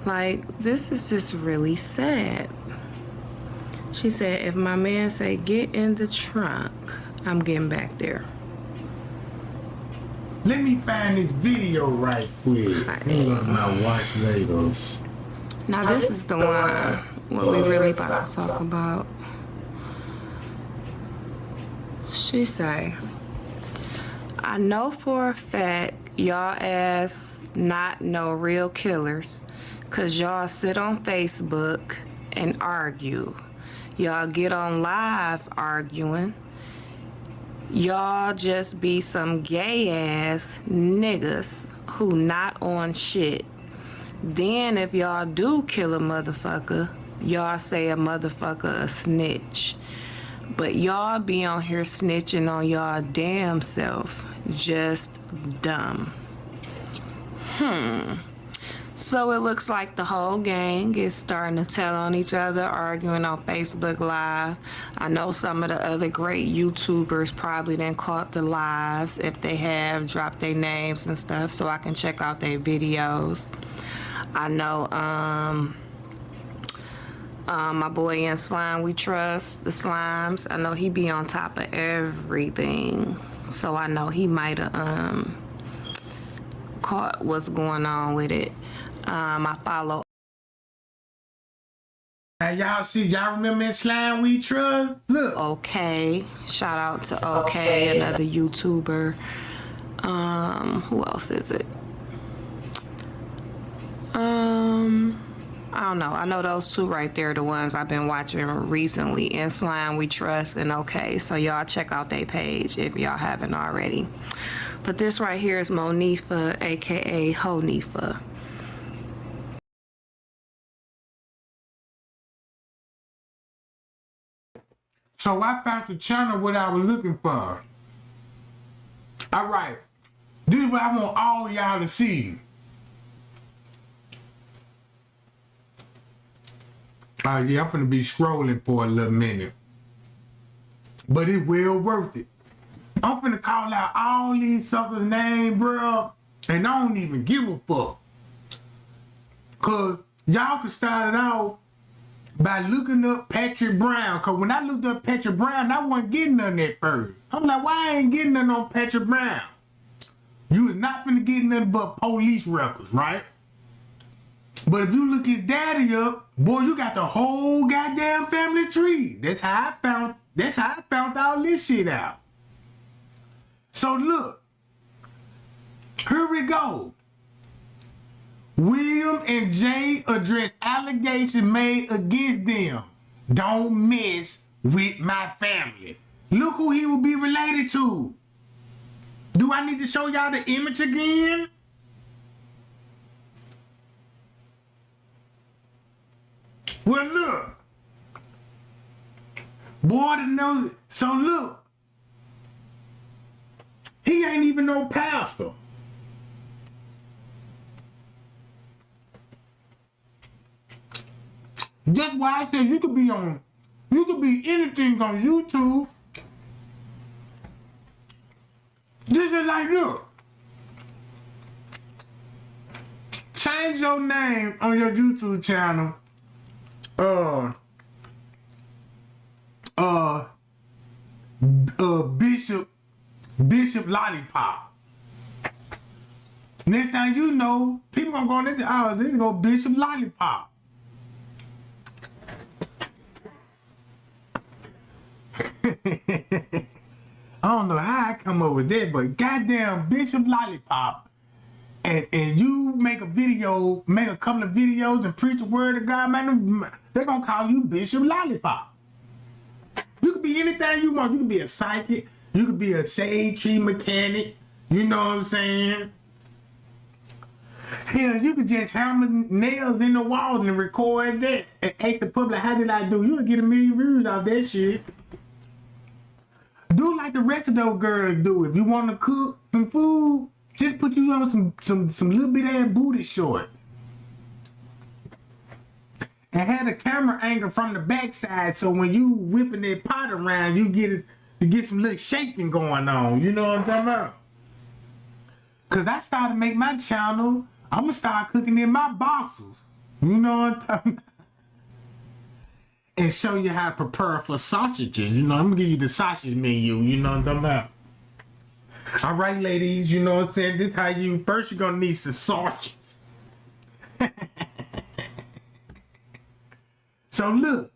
Like, this is just really sad. She said, if my man say, get in the trunk, I'm getting back there. Let me find this video right quick. Hold on, my watch later. Now this is the one, what we really about to talk about. She say, I know for a fact y'all ass not no real killers, cause y'all sit on Facebook and argue. Y'all get on live arguing. Y'all just be some gay ass niggas who not on shit. Then if y'all do kill a motherfucker, y'all say a motherfucker a snitch. But y'all be on here snitching on y'all damn self. Just dumb. So it looks like the whole gang is starting to tell on each other, arguing on Facebook Live. I know some of the other great YouTubers probably done caught the lives. If they have, dropped their names and stuff so I can check out their videos. I know my boy in Slime We Trust, the Slimes, I know he be on top of everything. So I know he might have caught what's going on with it. I follow. Now y'all see, y'all remember in Slime We Trust? Look. Okay. Shout out to Okay, another YouTuber. Who else is it? I don't know. I know those two right there, the ones I've been watching recently. In Slime We Trust and Okay. So y'all check out their page if y'all haven't already. But this right here is Monifa, aka Honifa. So I found the channel what I was looking for. All right. This is what I want all y'all to see. Yeah, I'm finna be scrolling for a little minute. But it well worth it. I'm finna call out all these suckers' names, bro. And I don't even give a fuck. Cause y'all can start it out by looking up Patrick Brown. Cause when I looked up Patrick Brown, I wasn't getting nothing at first. I'm like, why I ain't getting nothing on Patrick Brown? You was not finna get nothing but police records, right? But if you look his daddy up, boy, you got the whole goddamn family tree. That's how I found all this shit out. So look, here we go. William and Jay address allegations made against them. don't mess with my family. Look who he will be related to. Do I need to show y'all the image again? Well, look. Boy, to know. So look. He ain't even no pastor. That's why I said you could be anything on YouTube. This is like, look. Change your name on your YouTube channel. Bishop Lollipop. Next thing you know, people gonna go on into, oh, they go Bishop Lollipop. I don't know how I come up with that, but goddamn Bishop Lollipop. And you make a couple of videos and preach the word of God, man, they're gonna call you Bishop Lollipop. You could be anything you want. You could be a psychic. You could be a shade tree mechanic. You know what I'm saying? Hell, you could just hammer nails in the walls and record that and ask the public, how did I do? You'll get 1 million views off that shit. Do like the rest of those girls do. If you want to cook some food, just put you on some little bit ass booty shorts. And have the camera angle from the backside, so when you whipping that pot around, you get some little shaking going on. You know what I'm talking about? Cause I started to make my channel, I'm gonna start cooking in my boxes. You know what I'm talking about? And show you how to prepare for sausages. You know, I'm gonna give you the sausage menu. You know what I'm talking about? All right, ladies. You know what I'm saying? This how you first. You're gonna need some sausage. So look.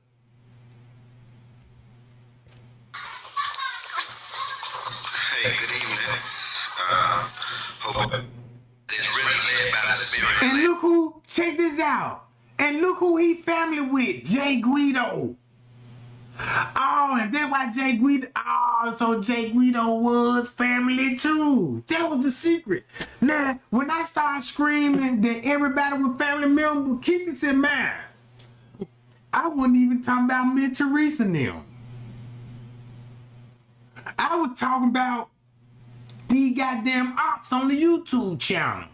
Hey, good evening. Hope it's really led by the Spirit. And look who, check this out. And look who he family with, Jay Guido. Oh, and that's why Jay Guido, so Jay Guido was family too. That was the secret. Now, when I started screaming that everybody was family member, keep this in mind. I wasn't even talking about me and Teresa and them. I was talking about these goddamn ops on the YouTube channel.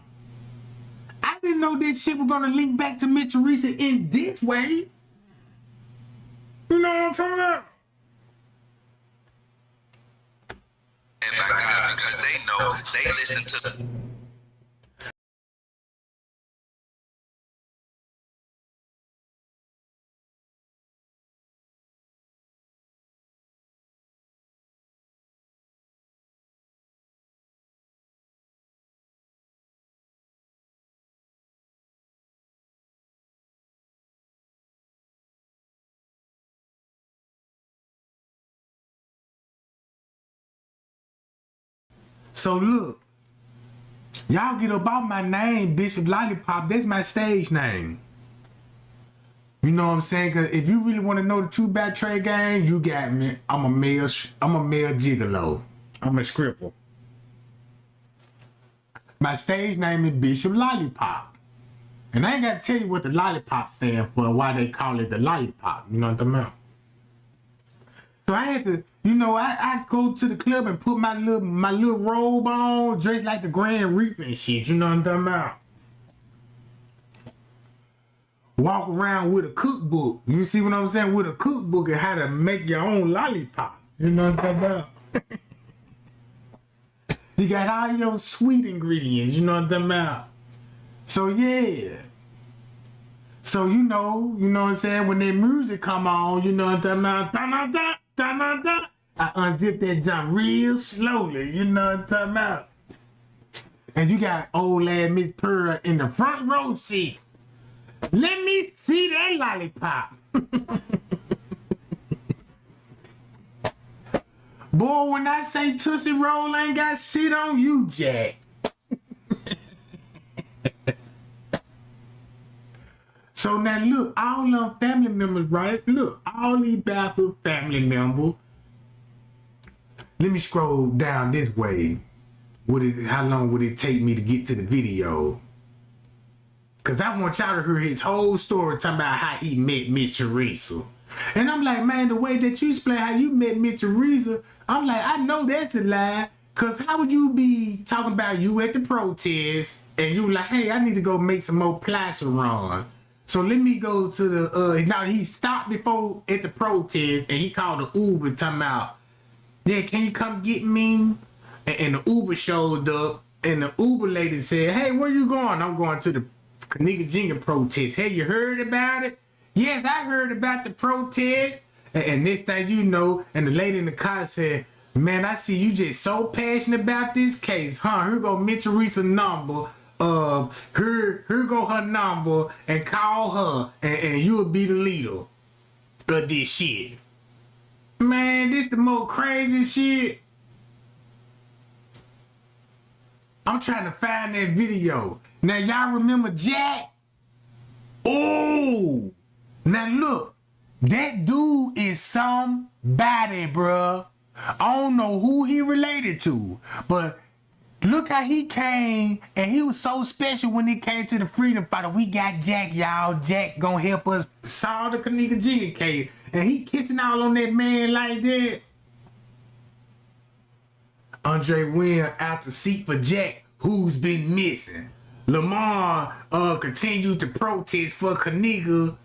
I didn't know this shit was gonna link back to Miss Teresa in this way. You know what I'm talking about? And by God, because they know, they listen to the... So look, y'all get about my name, Bishop Lollipop. That's my stage name. You know what I'm saying? Cause if you really want to know the true bad trade game, you got me. I'm a male gigolo. I'm a scripper. My stage name is Bishop Lollipop. And I ain't got to tell you what the lollipop stands for, why they call it the lollipop. You know what I'm talking about? So I had to, you know, I go to the club and put my little robe on, dressed like the Grand Reaper and shit. You know what I'm talking about? Walk around with a cookbook. You see what I'm saying? With a cookbook and how to make your own lollipop. You know what I'm talking about? You got all your sweet ingredients. You know what I'm talking about? So yeah. So you know what I'm saying? When that music come on, you know what I'm talking about? I unzip that jump real slowly, you know what I'm talking about? And you got old ass Miss Pearl in the front row seat. Let me see that lollipop. Boy, when I say Tootsie Roll ain't got shit on you, Jack. So So now look, all them family members, right? Look, all these bastard family members. Let me scroll down this way. How long would it take me to get to the video? Cause I want y'all to hear his whole story talking about how he met Miss Teresa. And I'm like, man, the way that you explain how you met Miss Teresa, I'm like, I know that's a lie. Cause how would you be talking about you at the protest and you like, hey, I need to go make some more plaster run. So let me go to the, now he stopped before at the protest and he called the Uber talking about, yeah, can you come get me? And the Uber showed up and the Uber lady said, hey, where you going? I'm going to the Kenneka Jenkins protest. Hey, you heard about it? Yes, I heard about the protest. And this thing you know, and the lady in the car said, man, I see you just so passionate about this case, huh? Here go Miss Teresa's number. Here go her number and call her and you'll be the leader of this shit. Man, this the most crazy shit. I'm trying to find that video. Now y'all remember Jack? Oh, now look, that dude is somebody, bruh. I don't know who he related to, but look how he came, and he was so special when he came to the Freedom Fighter. We got Jack, y'all. Jack gonna help us solve the Kenneka Jenkins case, and he kissing all on that man like that. Andre Wynn out the seat for Jack, who's been missing. Lamar continued to protest for Kenneka.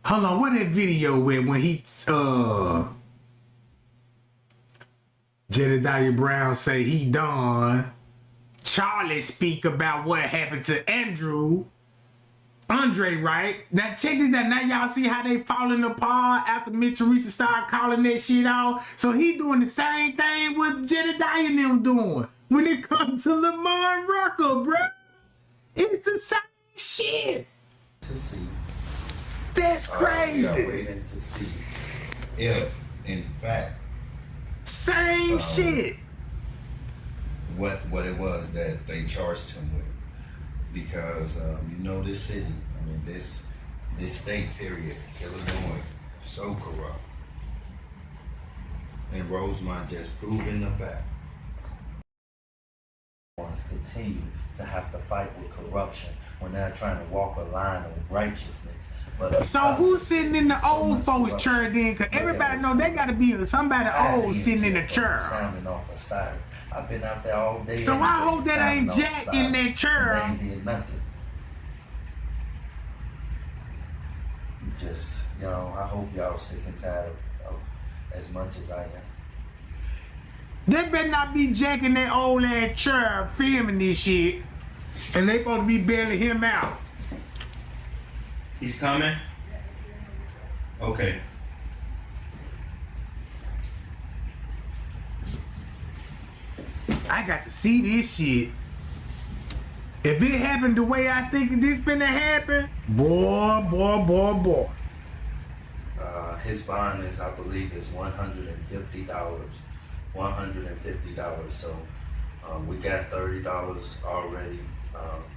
Hold on, where that video went when he Jedidiah Brown say he done. Charlie speak about what happened to Andre, right? Now check this out. Now y'all see how they falling apart after Miss Teresa started calling that shit out. So he doing the same thing with Jedidiah and them doing when it comes to Lamar Rucker, bro. It's the same shit. To see. That's crazy. We are waiting to see if, in fact, same shit. What it was that they charged him with, because you know this city, I mean this state period, Illinois, so corrupt, and Rosemont just proving the fact. Continue to have to fight with corruption when they're trying to walk a line of righteousness. But so who's sitting in the old folks' chair then? Cause everybody know they gotta be somebody old sitting in the chair. Sounding off a siren. I've been out there all day. So I hope that ain't Jack in that chair. They ain't did nothing. Just, you know, I hope y'all sick and tired of as much as I am. They better not be Jack in that old ass chair filming this shit. And they supposed to be bailing him out. He's coming? Okay. I got to see this shit. If it happened the way I think this finna happen, boy. His bond is, I believe, is $150. $150. So we got $30 already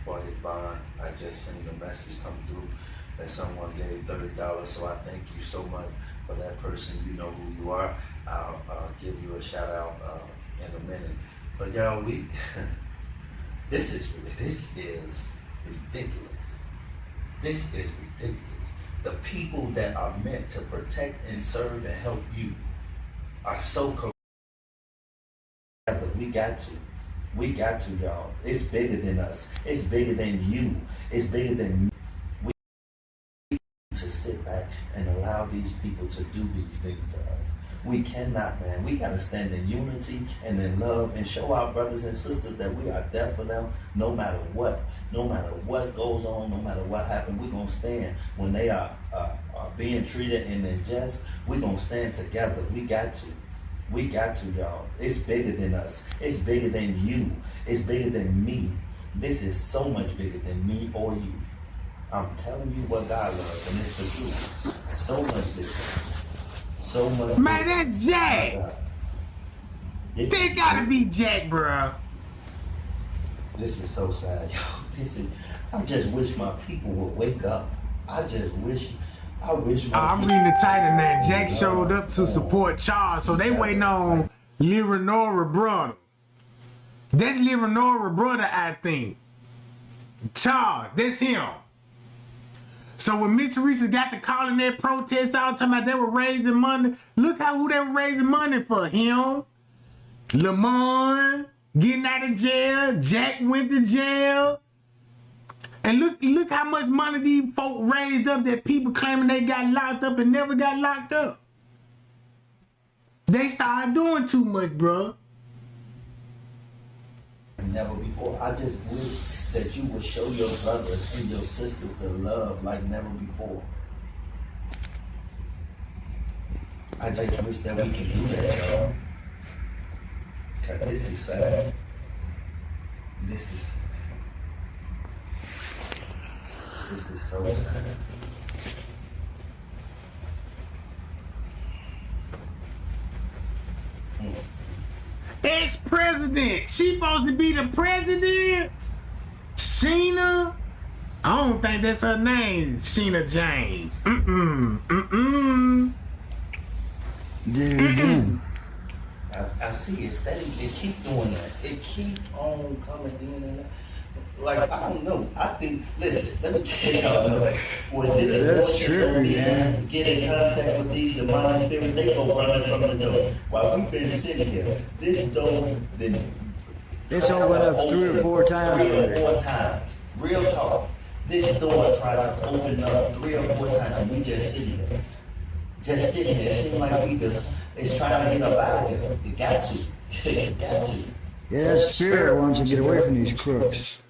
for his bond. I just seen the message come through that someone gave $30. So I thank you so much for that person. You know who you are. I'll give you a shout out in a minute. But y'all, this is ridiculous. This is ridiculous. The people that are meant to protect and serve and help you are so corrupt. We got to, y'all. It's bigger than us. It's bigger than you. It's bigger than me. We need to sit back and allow these people to do these things to us. We cannot, man. We got to stand in unity and in love and show our brothers and sisters that we are there for them no matter what. No matter what goes on, no matter what happens, we're going to stand. When they are being treated and unjust, we're going to stand together. We got to. We got to, y'all. It's bigger than us. It's bigger than you. It's bigger than me. This is so much bigger than me or you. I'm telling you what God loves, and it's the truth. So much bigger. So much. Man, that's Jack. They gotta be Jack, bro. This is so sad, yo. This is. I just wish my people would wake up. I wish I'm reading the title now. Jack showed up to support Charles, so they waiting on Leonora brother. That's Leonora brother, I think. Charles, that's him. So when Miss Teresa got to calling that protest out, talking about they were raising money, look who they were raising money for. Him, Lamont, getting out of jail, Jack went to jail. And look how much money these folk raised up that people claiming they got locked up and never got locked up. They started doing too much, bro. Never before. I just wish that you would show your brothers and your sisters the love like never before. I just wish that we could do that, y'all. This is sad. This is so sad. Ex-president. She supposed to be the president? Sheena? I don't think that's her name. Sheena Jane. I see it steady. It keep doing that. It keep on coming in and out. Like, I don't know. I think, listen, let me tell y'all something. When this abortion get in contact with these demonic spirits, they go running from the door. While we've been sitting here, this door, it's opened up 3 or 4 times. 3 or 4 times. Real talk. This door tried to open up 3 or 4 times, and we just sitting there. Just sitting there. It seems like it's trying to get up out of here. It got to. It got to. Yeah, that spirit wants to get away from these crooks.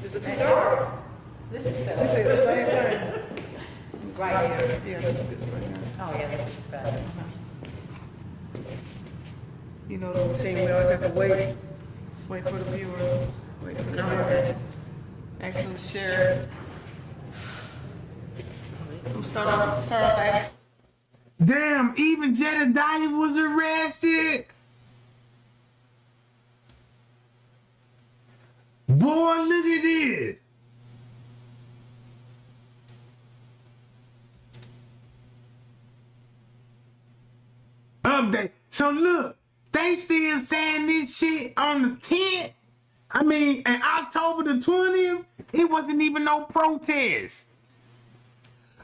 Is it too dark? This is We say the same thing. right here. Yeah, this is good right now. Oh, yeah, this is better. You know the routine, we always have to wait for the viewers, wait for the viewers. Ask them to share. Damn, even Jedidiah was arrested. Boy, look at this. Update. So look, they still saying this shit on the 10th. I mean, in October the 20th, it wasn't even no protest.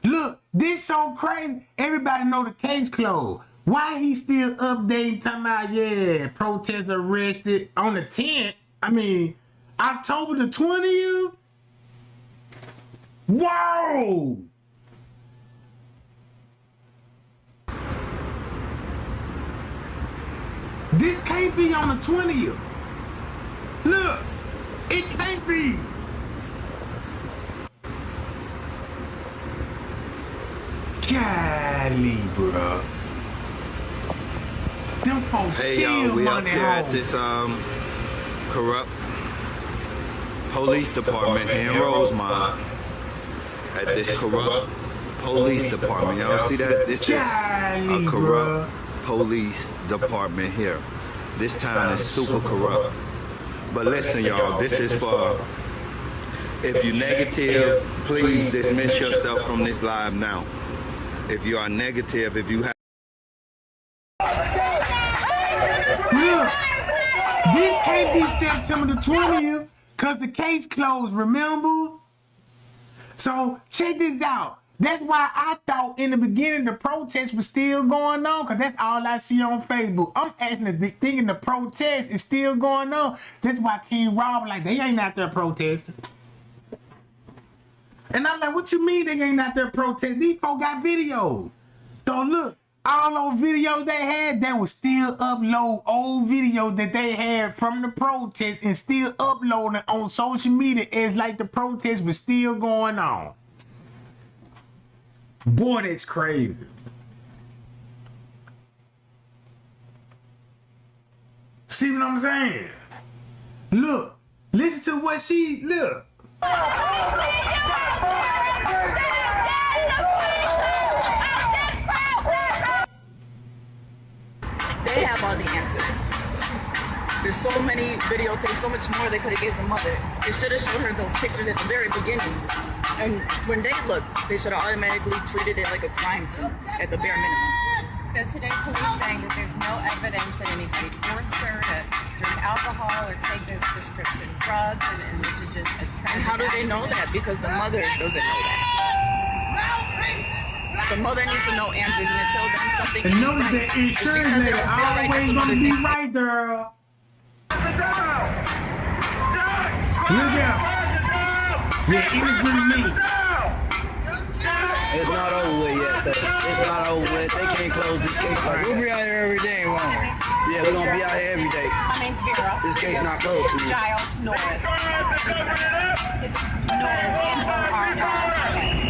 Look, this so crazy. Everybody know the case closed. Why he still updating, talking about, yeah, protest arrested on the 10th? I mean, October the 20th? Whoa! This can't be on the 20th. Look, it can't be. Golly, bro. Them folks Hey steal y'all, we up money here home. at this corrupt police department here in Rosemont. At this corrupt police department. Y'all see that? This is a corrupt police department here. This town is super corrupt. But listen, y'all, this is for, if you're negative, please dismiss yourself from this live now. If you are negative, if you have... Look, this can't be September the 20th because the case closed, remember? So check this out. That's why I thought in the beginning the protest was still going on, because that's all I see on Facebook. I'm actually thinking the protest is still going on. That's why King Rob like, they ain't out there protesting. And I'm like, what you mean they ain't out there protesting? These folks got videos. So look, all those videos they had, they would still upload old videos that they had from the protest and still uploading it on social media as like the protest was still going on. Boy, that's crazy. See what I'm saying? Look, listen to what she, look. They have all the answers. videotape, so much more they could have gave the mother. They should have showed her those pictures at the very beginning. And when they looked, they should have automatically treated it like a crime scene at the bare minimum. So today, police saying that there's no evidence that anybody forced her to drink alcohol or take those prescription drugs, and this is just a tragic. And how do they know that? Because the mother doesn't know that. The mother needs to know answers, and it tells them something. And notice that insurance lady always gonna be right, girl. Look out. Yeah, interview me. It's not over with yet, though. It's not over with. They can't close this case like that. We'll be out here every day, won't we? Yeah, we're going to be out here every day. My name's Vera. This case not closed to me. Giles Norris. It's Norris, N-O-R-R-S.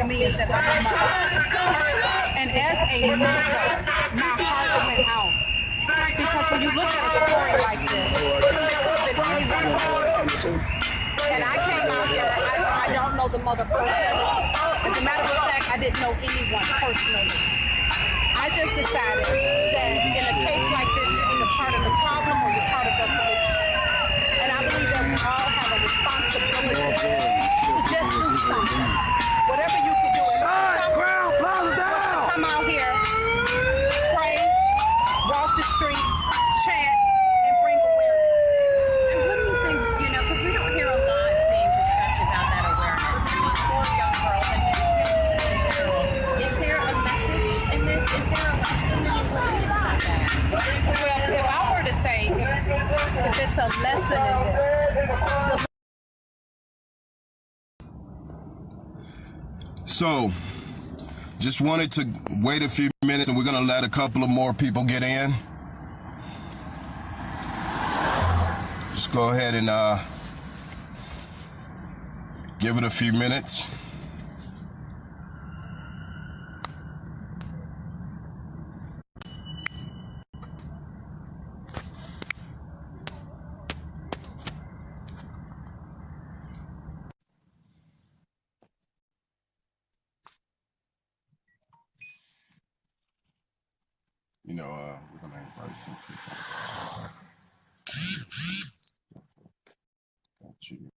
Me is that I'm a mother. And as a mother, my heart went out. Because when you look at a story like this, and I came out here, I don't know the mother personally. As a matter of fact, I didn't know anyone personally. I just decided that in a case like this, you're either part of the problem or you're part of the solution. And I believe that we all have a responsibility to just do something. Whatever you can do. Crown Plaza down! Come out here, pray, walk the street, chant, and bring awareness. And what do you think, because we don't hear a lot being discussed about that awareness. I mean, for young girls and in general. Is there a message in this? Is there a lesson in it? What do you think about that? Well, if I were to say, if it's a lesson in this, So, just wanted to wait a few minutes and we're going to let a couple of more people get in. Just go ahead and give it a few minutes. We're going to invite some people. Got you.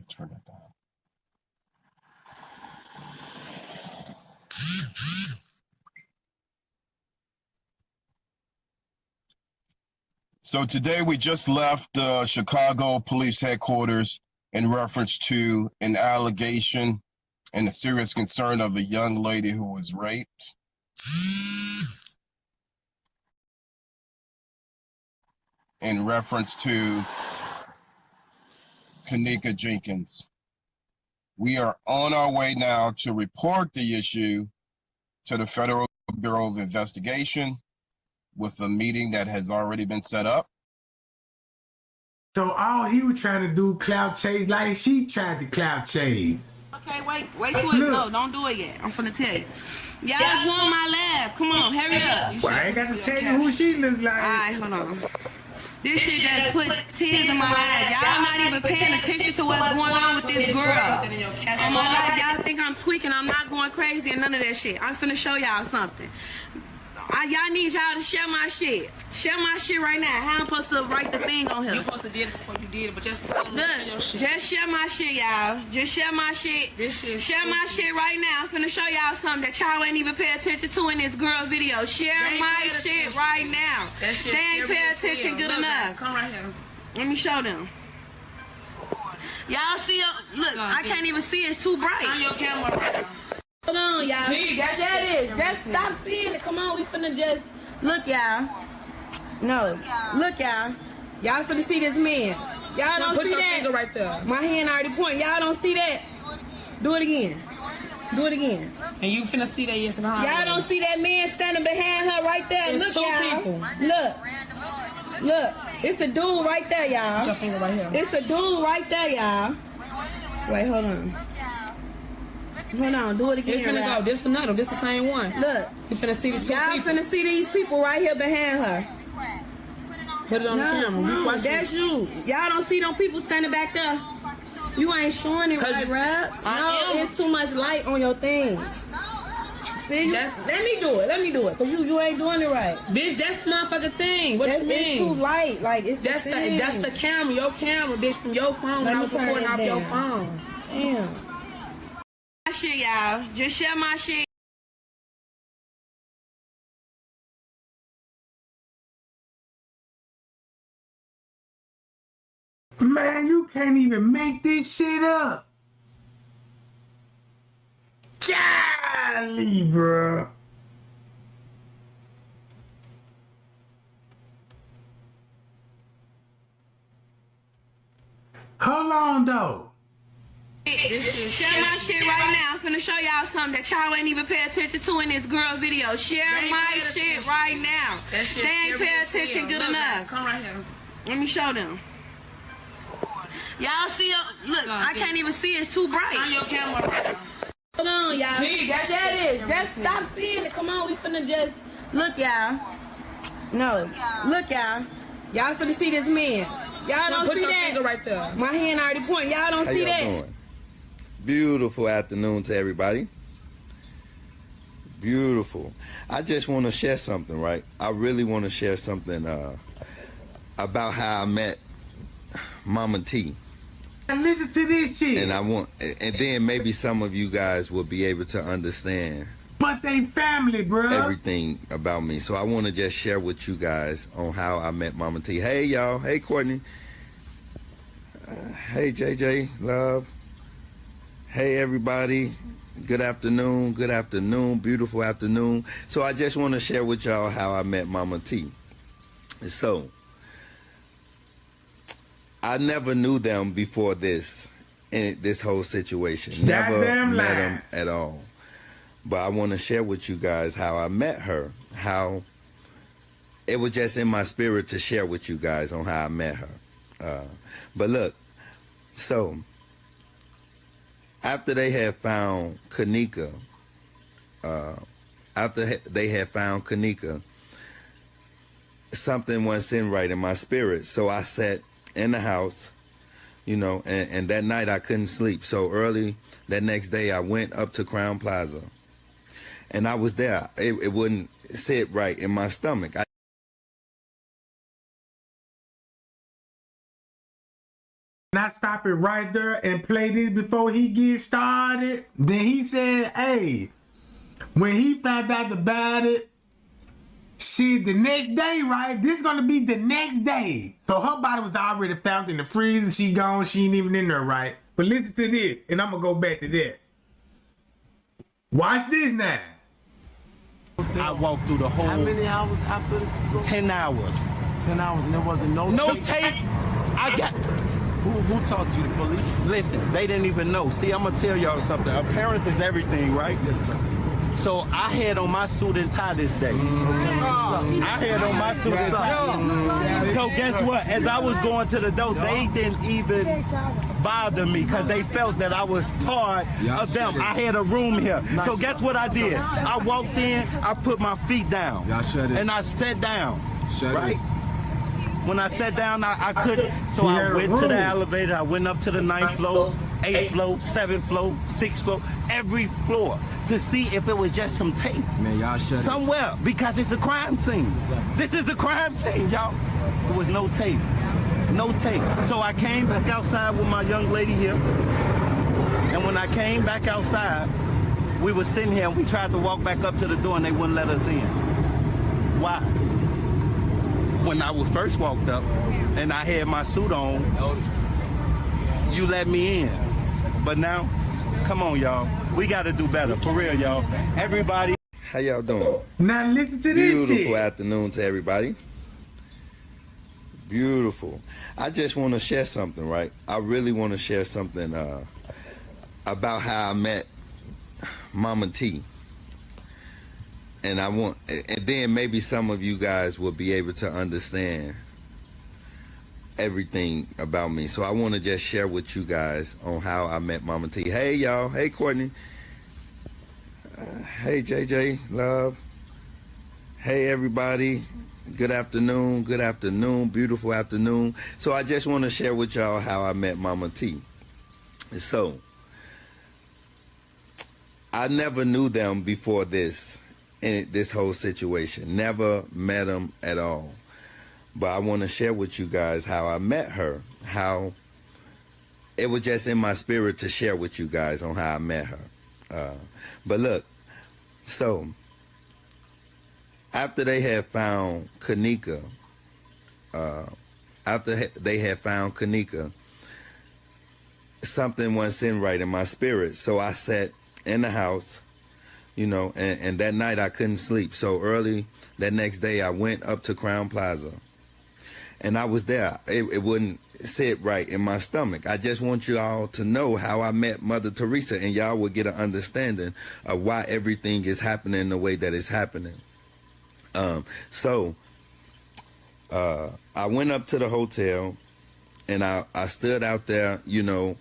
Turn it down. So today we just left Chicago Police Headquarters in reference to an allegation and a serious concern of a young lady who was raped. In reference to Kenneka Jenkins. We are on our way now to report the issue to the Federal Bureau of Investigation with a meeting that has already been set up. So all he was trying to do clout chase like she tried to clout chase. Okay, wait till it go. Don't do it yet. I'm finna tell you. Y'all join my laugh. Come on, hurry up. Well, I ain't got to tell you who she look like. All right, hold on. This shit just put tears in my eyes. Y'all not even paying attention to what's going on with this girl. Oh my God, y'all think I'm tweaking. I'm not going crazy and none of that shit. I'm finna show y'all something. Y'all need y'all to share my shit. Share my shit right now. How I'm supposed to write the thing on here? You supposed to did it before you did it, but just tell them look, your shit. Just share my shit, y'all. Just share my shit. This shit. Share my shit right now. I'm finna show y'all something that y'all ain't even pay attention to in this girl video. Share my shit right now. That shit they ain't pay attention good enough. Come right here. Let me show them. Y'all see? Look, I can't even see. It's too bright. Turn your camera around. Hold on, y'all. That is. Just stop seeing it. Come on, we finna just look, y'all. No, look, y'all. Y'all finna see this man. Y'all don't Put see your that? finger right there. My hand already pointing. Y'all don't see that? Do it again. Do it again. And you finna see that yes behind Y'all don't see that man standing behind her right there? It's Look, two y'all. people. Look. It's a dude right there, y'all. Put your finger right here. It's a dude right there, y'all. Wait, hold on. Hold on, do it again. It's finna go. This another. This the same one. Look. You finna see the two Y'all people. finna see these people right here behind her. Put it on the camera. No, Watch that's it. you. Y'all don't see them people standing back there. You ain't showing it right, Rap. No, it's too much light on your thing. See, let me do it. Let me do it, cause you ain't doing it right. Bitch, that's the motherfucking thing. What you mean? It's too light. Like it's that's the thing. That's the camera. Your camera, bitch, from your phone. Let I me was turn recording this off your down. phone. Damn. My shit, y'all. Just share my shit. Man, you can't even make this shit up. Golly, bro. Hold on, though. Share my shit right now. I'm finna show y'all something that y'all ain't even pay attention to in this girl video. Share my shit right now. That shit they ain't pay attention good Look, enough. Come right here. Let me show them. Y'all see? Look, I can't even see. It's too bright. Turn your camera around. Hold on, y'all. That is. Just stop seeing it. Come on, we finna just look, y'all. No, look, y'all. Y'all finna see this man. Y'all don't Put see your that? finger right there. My hand already pointing. Y'all don't How see y'all that? doing? Beautiful afternoon to everybody. Beautiful. I just want to share something, right? I really want to share something about how I met Mama T. And listen to this shit. And then maybe some of you guys will be able to understand. But they family, bro. Everything about me. So I want to just share with you guys on how I met Mama T. Hey, y'all. Hey, Courtney. Hey, JJ. Love. Hey, everybody. Good afternoon. Good afternoon. Beautiful afternoon. So I just want to share with y'all how I met Mama T. So I never knew them before this whole situation. Never met them at all. But I want to share with you guys how I met her. How it was just in my spirit to share with you guys on how I met her. But look, so after they had found Kenneka, something wasn't sitting right in my spirit. So I sat in the house, you know, and that night I couldn't sleep. So early that next day I went up to Crown Plaza. And I was there. It wouldn't sit right in my stomach. And I stop it right there and play this before he gets started. Then he said, hey, when he found out about it, shit, the next day, right? This is gonna be the next day. So her body was already found in the freezer. She gone. She ain't even in there, right? But listen to this, and I'm gonna go back to that. Watch this now. I walked through the whole. How many hours after this? 10 hours. 10 hours, and there wasn't no tape. I got. Who talked to you? The police? Listen, they didn't even know. See, I'm gonna tell y'all something. Appearance is everything, right? Yes, sir. So I had on my suit and tie this day. I had on my suit and tie. So guess what? As I was going to the door, they didn't even bother me because they felt that I was part of them. I had a room here. So guess what I did? I walked in, I put my feet down, and I sat down. Right? When I sat down, I couldn't. So I went to the elevator. I went up to the 9th floor, 8th floor, 7th floor, 6th floor, every floor to see if it was just some tape. Man, y'all shut somewhere because it's a crime scene. Exactly. This is a crime scene, y'all. There was no tape. No tape. So I came back outside with my young lady here. And when I came back outside, we were sitting here and we tried to walk back up to the door and they wouldn't let us in. Why? When I first walked up and I had my suit on, you let me in. But now, come on, y'all. We got to do better. For real, y'all. Everybody. How y'all doing? Now listen to this shit. Beautiful afternoon to everybody. Beautiful. I just want to share something, right? I really want to share something about how I met Mama T. And then maybe some of you guys will be able to understand everything about me. So I want to just share with you guys on how I met Mama T. Hey, y'all. Hey, Courtney. Hey, JJ, love. Hey, everybody. Good afternoon. Good afternoon. Beautiful afternoon. So I just want to share with y'all how I met Mama T. So I never knew them before this whole situation. Never met them at all. But I want to share with you guys how I met her. How it was just in my spirit to share with you guys on how I met her. But look, so after they had found Kenneka, something wasn't sitting right in my spirit. So I sat in the house, you know, and that night I couldn't sleep. So early that next day I went up to Crown Plaza, and I was there. It wouldn't sit right in my stomach. I just want you all to know how I met Mother Teresa, and y'all will get an understanding of why everything is happening the way that it's happening. So I went up to the hotel, and I stood out there, you know,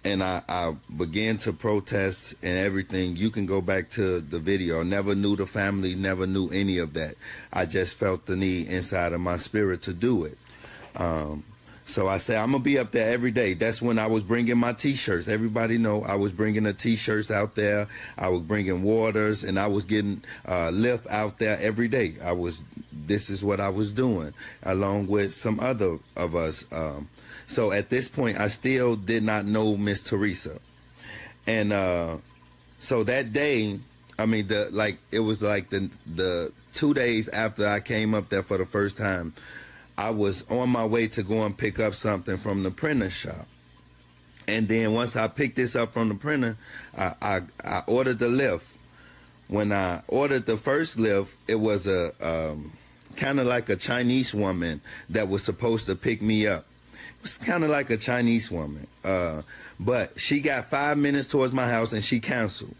and I began to protest and everything. You can go back to the video. Never knew the family, never knew any of that. I just felt the need inside of my spirit to do it. So I said, I'm going to be up there every day. That's when I was bringing my T-shirts. Everybody know I was bringing the T-shirts out there. I was bringing waters, and I was getting lift out there every day. This is what I was doing, along with some other of us. So at this point, I still did not know Miss Teresa. And so that day, I mean, it was like the 2 days after I came up there for the first time, I was on my way to go and pick up something from the printer shop. And then once I picked this up from the printer, I ordered the lift. When I ordered the first lift, it was a kind of like a Chinese woman that was supposed to pick me up. It was kind of like a Chinese woman. But she got 5 minutes towards my house and she canceled.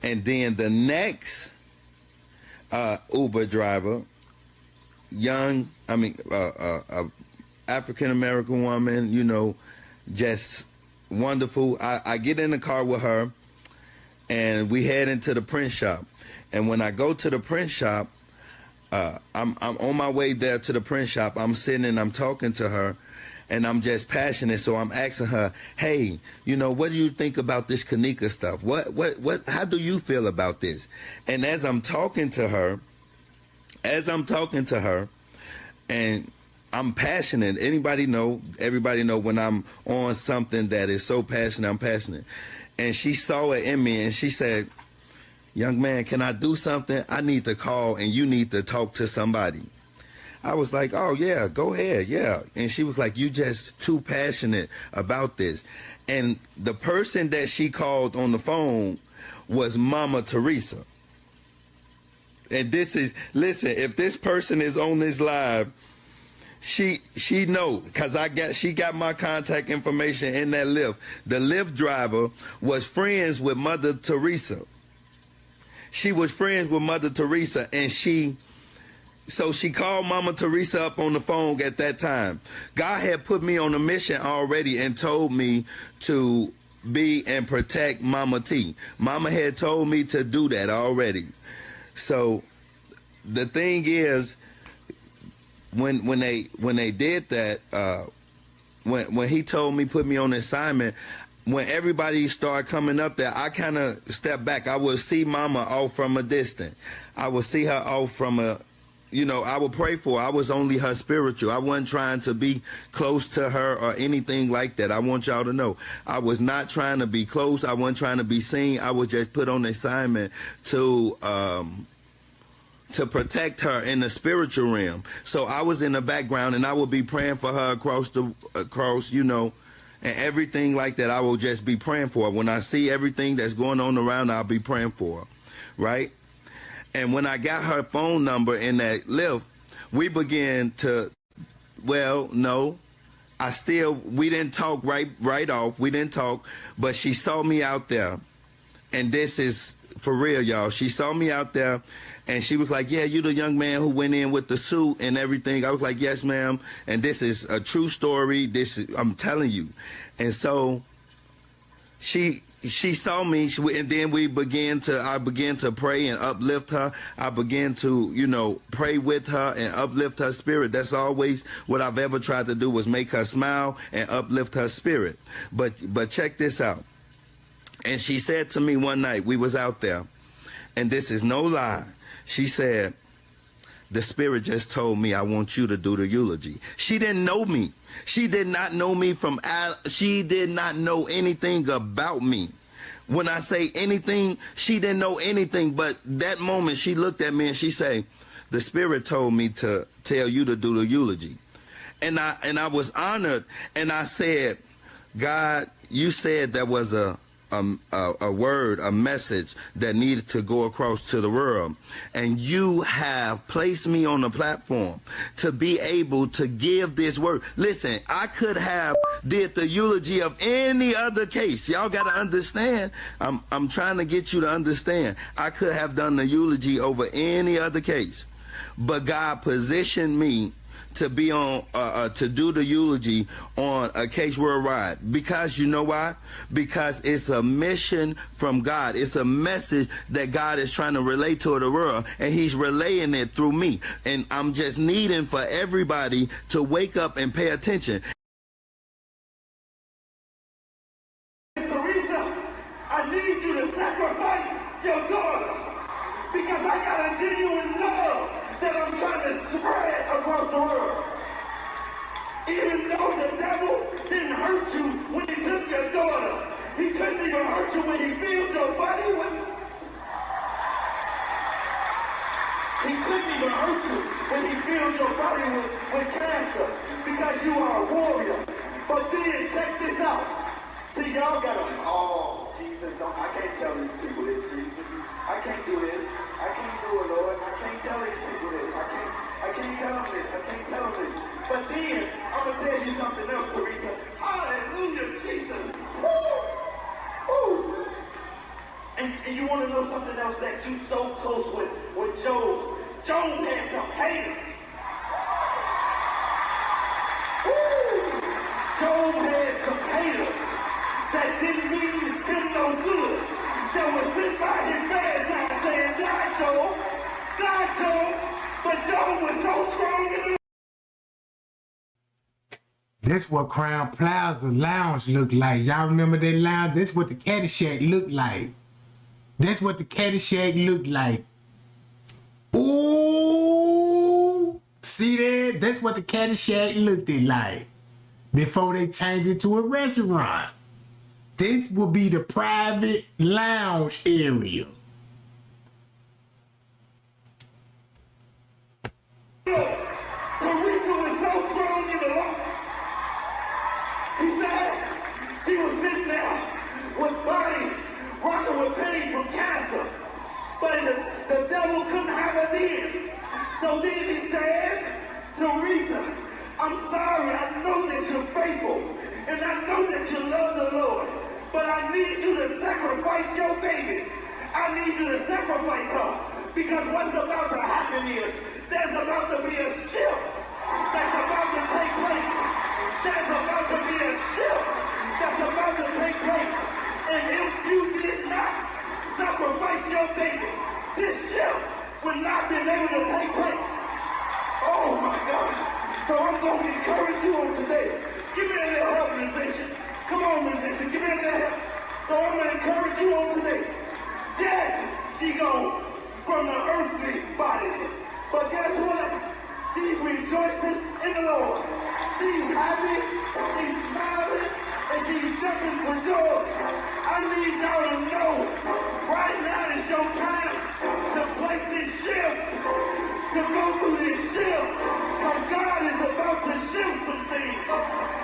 And then the next Uber driver, African-American woman, you know, just wonderful. I get in the car with her, and we head into the print shop. And when I go to the print shop, I'm on my way there to the print shop. I'm sitting and I'm talking to her, and I'm just passionate. So I'm asking her, hey, you know, what do you think about this Kenneka stuff? How do you feel about this? And as I'm talking to her, and I'm passionate. Everybody know when I'm on something that is so passionate, I'm passionate. And she saw it in me, and she said, young man, can I do something? I need to call, and you need to talk to somebody. I was like, oh, yeah, go ahead, yeah. And she was like, you just too passionate about this. And the person that she called on the phone was Mama Teresa. And listen, if this person is on this live, she know, because she got my contact information in that lift. The lift driver was friends with Mother Teresa. She was friends with Mother Teresa, and so she called Mama Teresa up on the phone at that time. God had put me on a mission already and told me to be and protect Mama T. Mama had told me to do that already. So the thing is, when they did that, when he told me, put me on assignment, when everybody started coming up there, I kind of stepped back. I would see Mama off from a distance. I would see her off from a, you know, I would pray for her. I was only her spiritual. I wasn't trying to be close to her or anything like that. I want y'all to know. I was not trying to be close. I wasn't trying to be seen. I was just put on assignment to protect her in the spiritual realm. So I was in the background, and I would be praying for her across, you know, and everything like that. I will just be praying for her. When I see everything that's going on around, I'll be praying for her, right? And when I got her phone number in that lift, we began to, well, no. We didn't talk right off. We didn't talk, but she saw me out there. And this is for real, y'all. She saw me out there and she was like, yeah, you the young man who went in with the suit and everything. I was like, yes, ma'am. And this is a true story. I'm telling you. And so she saw me, and then I began to pray and uplift her. I began to, pray with her and uplift her spirit. That's always what I've ever tried to do, was make her smile and uplift her spirit. But check this out. And she said to me one night, we was out there, and this is no lie. She said, the spirit just told me I want you to do the eulogy. She didn't know me. She did not know me she did not know anything about me. When I say anything, she didn't know anything. But that moment she looked at me and she said, the spirit told me to tell you to do the eulogy. And I was honored, and I said, God, you said there was a word, a message that needed to go across to the world. And you have placed me on the platform to be able to give this word. Listen, I could have did the eulogy of any other case. Y'all got to understand. I'm trying to get you to understand. I could have done the eulogy over any other case. But God positioned me to be on, to do the eulogy on a case worldwide. Because you know why? Because it's a mission from God. It's a message that God is trying to relate to the world, and he's relaying it through me. And I'm just needing for everybody to wake up and pay attention. Teresa, I need you to sacrifice your daughter, because I got a genuine love that I'm trying to spread across the world. Even though the devil didn't hurt you when he took your daughter, he couldn't even hurt you when he filled your body with... He couldn't even hurt you when he filled your body with cancer, because you are a warrior. But then, check this out. See, y'all gotta... Oh, Jesus, I can't tell these people this, Jesus. I can't do this. I can't do it, Lord. I can't tell these people this. I can't tell them this. I can't tell them this. But then, I'm going to tell you something else, Teresa. Hallelujah, Jesus. Woo! Woo! And you want to know something else that you so close with Job? Job had some haters. Woo! Job had some haters that didn't mean him no good. That was sitting by his bedside saying, die, Job. Die, Job. But Job was so strong in the... That's what Crown Plaza Lounge looked like. Y'all remember that lounge? That's what the Caddy Shack looked like. That's what the Caddy Shack looked like. Ooh! See that? That's what the Caddy Shack looked like before they changed it to a restaurant. This will be the private lounge area. Teresa was so strong in the Lord. He said she was sitting there with body rocking with pain from cancer. But the devil couldn't have her then. So then he said, Teresa, I'm sorry, I know that you're faithful. And I know that you love the Lord. But I need you to sacrifice your baby. I need you to sacrifice her. Because what's about to happen is there's about to be a shift that's about to take place. There's about to be a shift that's about to take place. And if you did not sacrifice your baby, this shift would not be able to take place. Oh my God. So I'm going to encourage you on today. Give me a little help, musician. Come on, musician, give me a little help. So I'm going to encourage you on today. Yes, she goes from the earthly body. But guess what? She's rejoicing in the Lord. She's happy, she's smiling, and she's jumping for joy. I need y'all to know, right now is your time to place this shift, to go through this shift, because God is about to shift some things.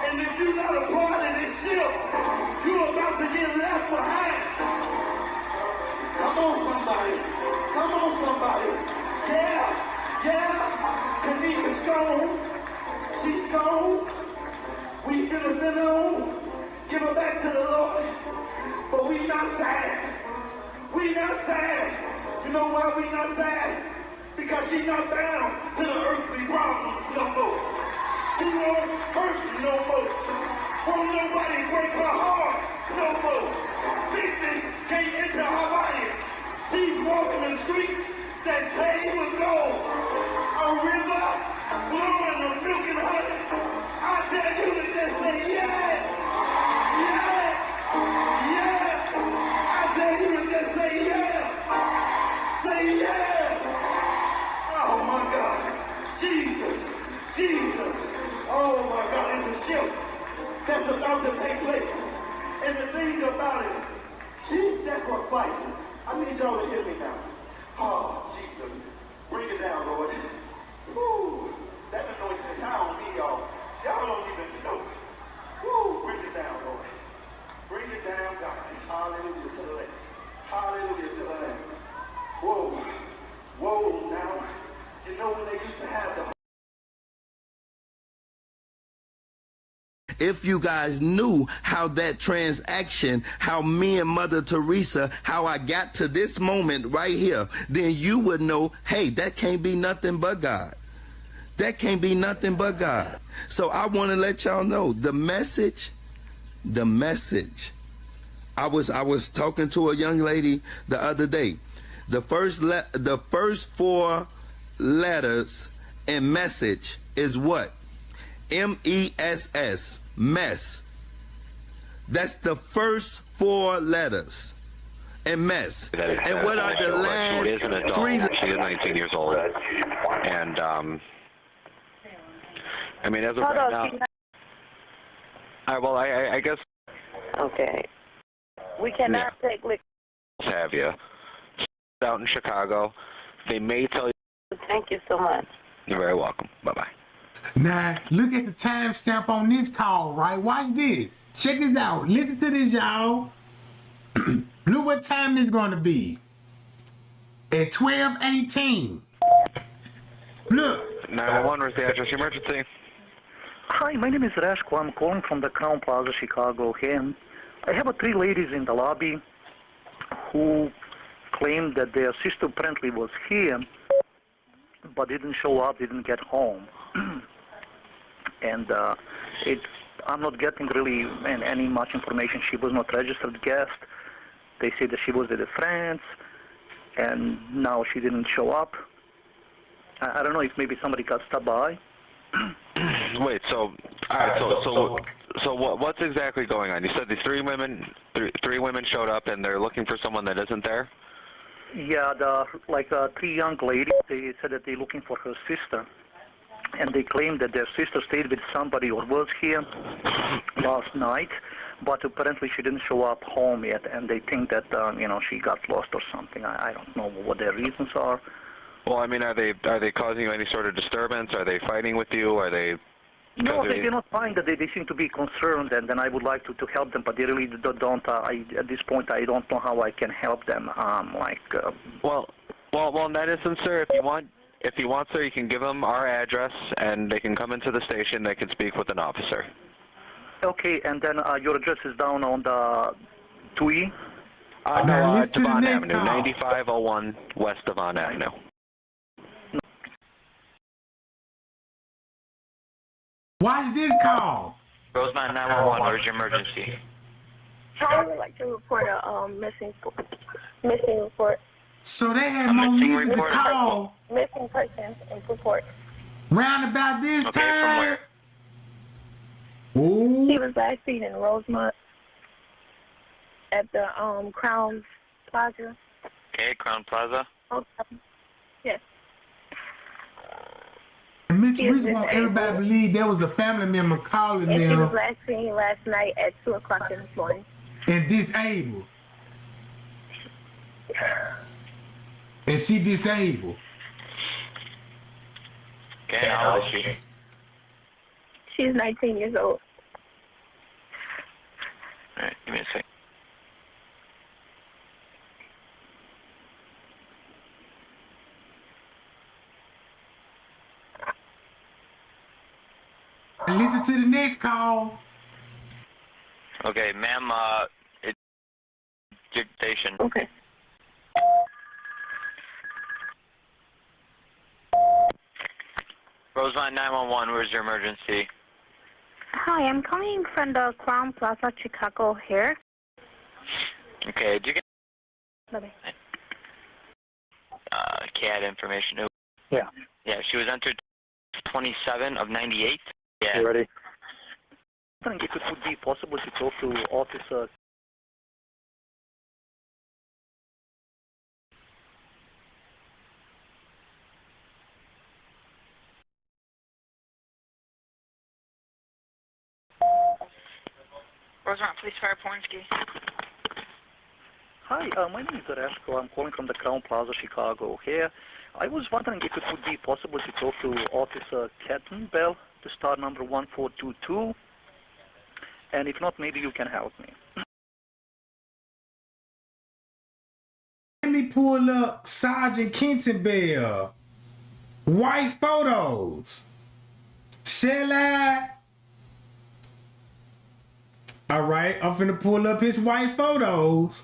And if you're not a part of this shift, you're about to get left behind. Come on, somebody. Come on, somebody. Yeah. Kenneka's gone. She's gone. We finna send her home. Give her back to the Lord. But we not sad. We not sad. You know why we not sad? Because she's not bound to the earthly problems no more. She won't hurt you no more. Won't nobody break her heart no more. Sickness can't enter her body. She's walking the street that's paved with gold. A river flowing with milk and honey. I tell you to just say yeah. Yeah. Yeah. I tell you to just say yeah. Say yeah. Oh my God. Jesus. Jesus. Oh my God. It's a shift that's about to take place. And the thing about it, she's sacrificing. I need y'all to hear me now. Oh, Jesus. Bring it down, Lord. Woo. That anointing is high on me, y'all. Y'all don't even know. Woo. Bring it down, Lord. Bring it down, God. Hallelujah to the Lamb. Hallelujah to the Lamb. Whoa. Whoa, now. You know when they used to have the If you guys knew how that transaction, how me and Mother Teresa, how I got to this moment right here, then you would know, hey, that can't be nothing but God. That can't be nothing but God. So I want to let y'all know the message. I was talking to a young lady the other day. The first 4 letters in message is what? M-E-S-S. Mess. That's the first 4 letters. And mess. And what are the last She is an adult. 3? She is 19 years old. And, I mean, as of right now... well, I guess... Okay. We cannot take liquor. Have you. Out in Chicago. They may tell you... Thank you so much. You're very welcome. Bye-bye. Now, look at the timestamp on this call, right? Watch this. Check this out. Listen to this, y'all. Look what time it's going to be. At 12:18. Look. 911, where's the address of emergency? Hi, my name is Rashko. I'm calling from the Crown Plaza, Chicago. And I have 3 ladies in the lobby who claimed that their sister apparently was here, but didn't show up, didn't get home. And I'm not getting really any much information. She was not registered guest. They say that she was with a friend, and now she didn't show up. I don't know if maybe somebody got stopped by. Wait, so, all right, so what's exactly going on? You said these 3 women, three women showed up, and they're looking for someone that isn't there? Yeah, 3 young ladies, they said that they're looking for her sister. And they claim that their sister stayed with somebody or was here last night, but apparently she didn't show up home yet, and they think that she got lost or something. I don't know what their reasons are. Well, I mean, are they causing you any sort of disturbance? Are they fighting with you? Are they? No, they're not fine. They seem to be concerned, and then I would like to help them, but they really don't. At this point, I don't know how I can help them. Well, in that instance, sir, if you want, sir, you can give them our address, and they can come into the station. They can speak with an officer. Okay, and then your address is down on the 2E? No, Devon Avenue, 9501 West Devon Avenue. Watch this call. Rosemont 911, where's your emergency? I would like to report a missing report. So they had no reason to call. Missing person report. Round about this Okay, time. from where? Ooh. He was last seen in Rosemont at the Crown Plaza. Okay, Crown Plaza. Okay. Yes. And Miss Teresa want everybody to believe there was a family member calling And he was them last seen last night at 2 o'clock in the morning. and disabled. And she disabled. Okay, how old is she? She's 19 years old. Alright, give me a sec. Listen to the next call. Okay, ma'am, it's station. Okay. Roseline 911, where's your emergency? Hi, I'm calling from the Crown Plaza, Chicago here. Okay, did you get Bye-bye. CAD information? Yeah. Yeah, she was entered 27 of 98. Yeah. You ready? I think if it would be possible to talk to Officer. Rosemont Police Fire Pornsky. Hi, my name is Resco. I'm calling from the Crown Plaza, Chicago here. I was wondering if it would be possible to talk to Officer Catton Bell, to star number 1422. And if not, maybe you can help me. Let me pull up Sergeant Kenton Bell. White photos. Shall I? All right, I'm finna pull up his white photos.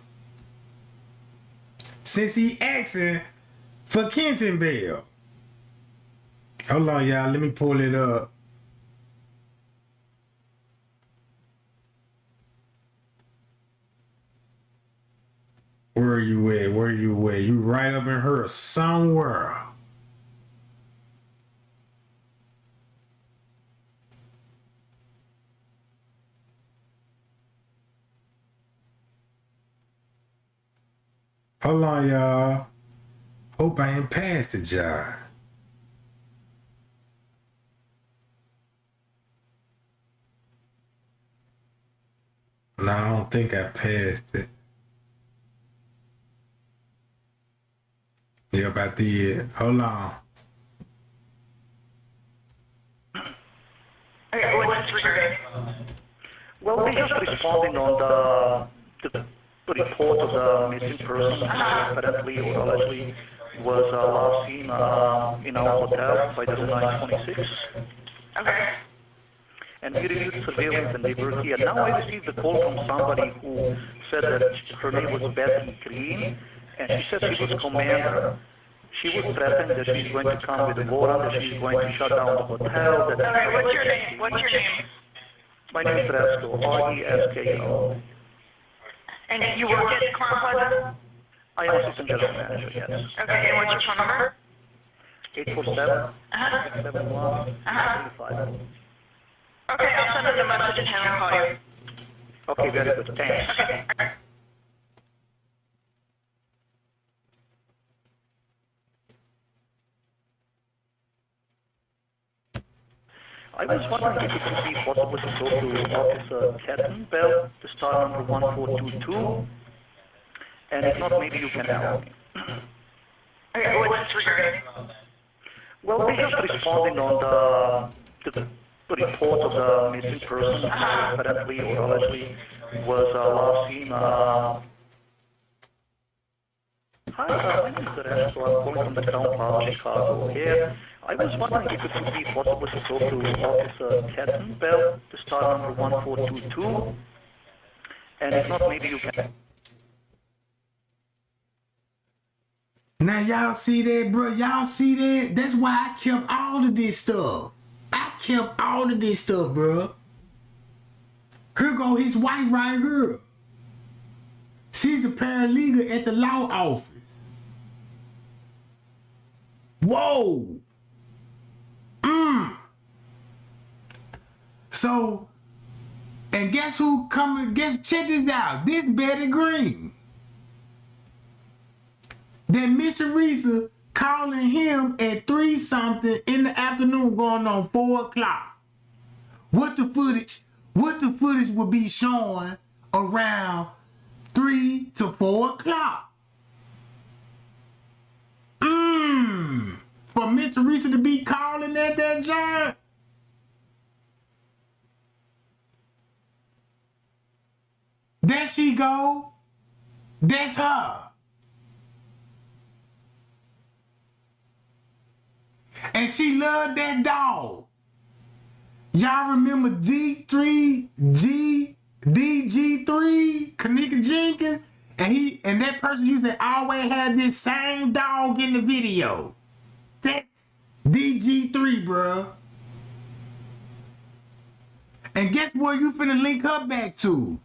Since he asking for Kenton Bell. Hold on, y'all. Let me pull it up. Where you at? Where you at? You right up in her somewhere. Hold on, y'all. Hope I ain't passed the job. No, I don't think I passed it. Yep, I did. Hold on. Okay, what's this regarding? Well, we're just responding on the report of the missing person, apparently or allegedly was last seen in our hotel by the 926. Okay. And we reviewed surveillance and they were here. Now I received a call from somebody who said that her name was Betty Green, and she said she was commander. She was threatened that she's going to come with a warrant, that she's going to shut down the hotel. That Okay, what's your name? What's your name? My name is Resko, R-E-S-K-O. And you work at the Crown Plaza? I am assistant general manager, yes. Okay, and what's your phone number? 847-671-35. Okay, I'll send them a message and have them call you. Okay, very good. Thanks. Okay. I was wondering if it would be possible to talk to Officer Catton Bell, the star number 1422. And if not, maybe you can help me. Okay, what's this regarding? Well, we're just responding on the report of the missing person, apparently or allegedly was last seen. Hi, my name is Teresa. I'm calling from the Crown Plaza, Chicago here. I was wondering if it would be possible to talk to Officer Catton Bell, the star number 1422. And if not, maybe you can. Now y'all see that, bro? Y'all see that? That's why I kept all of this stuff. I kept all of this stuff, bro. Here go his wife right here. She's a paralegal at the law office. Whoa. So, and guess who coming? Check this out. This Betty Green. That Miss Teresa calling him at 3 something in the afternoon, going on 4 o'clock. What the footage would be showing around 3 to 4 o'clock. For Miss Teresa to be calling at that job. There she go. That's her. And she loved that dog. Y'all remember DG3, Kenneka Jenkins? And that person used to always have this same dog in the video. That's DG3, bruh. And guess where you finna link her back to?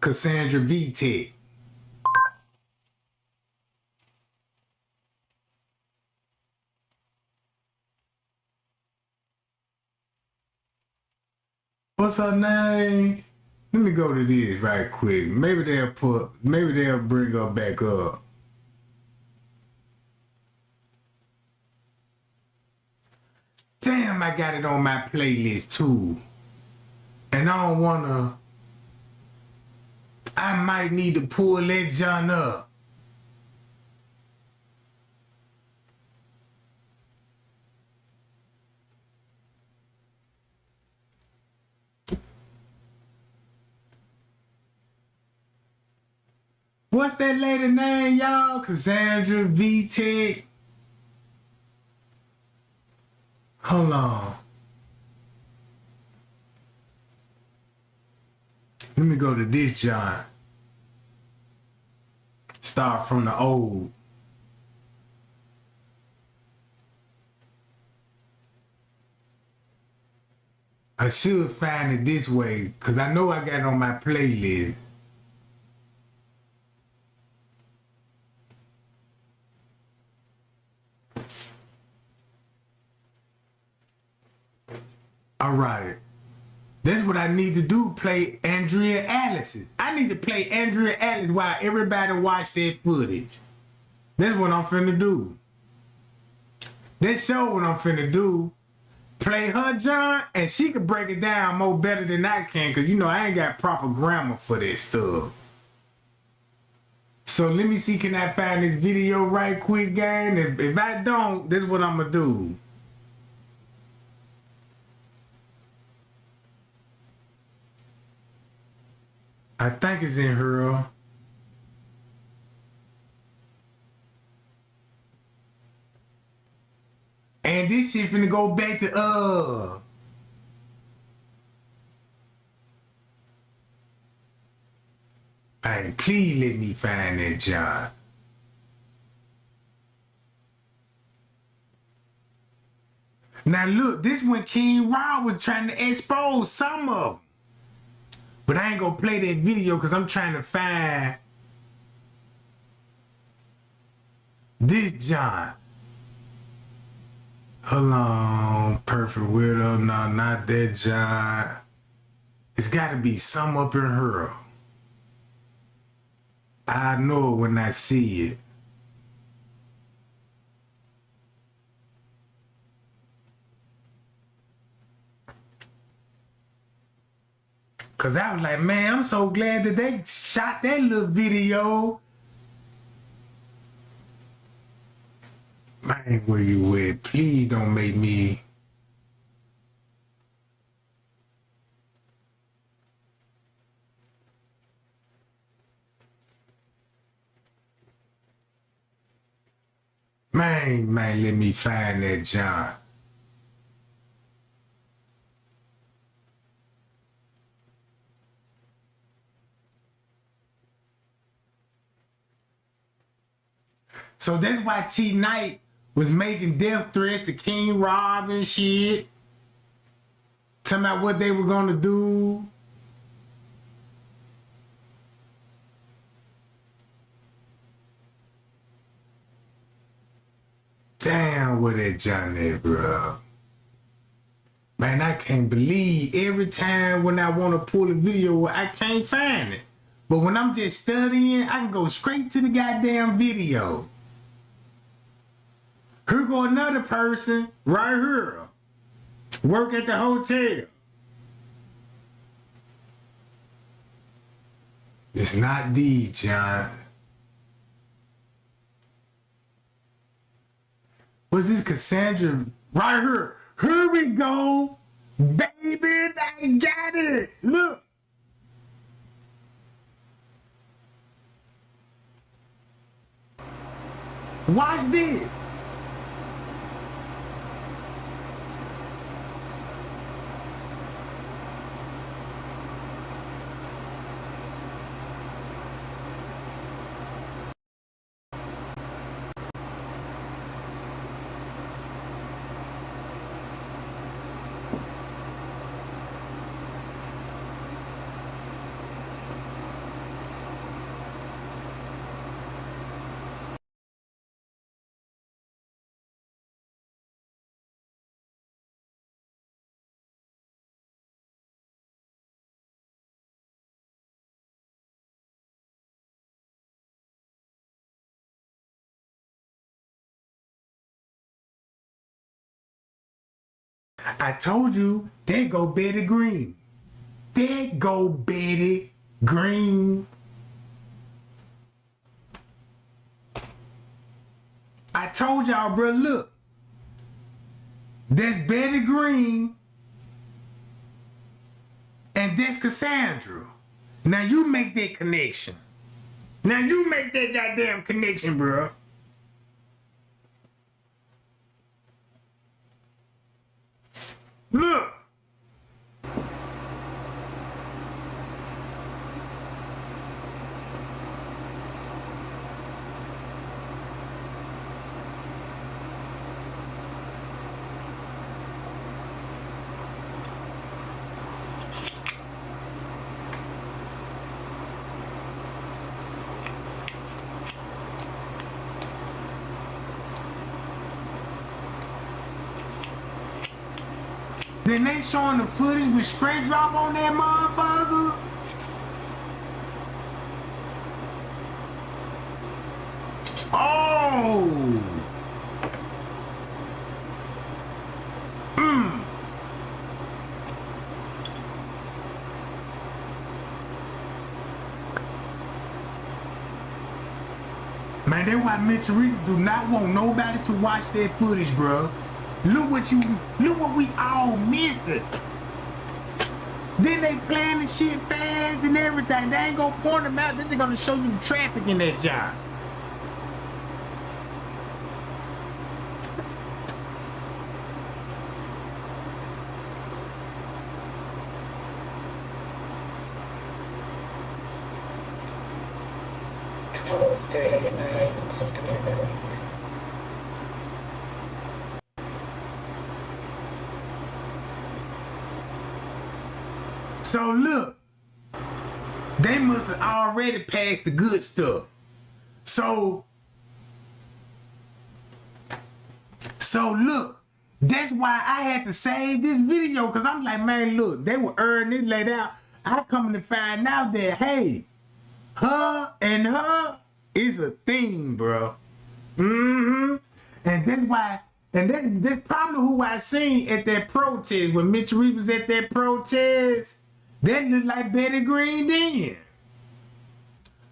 Cassandra VTech. What's her name? Let me go to this right quick. Maybe they'll bring her back up. Damn, I got it on my playlist too. And I don't wanna, I might need to pull that John up. What's that lady name, y'all? Cassandra VTech. Hold on. Let me go to this John. Start from the old. I should find it this way, because I know I got it on my playlist. All right. That's what I need to do, play Andrea Alice. I need to play Andrea Alice while everybody watch that footage. That's what I'm finna do. That show what I'm finna do. Play her, John, and she can break it down more better than I can, because, you know, I ain't got proper grammar for that stuff. So let me see, can I find this video right quick, gang? If I don't, this is what I'm gonna do. I think it's in her. And this shit finna go back to and please let me find that John. Now look, this when King Rob was trying to expose some of them. But I ain't gonna play that video because I'm trying to find this John. Hold on, Perfect Widow. No, not that John. It's gotta be some up in her. I know it when I see it. Cause I was like, man, I'm so glad that they shot that little video. Man, where you at? Please don't make me. Man, let me find that John. So that's why T Knight was making death threats to King Rob and shit. Talking about what they were gonna do. Damn, where that John at, bro? Man, I can't believe every time when I want to pull a video, I can't find it. But when I'm just studying, I can go straight to the goddamn video. Here go another person right here. Work at the hotel. It's not D, John. What's this, Cassandra? Right here. Here we go. Baby, I got it. Look. Watch this. I told you, there go Betty Green. There go Betty Green. I told y'all, bro, look. There's Betty Green and there's Cassandra. Now you make that connection. Now you make that goddamn connection, bro. Look. Then they showing the footage with straight drop on that motherfucker. Oh. Man, that's why Miss Teresa do not want nobody to watch that footage, bro. Look what we all missing. Then they playing the shit fast and everything. They ain't gonna point them out. They're just gonna show you the traffic in that job. So look, they must have already passed the good stuff. So look, that's why I had to save this video, because I'm like, man, look, they were earning it laid out. I come to find out that, hey, her and her is a thing, bro. And that's why, and that's probably who I seen at that protest, when Mitch Reed was at that protest. That looked like Betty Green then.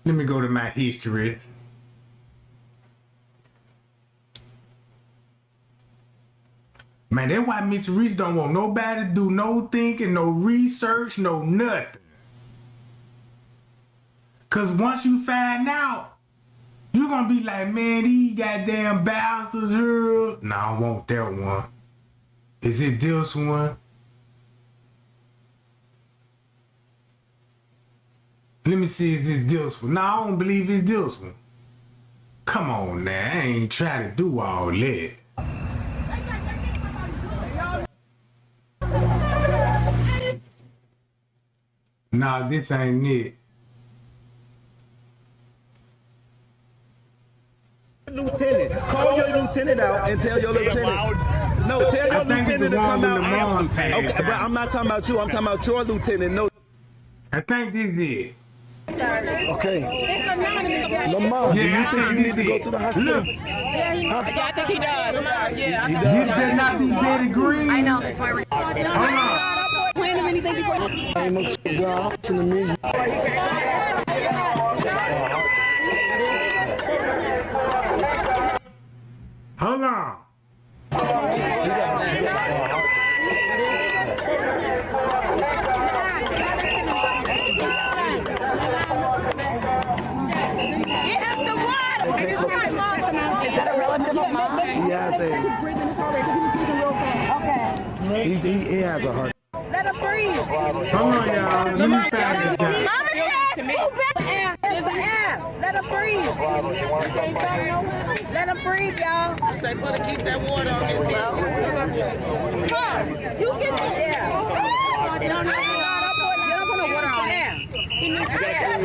Let me go to my history. Man, that's why Mitch Reese don't want nobody to do no thinking, no research, no nothing. Cause once you find out, you're gonna be like, man, these goddamn bastards here. Nah, I want that one. Is it this one? Let me see, is this this one? No, I don't believe it's this one. Come on now, I ain't trying to do all that. Nah, this ain't it. Lieutenant, call your lieutenant out and tell your lieutenant. No, tell your lieutenant to come out. Okay, but I'm not talking about you. I'm talking about your lieutenant. No. I think this is it. Okay. Lamar, do you think you need to go to the hospital? Look. Yeah, I think he does. Yeah, This better not be Betty Green. I know. That's why we're Hold on. plan him anything before. Ain't no cigar. Listen to me. Hold on. Get up the water. has a. He has a heart. Let her breathe. Hold on, y'all. Let me find that John. There's an air. Let her breathe. Let her breathe, y'all. I say, put to keep that water on his head. Come, you get the air. No, don't put no water on air. He needs air.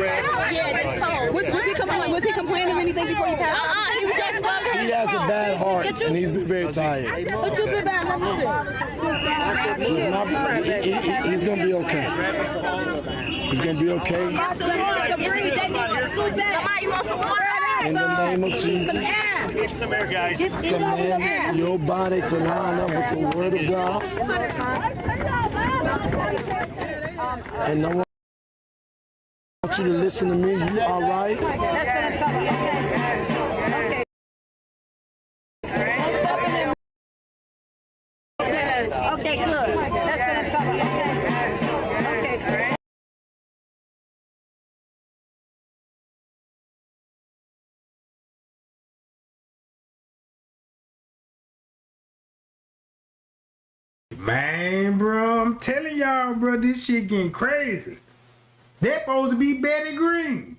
Yeah, just cold. Was he complaining of anything before you passed? He was just bugging. He has a bad heart and he's been very tired. What you been back? Let me see. He's gonna be okay. He's gonna be okay. In the name of Jesus. Command your body to line up with the word of God. And I want you to listen to me. You all right? Okay, good. That's what I'm talking. Okay, great. Man, bro, I'm telling y'all, bro, this shit getting crazy. They're supposed to be Betty Green.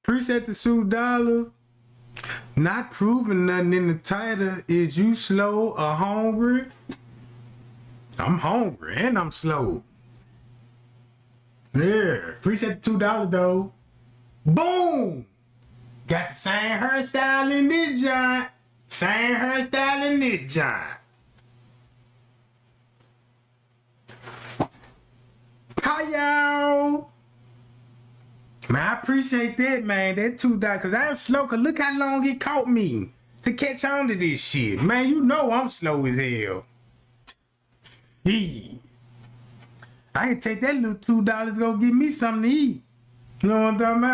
Appreciate the $2. Not proving nothing in the title. Is you slow or hungry? I'm hungry and I'm slow. Yeah. Appreciate the $2 though. Boom! Got the same hairstyle in this joint. Same hairstyle in this joint. Hi y'all. Man, I appreciate that, man. That $2, cause I'm slow. Cause look how long it caught me to catch on to this shit. Man, you know I'm slow as hell. Yeah. I can take that little $2 to go get me something to eat. You know what I'm talking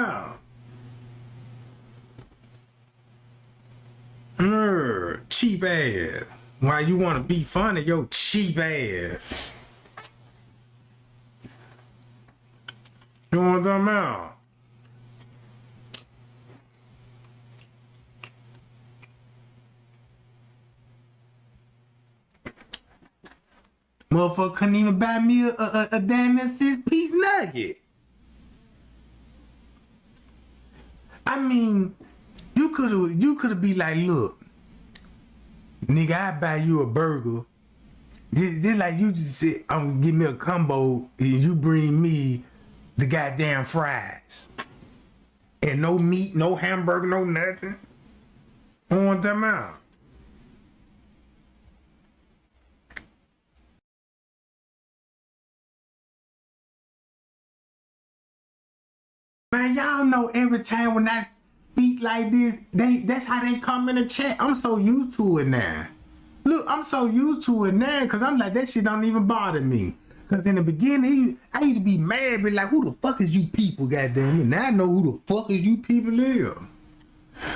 about? Cheap ass. Why you wanna be funny, yo cheap ass? You know what I'm talking about? Motherfucker couldn't even buy me a damn 6-piece nugget. I mean, you could've be like, look, nigga, I buy you a burger. Just like you just said, I'm gonna give me a combo and you bring me the goddamn fries. And no meat, no hamburger, no nothing. I want them out. Man, y'all know every time when I speak like this, that's how they come in the chat. I'm so used to it now. Look, I'm so used to it now because I'm like, that shit don't even bother me. Because in the beginning, I used to be mad, but like, who the fuck is you people, goddamn it? Now I know who the fuck is you people is.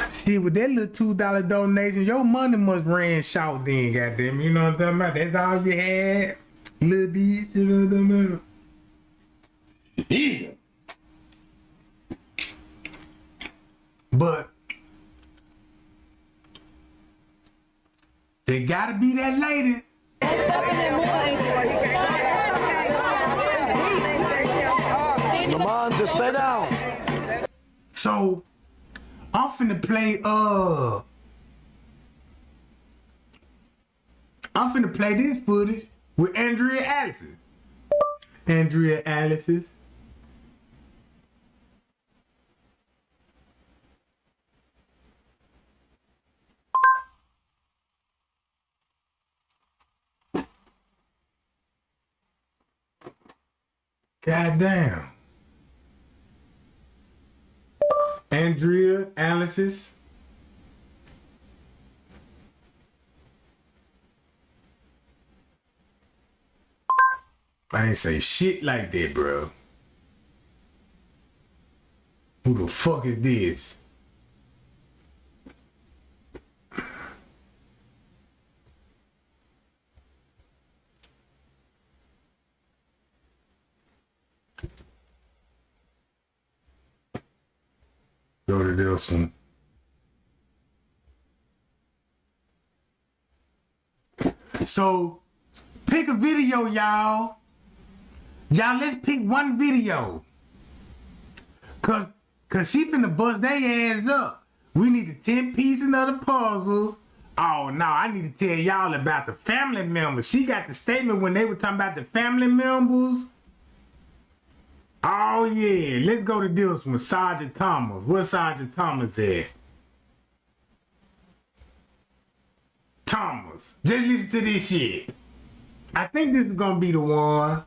See, with that little $2 donation, your money must ran short then, goddamn it. You know what I'm talking about? That's all you had? Little bitch, you know what I'm talking about? Yeah. But they gotta be that lady. Lamont, just stay down. So I'm finna play this footage with Andrea Alice's. Andrea Alice's. Goddamn. Andrea Alice's. I ain't say shit like that, bro. Who the fuck is this? Go to this one. So, pick a video, y'all. Y'all, let's pick one video. Cause she finna bust their ass up. We need the 10 pieces of the puzzle. Oh no, I need to tell y'all about the family members. She got the statement when they were talking about the family members. Oh yeah, let's go to this one. Sergeant Thomas. Where's Sergeant Thomas at? Thomas. Just listen to this shit. I think this is gonna be the one.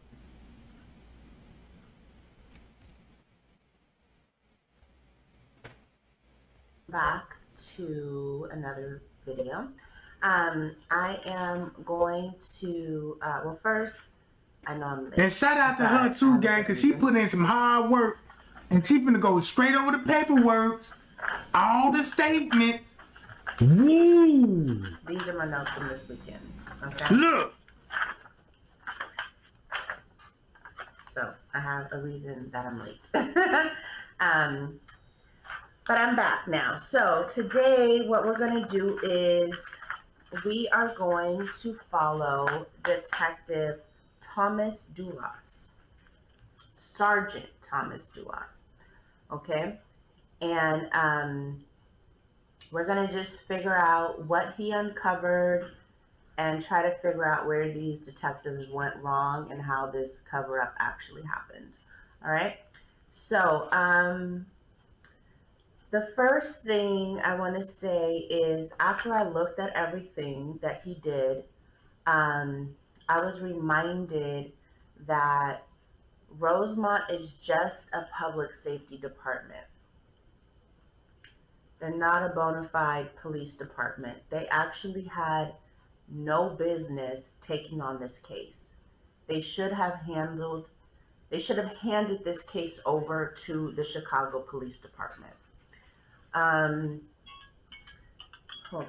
Back to another video. I am going to, well first, I know I'm late. And shout out to her too, gang, because she put in some hard work. And she finna go straight over the paperwork. All the statements. Woo! These are my notes from this weekend. Okay? Look! So, I have a reason that I'm late. But I'm back now. So, today what we're going to do is we are going to follow Detective Thomas Dulas. Sergeant Thomas Dulas. Okay? And we're going to just figure out what he uncovered and try to figure out where these detectives went wrong and how this cover-up actually happened. All right? So, the first thing I want to say is after I looked at everything that he did, I was reminded that Rosemont is just a public safety department. They're not a bona fide police department. They actually had no business taking on this case. They should have handed this case over to the Chicago Police Department. Hold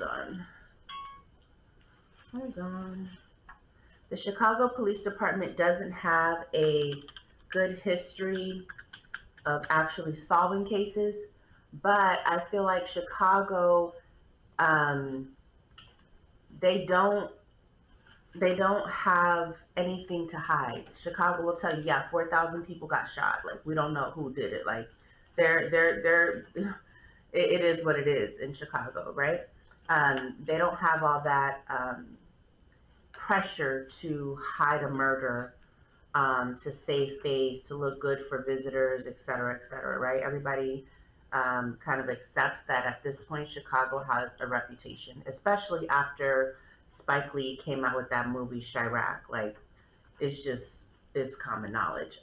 on. The Chicago Police Department doesn't have a good history of actually solving cases, but I feel like Chicago, they don't have anything to hide. Chicago will tell you, yeah, 4,000 people got shot. Like, we don't know who did it. Like, it is what it is in Chicago, right? They don't have all that pressure to hide a murder, to save face, to look good for visitors, et cetera, right? Everybody kind of accepts that at this point, Chicago has a reputation, especially after Spike Lee came out with that movie Chirac. Like, it's common knowledge.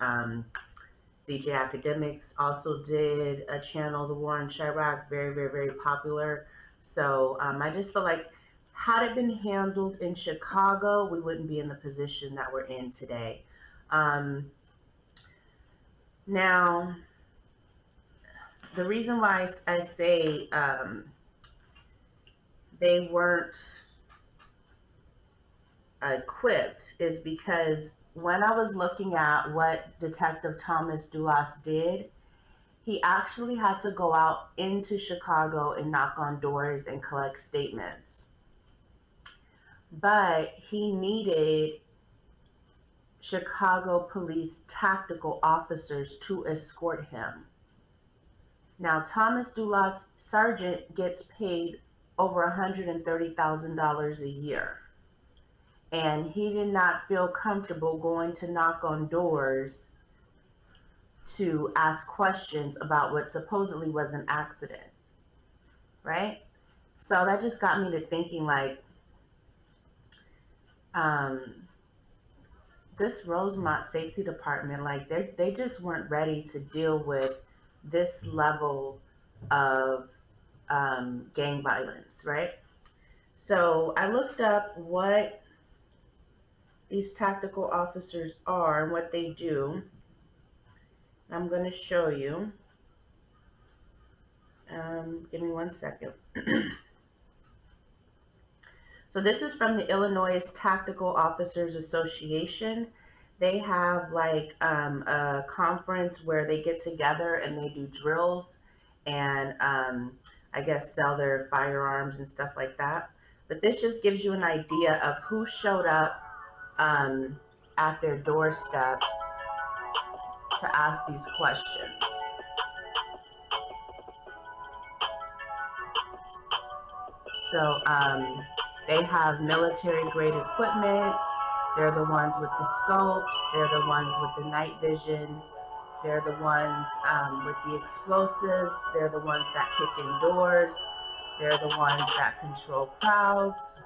DJ Academics also did a channel, The War on Chirac, very, very, very popular. So I just feel like had it been handled in Chicago, we wouldn't be in the position that we're in today. Now, the reason why I say they weren't equipped is because when I was looking at what Detective Thomas Dulas did, he actually had to go out into Chicago and knock on doors and collect statements. But he needed Chicago police tactical officers to escort him. Now, Thomas Dulas, Sergeant, gets paid over $130,000 a year. And he did not feel comfortable going to knock on doors to ask questions about what supposedly was an accident, right? So that just got me to thinking, like, this Rosemont Safety Department, like, they just weren't ready to deal with this level of gang violence, right? So I looked up what these tactical officers are and what they do. I'm going to show you. Give me 1 second. So this is from the Illinois Tactical Officers Association. They have like a conference where they get together and they do drills and I guess sell their firearms and stuff like that. But this just gives you an idea of who showed up at their doorsteps to ask these questions. So they have military grade equipment. They're the ones with the scopes. They're the ones with the night vision. They're the ones with the explosives. They're the ones that kick in doors. They're the ones that control crowds.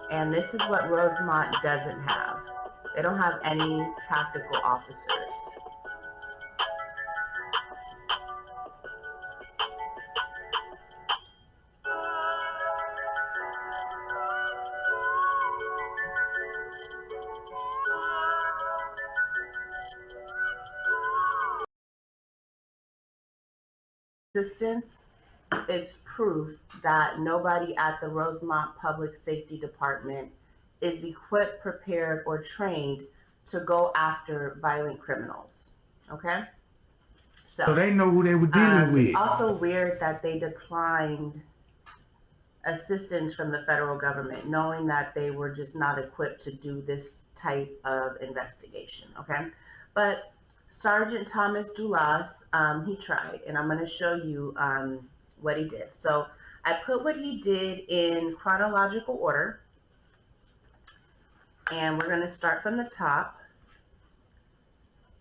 And this is what Rosemont doesn't have. They don't have any tactical officers. Assistance is proof that nobody at the Rosemont Public Safety Department is equipped, prepared, or trained to go after violent criminals. Okay? So they know who they were dealing with. It's also weird that they declined assistance from the federal government, knowing that they were just not equipped to do this type of investigation. Okay? But Sergeant Thomas Dulas, he tried, and I'm going to show you what he did. So I put what he did in chronological order, and we're going to start from the top.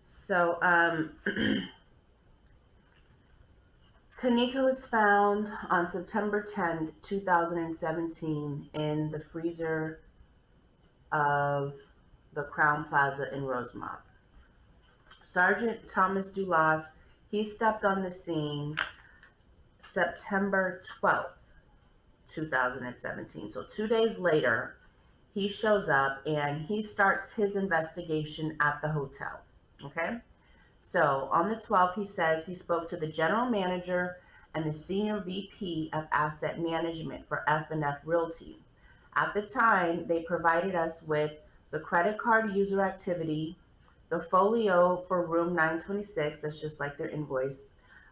So Kenneka was found on September 10th, 2017 in the freezer of the Crown Plaza in Rosemont. Sergeant Thomas Dulas, he stepped on the scene September 12th, 2017. So 2 days later, he shows up and he starts his investigation at the hotel. Okay? So on the 12th, he says he spoke to the general manager and the senior VP of asset management for F&F Realty. At the time, they provided us with the credit card user activity, the folio for room 926, that's just like their invoice,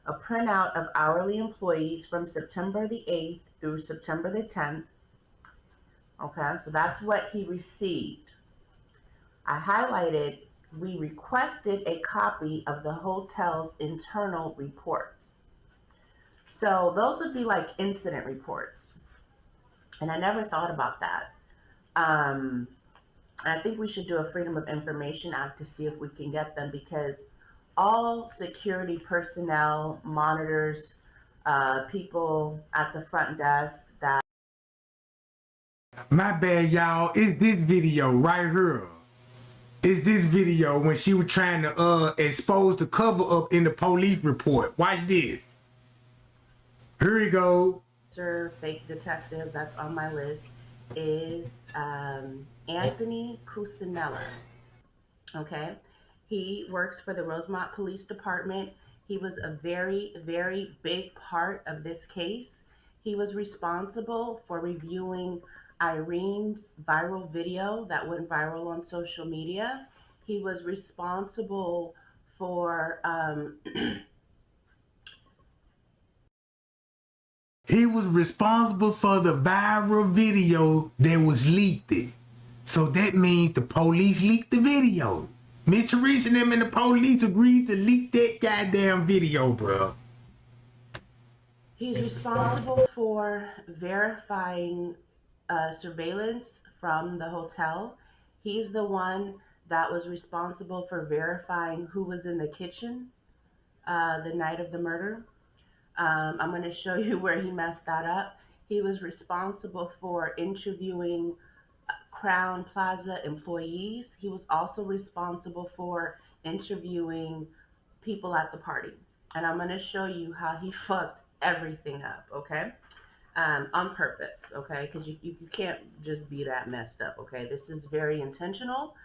a printout of hourly employees from September the 8th through September the 10th. Okay, so that's what he received. I highlighted, we requested a copy of the hotel's internal reports. So those would be like incident reports. And I never thought about that. I think we should do a Freedom of Information Act to see if we can get them, because all security personnel, monitors, people at the front desk that... My bad, y'all. It's this video right here. It's this video when she was trying to expose the cover up in the police report. Watch this. Here we go. Fake detective that's on my list is Anthony Cusinella. Okay, he works for the Rosemont Police Department. He was a very, very big part of this case. He was responsible for reviewing Irene's viral video that went viral on social media. He was responsible for he was responsible for the viral video that was leaked. So that means the police leaked the video. Miss Teresa and them and the police agreed to leak that goddamn video, bro. He's responsible for verifying surveillance from the hotel. He's the one that was responsible for verifying who was in the kitchen the night of the murder. I'm going to show you where he messed that up. He was responsible for interviewing Crown Plaza employees. He was also responsible for interviewing people at the party. And I'm going to show you how he fucked everything up, okay? on purpose, okay? Because you can't just be that messed up, okay? This is very intentional.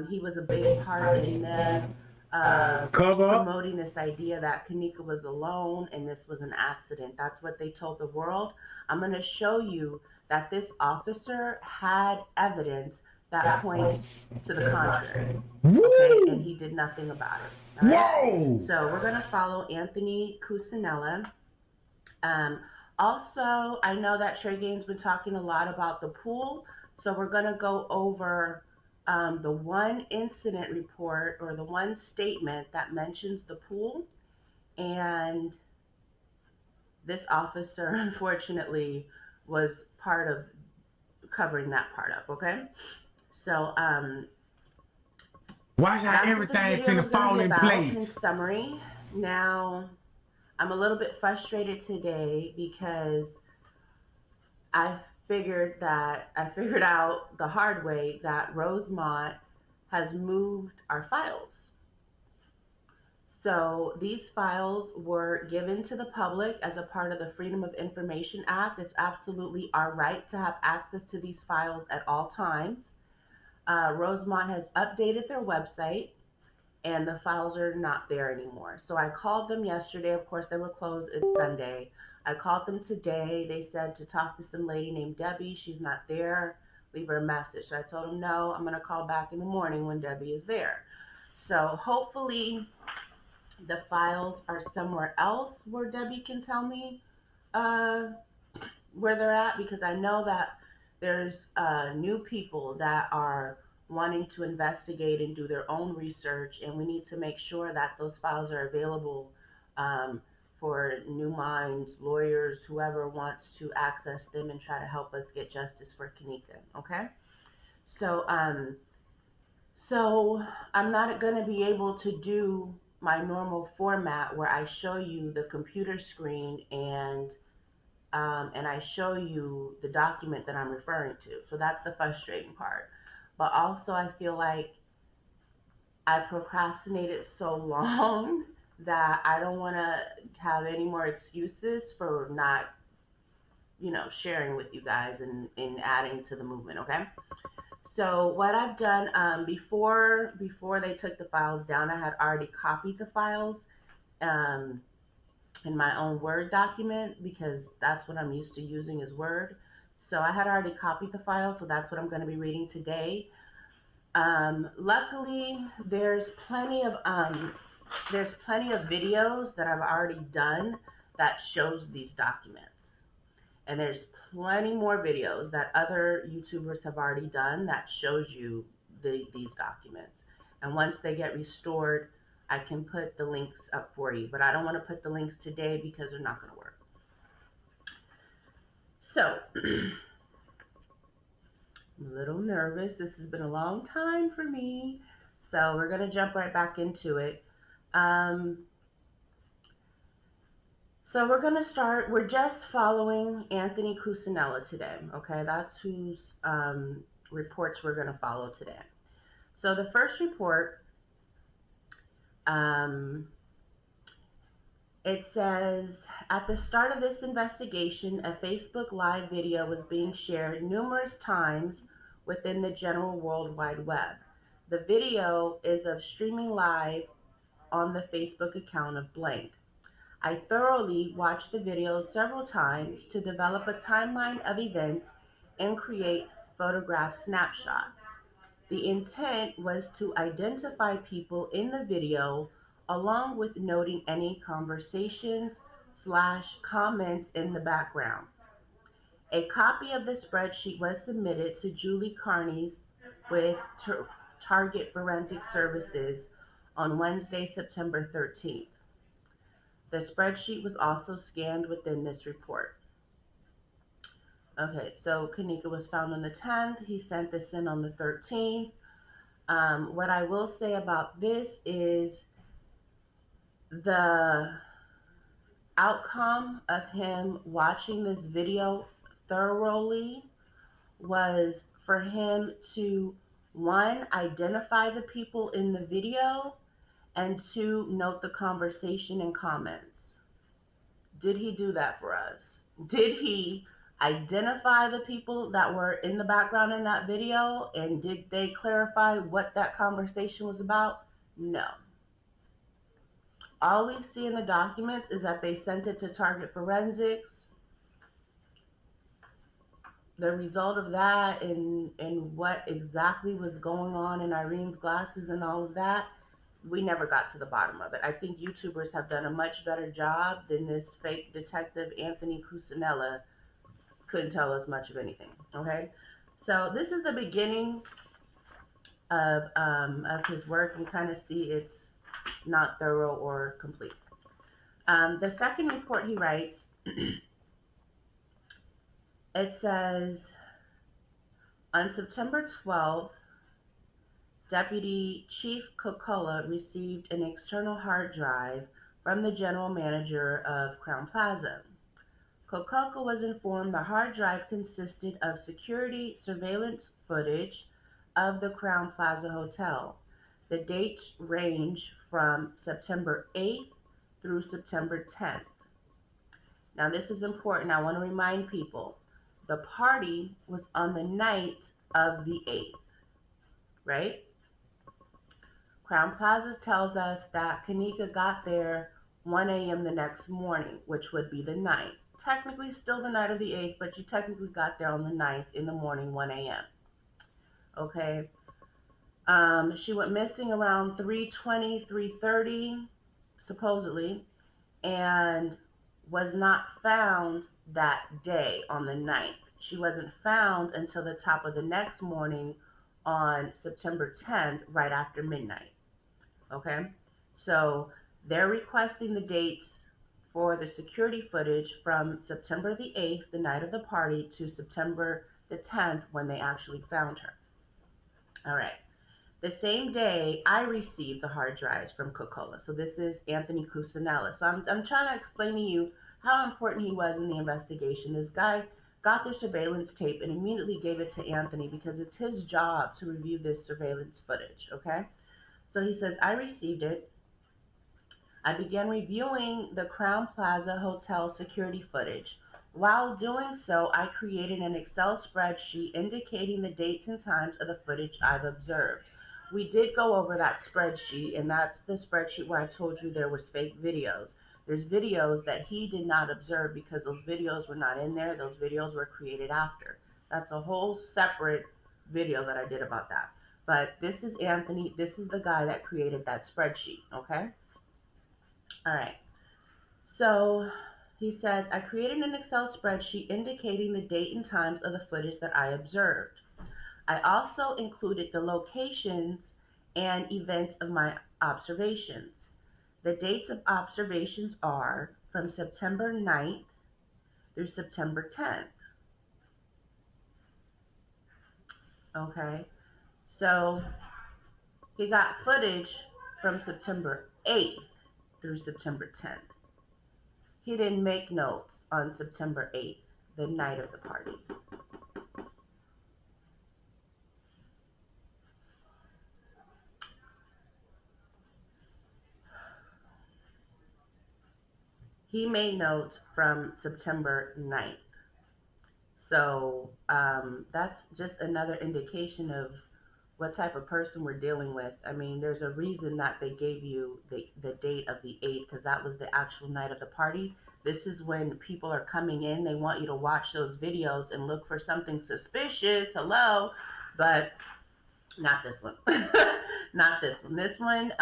He was a big part in them Cover up. promoting this idea that Kenneka was alone and this was an accident. That's what they told the world. I'm going to show you that this officer had evidence that points to the contrary. Okay, and he did nothing about it. All right? Whoa! So we're going to follow Anthony Cusinella. Also, I know that Trey Gaines been talking a lot about the pool, so we're going to go over the one incident report or the one statement that mentions the pool, and this officer, unfortunately, was part of covering that part up, okay? So, Watch how that's what everything this video finna is going to fall be in about in place. summary. Now, I'm a little bit frustrated today because I figured out the hard way that Rosemont has moved our files. So these files were given to the public as a part of the Freedom of Information Act. It's absolutely our right to have access to these files at all times. Rosemont has updated their website and the files are not there anymore. So I called them yesterday. Of course, they were closed. It's Sunday. I called them today. They said to talk to some lady named Debbie. She's not there. Leave her a message. So I told them, no, I'm going to call back in the morning when Debbie is there. So hopefully the files are somewhere else where Debbie can tell me where they're at, because I know that there's new people that are wanting to investigate and do their own research, and we need to make sure that those files are available for new minds, lawyers, whoever wants to access them and try to help us get justice for Kenneka, okay? So, so I'm not going to be able to do my normal format where I show you the computer screen and I show you the document that I'm referring to. So that's the frustrating part. But also I feel like I procrastinated so long that I don't want to have any more excuses for not, sharing with you guys and adding to the movement, okay? So what I've done before they took the files down, I had already copied the files in my own Word document because that's what I'm used to using is Word. So I had already copied the file, so that's what I'm going to be reading today. Luckily, there's plenty of videos that I've already done that shows these documents. And there's plenty more videos that other YouTubers have already done that shows you these documents. And once they get restored, I can put the links up for you. But I don't want to put the links today because they're not going to work. So, I'm a little nervous. This has been a long time for me. So we're going to jump right back into it. So we're going to start, we're just following Anthony Cusinella today, okay? That's whose reports we're going to follow today. So the first report, it says, at the start of this investigation, a Facebook Live video was being shared numerous times within the general World Wide Web. The video is of streaming live on the Facebook account of blank. I thoroughly watched the video several times to develop a timeline of events and create photograph snapshots. The intent was to identify people in the video along with noting any conversations/comments in the background. A copy of the spreadsheet was submitted to Julie Carney's with Target Forensic Services on Wednesday, September 13th. The spreadsheet was also scanned within this report. Okay, so Kenneka was found on the 10th. He sent this in on the 13th. What I will say about this is the outcome of him watching this video thoroughly was for him to, one, identify the people in the video, and two, note the conversation and comments. Did he do that for us? Did he identify the people that were in the background in that video? And did they clarify what that conversation was about? No. All we see in the documents is that they sent it to Target Forensics. The result of that and what exactly was going on in Irene's glasses and all of that, we never got to the bottom of it. I think YouTubers have done a much better job than this fake detective Anthony Cusinella. Couldn't tell us much of anything. Okay, so this is the beginning of his work, and kind of see it's not thorough or complete. The second report he writes, it says, on September 12th, Deputy Chief Kokola received an external hard drive from the general manager of Crown Plaza. Kokola was informed the hard drive consisted of security surveillance footage of the Crown Plaza Hotel. The dates range from September 8th through September 10th. Now this is important. I want to remind people, the party was on the night of the 8th, right? Crown Plaza tells us that Kenneka got there 1 a.m. the next morning, which would be the 9th. Technically still the night of the 8th, but you technically got there on the 9th in the morning, 1 a.m. Okay. She went missing around 3:20, 3:30, supposedly, and was not found that day on the 9th. She wasn't found until the top of the next morning on September 10th, right after midnight. Okay, so they're requesting the dates for the security footage from September the 8th, the night of the party, to September the 10th, when they actually found her. All right. The same day, I received the hard drives from Kokola. So this is Anthony Cusinella. So I'm trying to explain to you how important he was in the investigation. This guy got the surveillance tape and immediately gave it to Anthony because it's his job to review this surveillance footage, okay? So he says, I received it. I began reviewing the Crown Plaza Hotel security footage. While doing so, I created an Excel spreadsheet indicating the dates and times of the footage I've observed. We did go over that spreadsheet, and that's the spreadsheet where I told you there was fake videos. There's videos that he did not observe because those videos were not in there. Those videos were created after. That's a whole separate video that I did about that. But this is Anthony. This is the guy that created that spreadsheet, okay? All right. So he says, I created an Excel spreadsheet indicating the date and times of the footage that I observed. I also included the locations and events of my observations. The dates of observations are from September 9th through September 10th. Okay, so he got footage from September 8th through September 10th. He didn't make notes on September 8th, the night of the party. He made notes from September 9th. So that's just another indication of what type of person we're dealing with. I mean, there's a reason that they gave you the date of the 8th, because that was the actual night of the party. This is when people are coming in. They want you to watch those videos and look for something suspicious. Hello. But not this one. Not this one. This one,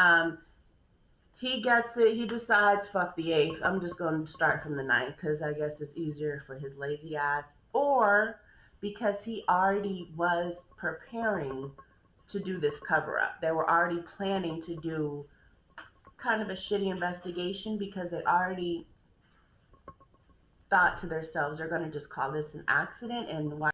he gets it. He decides, fuck the 8th. I'm just going to start from the 9th because I guess it's easier for his lazy ass. Or because he already was preparing to do this cover-up. They were already planning to do kind of a shitty investigation because they already thought to themselves, they're going to just call this an accident, and why.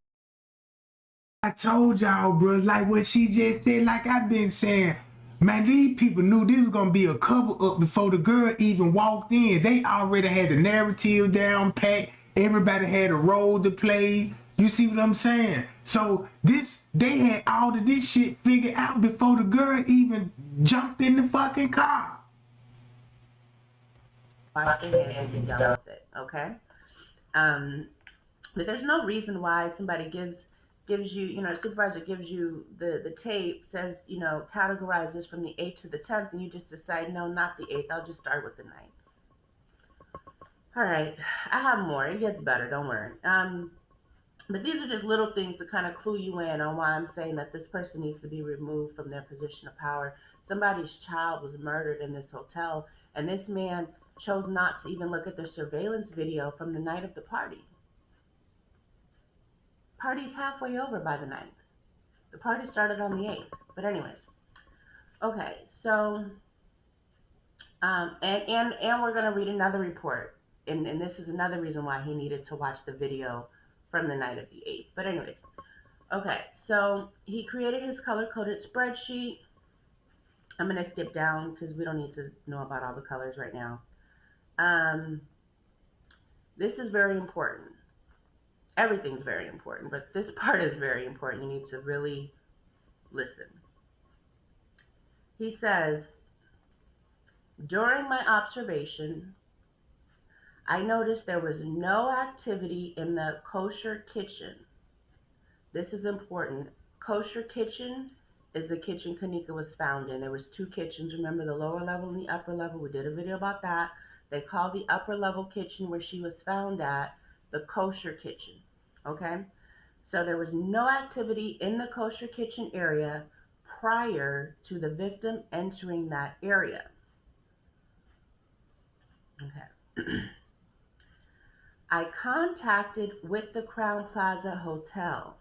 I told y'all, bro, like what she just said, like I've been saying, man, these people knew this was going to be a cover-up before the girl even walked in. They already had the narrative down pat. Everybody had a role to play. You see what I'm saying? So they had all of this shit figured out before the girl even jumped in the fucking car. wash their hands and be done with it, okay? But there's no reason why somebody gives you, you know, a supervisor gives you the tape, says, you know, categorize this from the 8th to the 10th, and you just decide, no, not the 8th, I'll just start with the 9th. All right, I have more. It gets better, don't worry. But these are just little things to kind of clue you in on why I'm saying that this person needs to be removed from their position of power. Somebody's child was murdered in this hotel, and this man chose not to even look at the surveillance video from the night of the party. Party's halfway over by the 9th. The party started on the 8th. But anyways, okay, so, and we're going to read another report. And this is another reason why he needed to watch the video from the night of the 8th. But anyways, okay, so he created his color-coded spreadsheet. I'm going to skip down because we don't need to know about all the colors right now. This is very important. Everything's very important, but this part is very important. You need to really listen. He says, during my observation, I noticed there was no activity in the kosher kitchen. This is important. Kosher kitchen is the kitchen Kenneka was found in. There was 2 kitchens. Remember the lower level and the upper level? We did a video about that. They call the upper level kitchen where she was found at the kosher kitchen. Okay? So there was no activity in the kosher kitchen area prior to the victim entering that area. Okay. I contacted with the Crown Plaza Hotel.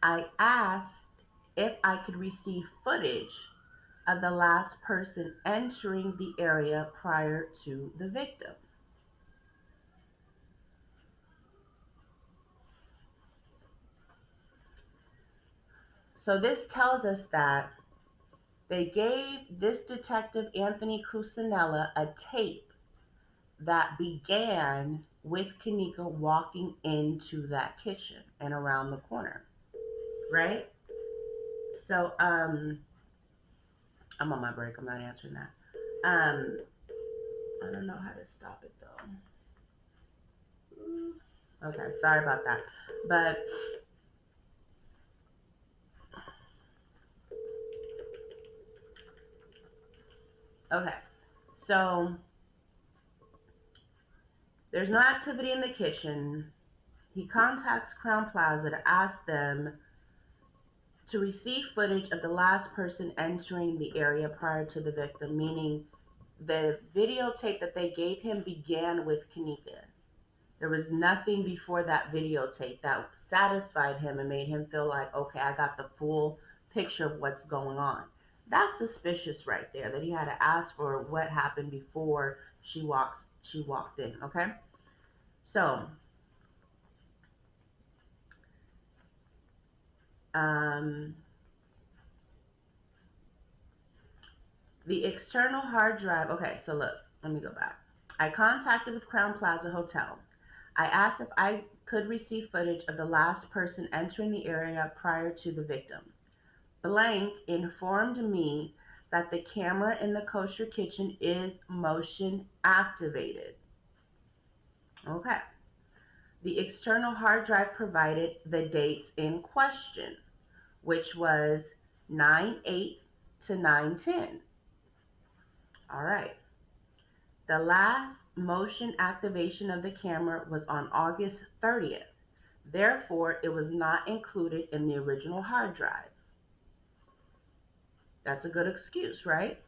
I asked if I could receive footage of the last person entering the area prior to the victim. So this tells us that they gave this detective Anthony Cusinella a tape that began with Kenneka walking into that kitchen and around the corner, right? So, I'm on my break. I'm not answering that. I don't know how to stop it though. Okay, sorry about that. But okay, so there's no activity in the kitchen. He contacts Crown Plaza to ask them to receive footage of the last person entering the area prior to the victim, meaning the videotape that they gave him began with Kenneka. There was nothing before that videotape that satisfied him and made him feel like, okay, I got the full picture of what's going on. That's suspicious right there, that he had to ask for what happened before she walked in, okay? So, the external hard drive, okay, so look, let me go back. I contacted with Crown Plaza Hotel. I asked if I could receive footage of the last person entering the area prior to the victim. Blank informed me that the camera in the kosher kitchen is motion activated. Okay. The external hard drive provided the dates in question, which was 9/8 to 9/10. All right. The last motion activation of the camera was on August 30th. Therefore, it was not included in the original hard drive. That's a good excuse, right?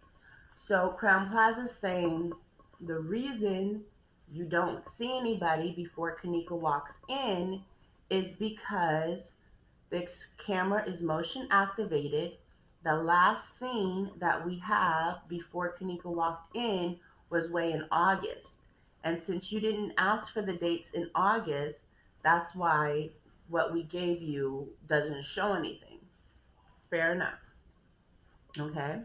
So Crown Plaza is saying the reason you don't see anybody before Kenneka walks in is because the camera is motion activated. The last scene that we have before Kenneka walked in was way in August. And since you didn't ask for the dates in August, that's why what we gave you doesn't show anything. Fair enough. Okay.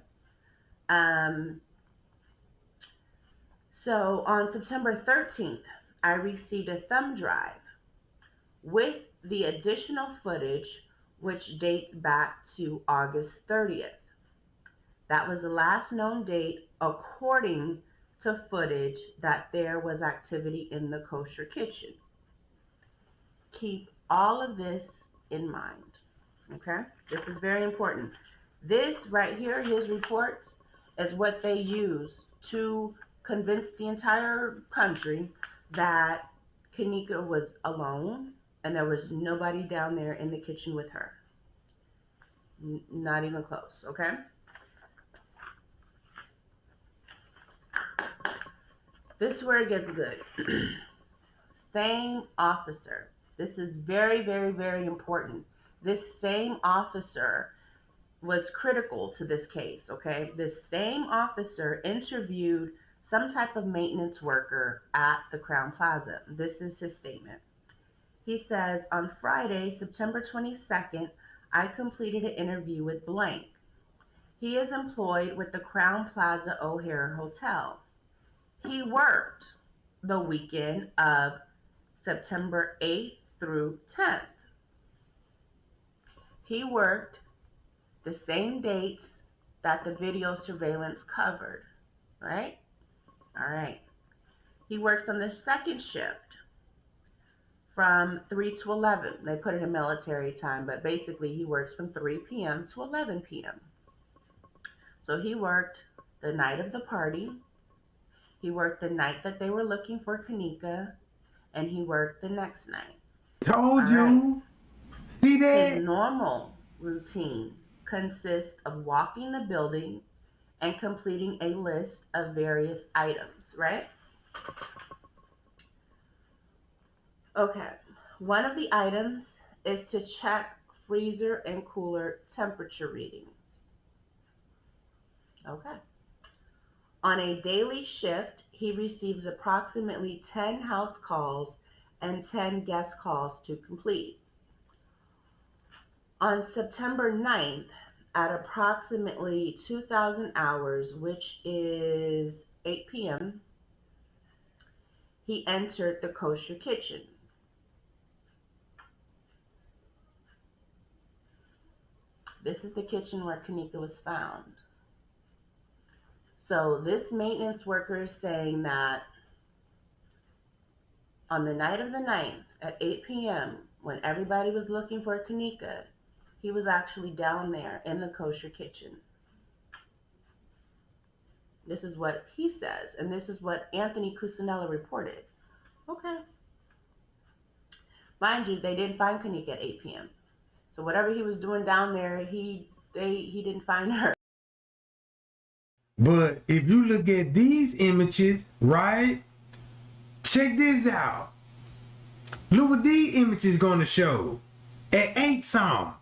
So on September 13th, I received a thumb drive with the additional footage, which dates back to August 30th. That was the last known date according to footage that there was activity in the kosher kitchen. Keep all of this in mind, okay? This is very important. This right here, his reports, is what they use to convince the entire country that Kenneka was alone and there was nobody down there in the kitchen with her. Not even close, okay? This is where it gets good. Same officer. This is very, very, very important. This same officer was critical to this case, okay? This same officer interviewed some type of maintenance worker at the Crown Plaza. This is his statement. He says, on Friday, September 22nd, I completed an interview with blank. He is employed with the Crown Plaza O'Hare Hotel. He worked the weekend of September 8th through 10th. He worked the same dates that the video surveillance covered, right? All right. He works on the second shift from 3 to 11. They put it in military time, but basically he works from 3 p.m. to 11 p.m. So he worked the night of the party. He worked the night that they were looking for Kenneka, and he worked the next night. Told you. See that? His normal routine consists of walking the building and completing a list of various items, right? Okay. One of the items is to check freezer and cooler temperature readings. Okay. On a daily shift, he receives approximately 10 house calls and 10 guest calls to complete. On September 9th, at approximately 2,000 hours, which is 8 p.m., he entered the kosher kitchen. This is the kitchen where Kenneka was found. So this maintenance worker is saying that on the night of the 9th at 8 p.m., when everybody was looking for Kenneka, he was actually down there in the kosher kitchen. This is what he says, and this is what Anthony Cusinella reported. Okay. Mind you, they didn't find Kenneka at 8 p.m. So whatever he was doing down there, he didn't find her. But if you look at these images, right? Check this out. Look what these images gonna show. At 8 some.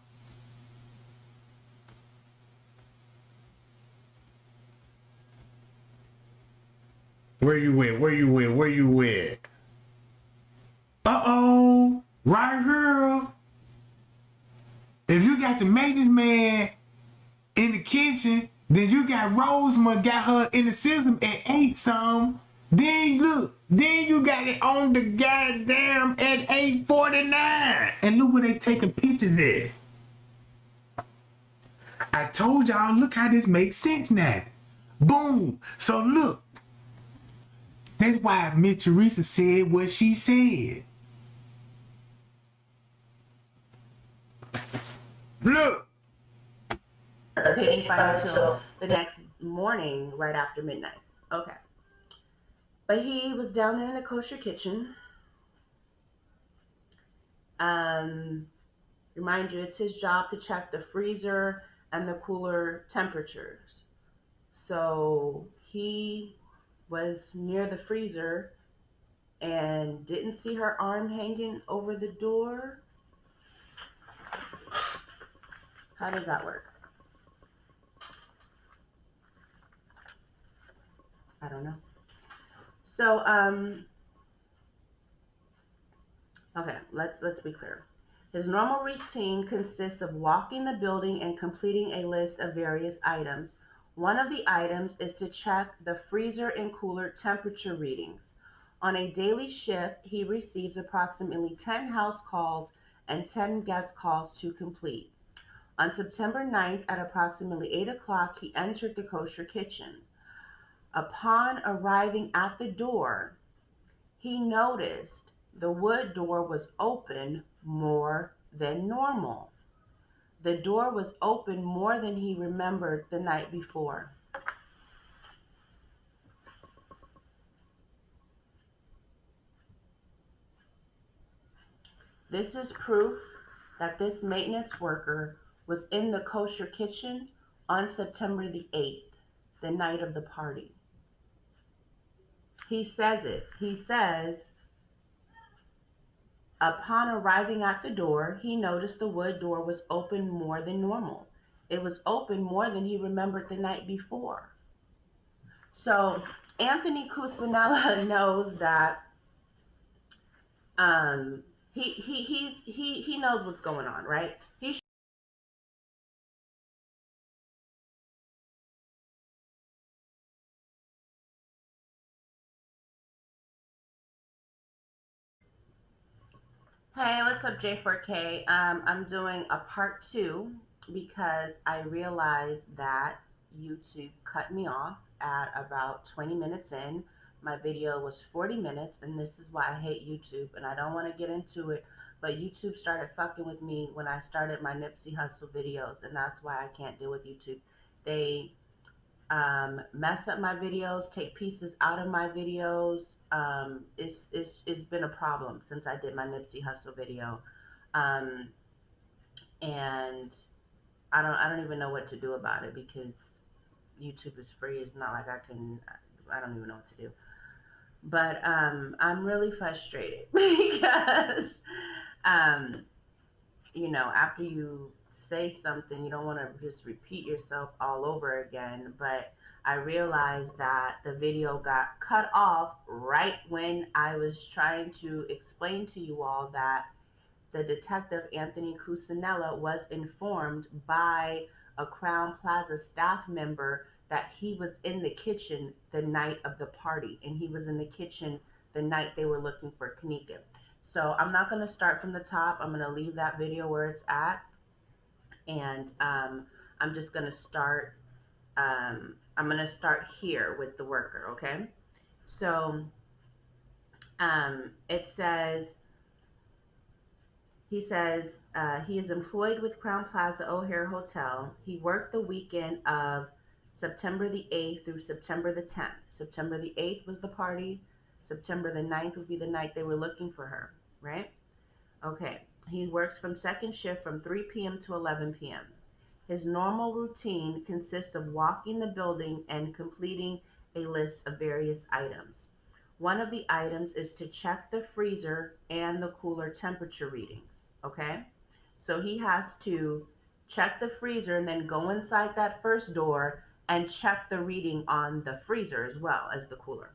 Where you at? Where you at? Where you at? Uh-oh. Right here. If you got the maintenance man in the kitchen, then you got Rosemary got her in the system at 8 some. Then look, then you got it on the goddamn at 8:49. And look where they taking pictures at. I told y'all, look how this makes sense now. Boom. So look. That's why Miss Teresa said what she said. Look. They didn't find her until the next morning, right after midnight. Okay. But he was down there in the kosher kitchen. Remind you, it's his job to check the freezer and the cooler temperatures. So he was near the freezer and didn't see her arm hanging over the door. How does that work? I don't know. So, okay, let's be clear. His normal routine consists of walking the building and completing a list of various items. One of the items is to check the freezer and cooler temperature readings. On a daily shift, he receives approximately 10 house calls and 10 guest calls to complete. On September 9th at approximately 8 o'clock, he entered the kosher kitchen. Upon arriving at the door, he noticed the wood door was open more than normal. The door was open more than he remembered the night before. This is proof that this maintenance worker was in the kosher kitchen on September the 8th, the night of the party. He says it. He says, upon arriving at the door, he noticed the wood door was open more than normal. It was open more than he remembered the night before. So Anthony Cusinella knows that he knows what's going on, right? Hey, what's up, J4K? I'm doing a part 2 because I realized that YouTube cut me off at about 20 minutes in. My video was 40 minutes, and this is why I hate YouTube, and I don't want to get into it, but YouTube started fucking with me when I started my Nipsey Hussle videos, and that's why I can't deal with YouTube. They mess up my videos, take pieces out of my videos. It's been a problem since I did my Nipsey Hussle video, and I don't even know what to do about it because YouTube is free. It's not like I don't even know what to do. But I'm really frustrated because you know, after you say something, you don't want to just repeat yourself all over again. But I realized that the video got cut off right when I was trying to explain to you all that the detective Anthony Cusinella was informed by a Crown Plaza staff member that he was in the kitchen the night of the party, and he was in the kitchen the night they were looking for Kenneka. So I'm not going to start from the top. I'm going to leave that video where it's at, and I'm just going to start. I'm going to start here with the worker. Okay, so it says. He says he is employed with Crown Plaza O'Hare Hotel. He worked the weekend of September the 8th through September the 10th. September the 8th was the party. September the 9th would be the night they were looking for her, right? Okay. He works from second shift from 3 p.m. to 11 p.m. His normal routine consists of walking the building and completing a list of various items. One of the items is to check the freezer and the cooler temperature readings, okay? So he has to check the freezer and then go inside that first door and check the reading on the freezer as well as the cooler.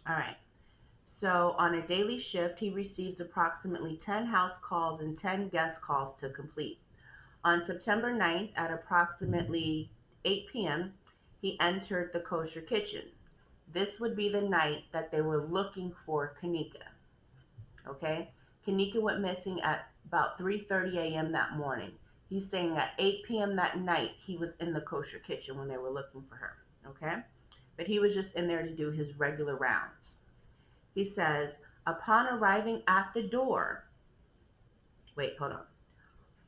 All right. So on a daily shift, he receives approximately 10 house calls and 10 guest calls to complete. On September 9th at approximately 8 p.m., he entered the kosher kitchen. This would be the night that they were looking for Kenneka. Okay? Kenneka went missing at about 3:30 a.m. that morning. He's saying at 8 p.m. that night, he was in the kosher kitchen when they were looking for her. Okay? But he was just in there to do his regular rounds. He says, upon arriving at the door, wait, hold on.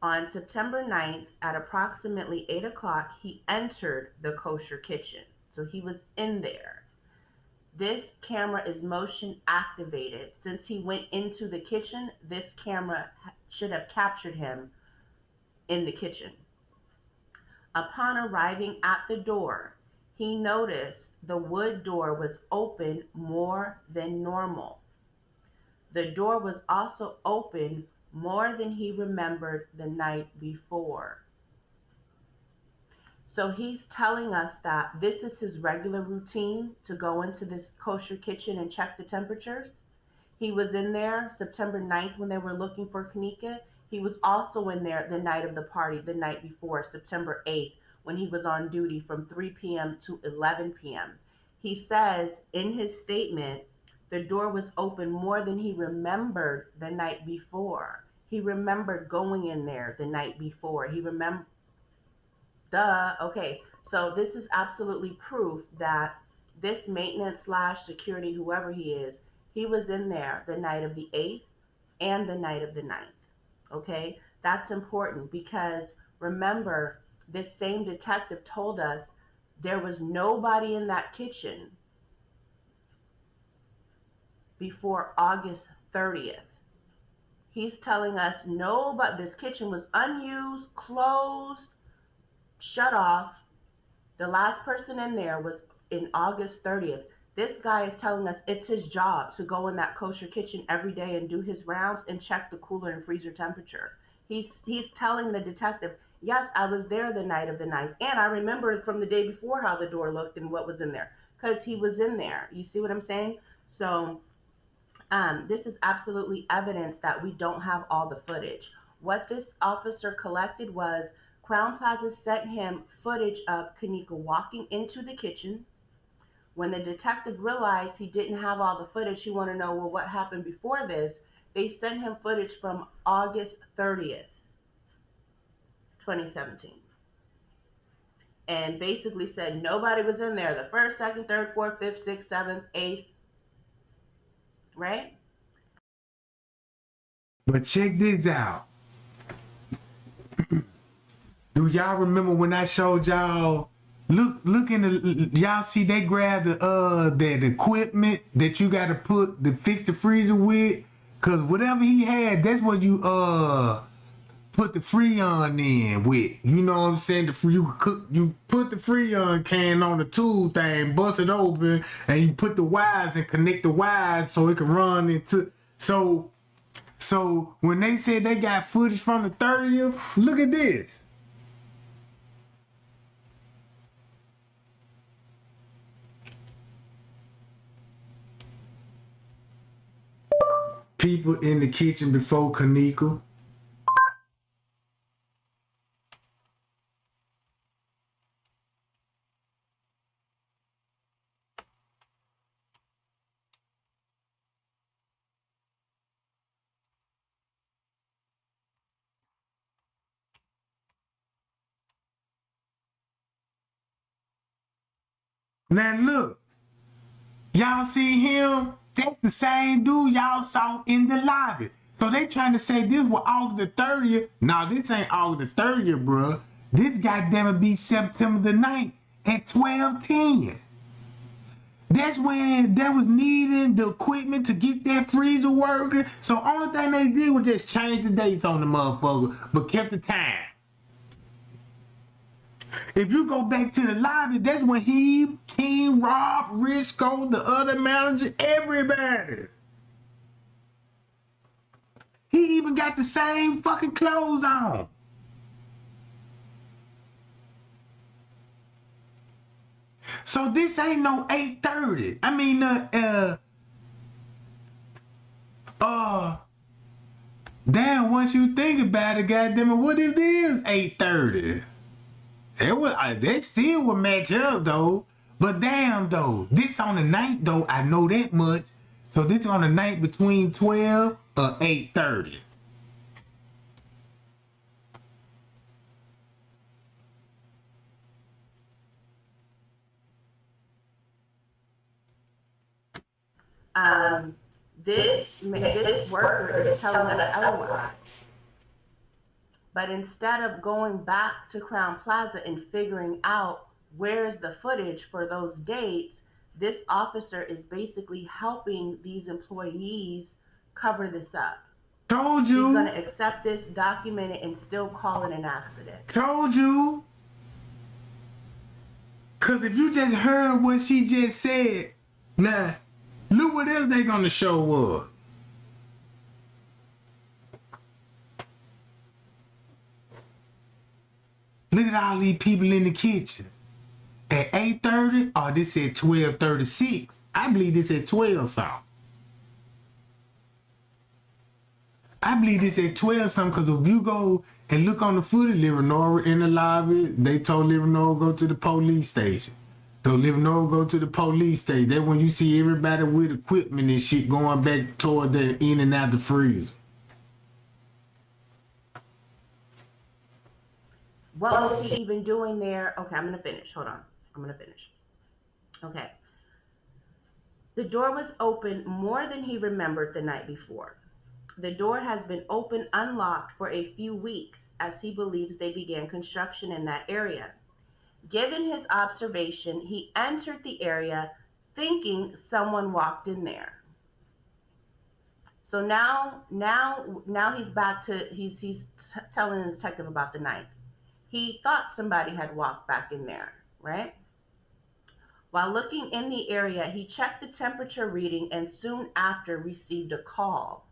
On September 9th at approximately 8 o'clock, he entered the kosher kitchen. So he was in there. This camera is motion activated. Since he went into the kitchen, this camera should have captured him in the kitchen. Upon arriving at the door, he noticed the wood door was open more than normal. The door was also open more than he remembered the night before. So he's telling us that this is his regular routine to go into this kosher kitchen and check the temperatures. He was in there September 9th when they were looking for Kenneka. He was also in there the night of the party, the night before, September 8th, when he was on duty from 3 p.m. to 11 p.m. He says in his statement, the door was open more than he remembered the night before. He remembered going in there the night before. He remembered. Okay, so this is absolutely proof that this maintenance / security, whoever he is, he was in there the night of the 8th and the night of the 9th. Okay, that's important because remember, this same detective told us there was nobody in that kitchen before August 30th. He's telling us nobody, this kitchen was unused, closed, shut off. The last person in there was in August 30th. This guy is telling us it's his job to go in that kosher kitchen every day and do his rounds and check the cooler and freezer temperature. He's telling the detective, yes, I was there the night of the 9th, and I remember from the day before how the door looked and what was in there, because he was in there. You see what I'm saying? So this is absolutely evidence that we don't have all the footage. What this officer collected was Crown Plaza sent him footage of Kenneka walking into the kitchen. When the detective realized he didn't have all the footage, he wanted to know, well, what happened before this? They sent him footage from August 30th, 2017. And basically said nobody was in there the 1st, 2nd, 3rd, 4th, 5th, 6th, 7th, 8th, right? But check this out. Do y'all remember when I showed y'all? Look in the, y'all see they grabbed the equipment that you got to put to fix the freezer with, cause whatever he had, that's what you put the Freon in with. You know what I'm saying? You put the Freon can on the tool thing, bust it open, and you put the wires and connect the wires so it can run into. So when they said they got footage from the 30th, look at this. People in the kitchen before Kenneka. Now look, y'all see him? That's the same dude y'all saw in the lobby. So they trying to say this was August the 30th. Nah, this ain't August the 30th, bruh. This goddamn it be September the 9th at 12:10. That's when they was needing the equipment to get that freezer working. So only thing they did was just change the dates on the motherfucker, but kept the time. If you go back to the lobby, that's when he, King, Rob, Risco, the other manager, everybody. He even got the same fucking clothes on. So this ain't no 8:30. I mean, damn, once you think about it, goddamn it, what it is 8:30? They still would match up though. But damn though, this on the night though, I know that much. So this on the night between 12 or 8:30. This worker is telling us otherwise. But instead of going back to Crown Plaza and figuring out where's the footage for those dates, this officer is basically helping these employees cover this up. Told you. He's going to accept this, document it, and still call it an accident. Told you. Because if you just heard what she just said, now, look what else they going to show up. Look at all these people in the kitchen. At 8:30, or this at 12:36. I believe this at 12 something. I believe this at 12 something, because if you go and look on the footage, Leonora in the lobby, they told Leonora go to the police station. So Leonora go to the police station. That's when you see everybody with equipment and shit going back toward the in and out the freezer. What was he even doing there? Okay, I'm going to finish. Hold on. I'm going to finish. Okay. The door was open more than he remembered the night before. The door has been open unlocked for a few weeks, as he believes they began construction in that area. Given his observation, he entered the area thinking someone walked in there. So now he's back to he's telling the detective about the night. He thought somebody had walked back in there, right? While looking in the area, he checked the temperature reading and soon after received a call.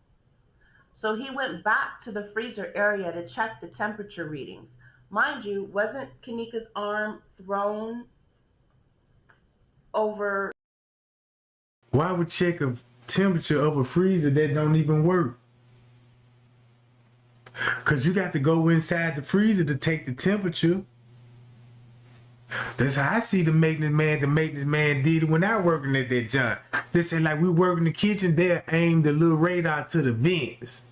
So he went back to the freezer area to check the temperature readings. Mind you, wasn't Kenneka's arm thrown over? Why would check a temperature of a freezer that don't even work? Because you got to go inside the freezer to take the temperature. That's how I see the maintenance man did it when I working at that joint. They said like we work in the kitchen, they'll aim the little radar to the vents.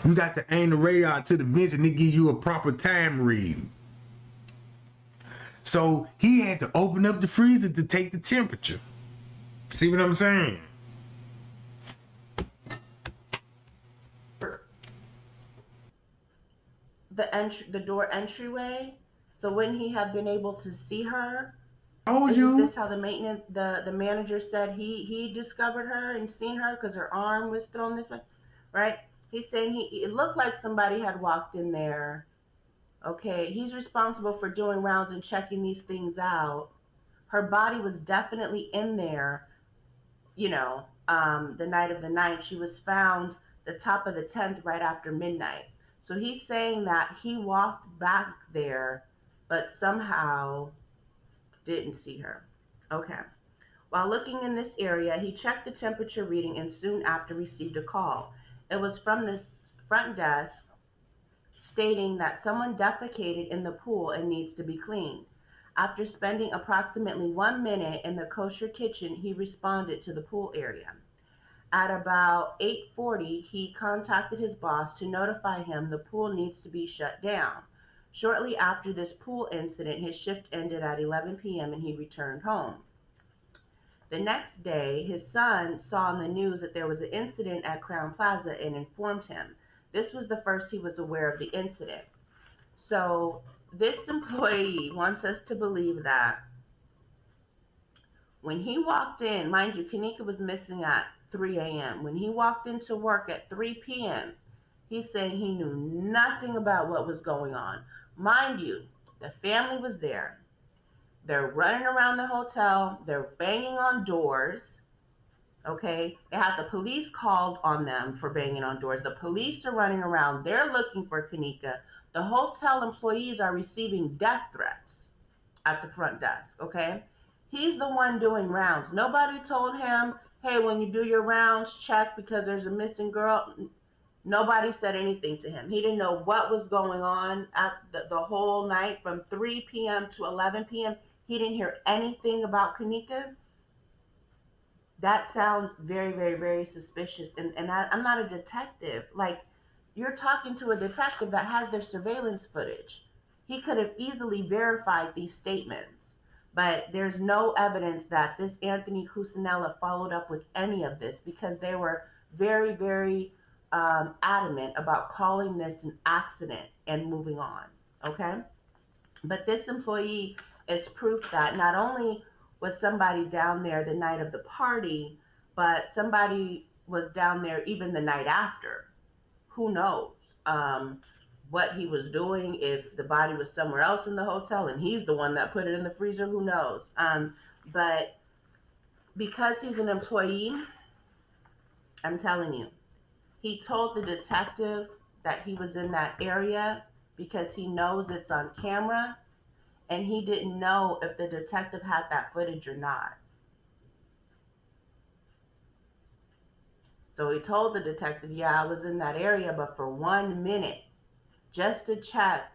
You got to aim the radar to the vents and it gives you a proper time reading. So he had to open up the freezer to take the temperature. See what I'm saying? The door entryway. So wouldn't he have been able to see her? Isn't this how the manager said he discovered her and seen her because her arm was thrown this way, right? He's saying it looked like somebody had walked in there. Okay, he's responsible for doing rounds and checking these things out. Her body was definitely in there, the night of the 9th. She was found the top of the 10th right after midnight. So he's saying that he walked back there, but somehow didn't see her. Okay. While looking in this area, he checked the temperature reading and soon after received a call. It was from this front desk stating that someone defecated in the pool and needs to be cleaned. After spending approximately 1 minute in the kosher kitchen, he responded to the pool area. At about 8:40, he contacted his boss to notify him the pool needs to be shut down. Shortly after this pool incident, his shift ended at 11 p.m. and he returned home. The next day, his son saw on the news that there was an incident at Crown Plaza and informed him. This was the first he was aware of the incident. So this employee wants us to believe that when he walked in, mind you, Kenneka was missing at 3 a.m. When he walked into work at 3 p.m., he's saying he knew nothing about what was going on. Mind you, the family was there. They're running around the hotel. They're banging on doors. Okay? They have the police called on them for banging on doors. The police are running around. They're looking for Kenneka. The hotel employees are receiving death threats at the front desk. Okay? He's the one doing rounds. Nobody told him, hey, when you do your rounds, check because there's a missing girl. Nobody said anything to him. He didn't know what was going on at the whole night from 3 p.m. to 11 p.m. He didn't hear anything about Kenneka. That sounds very, very, very suspicious. And I'm not a detective. Like, you're talking to a detective that has their surveillance footage. He could have easily verified these statements. But there's no evidence that this Anthony Cusinella followed up with any of this because they were very, very adamant about calling this an accident and moving on, okay? But this employee is proof that not only was somebody down there the night of the party, but somebody was down there even the night after. Who knows what he was doing, if the body was somewhere else in the hotel and he's the one that put it in the freezer, who knows? But because he's an employee, I'm telling you, he told the detective that he was in that area because he knows it's on camera, and he didn't know if the detective had that footage or not. So he told the detective, yeah, I was in that area, but for 1 minute, just to check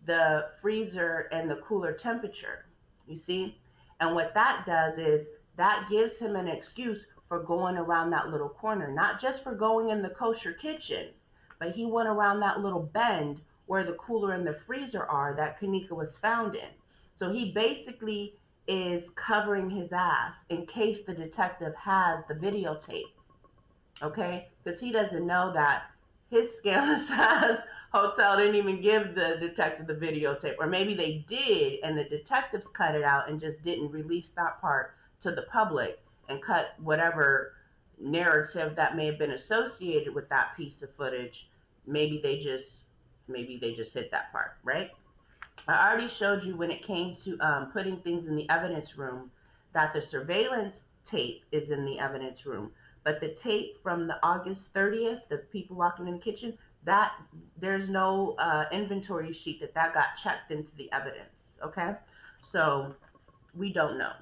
the freezer and the cooler temperature, you see? And what that does is that gives him an excuse for going around that little corner, not just for going in the kosher kitchen, but he went around that little bend where the cooler and the freezer are that Kenneka was found in. So he basically is covering his ass in case the detective has the videotape. Okay? Because he doesn't know that his scandalous ass hotel didn't even give the detective the videotape. Or maybe they did and the detectives cut it out and just didn't release that part to the public and cut whatever narrative that may have been associated with that piece of footage. Maybe they just hit that part, right? I already showed you when it came to putting things in the evidence room that the surveillance tape is in the evidence room, but the tape from the August 30th, the people walking in the kitchen, that there's no inventory sheet that got checked into the evidence. Okay, so we don't know.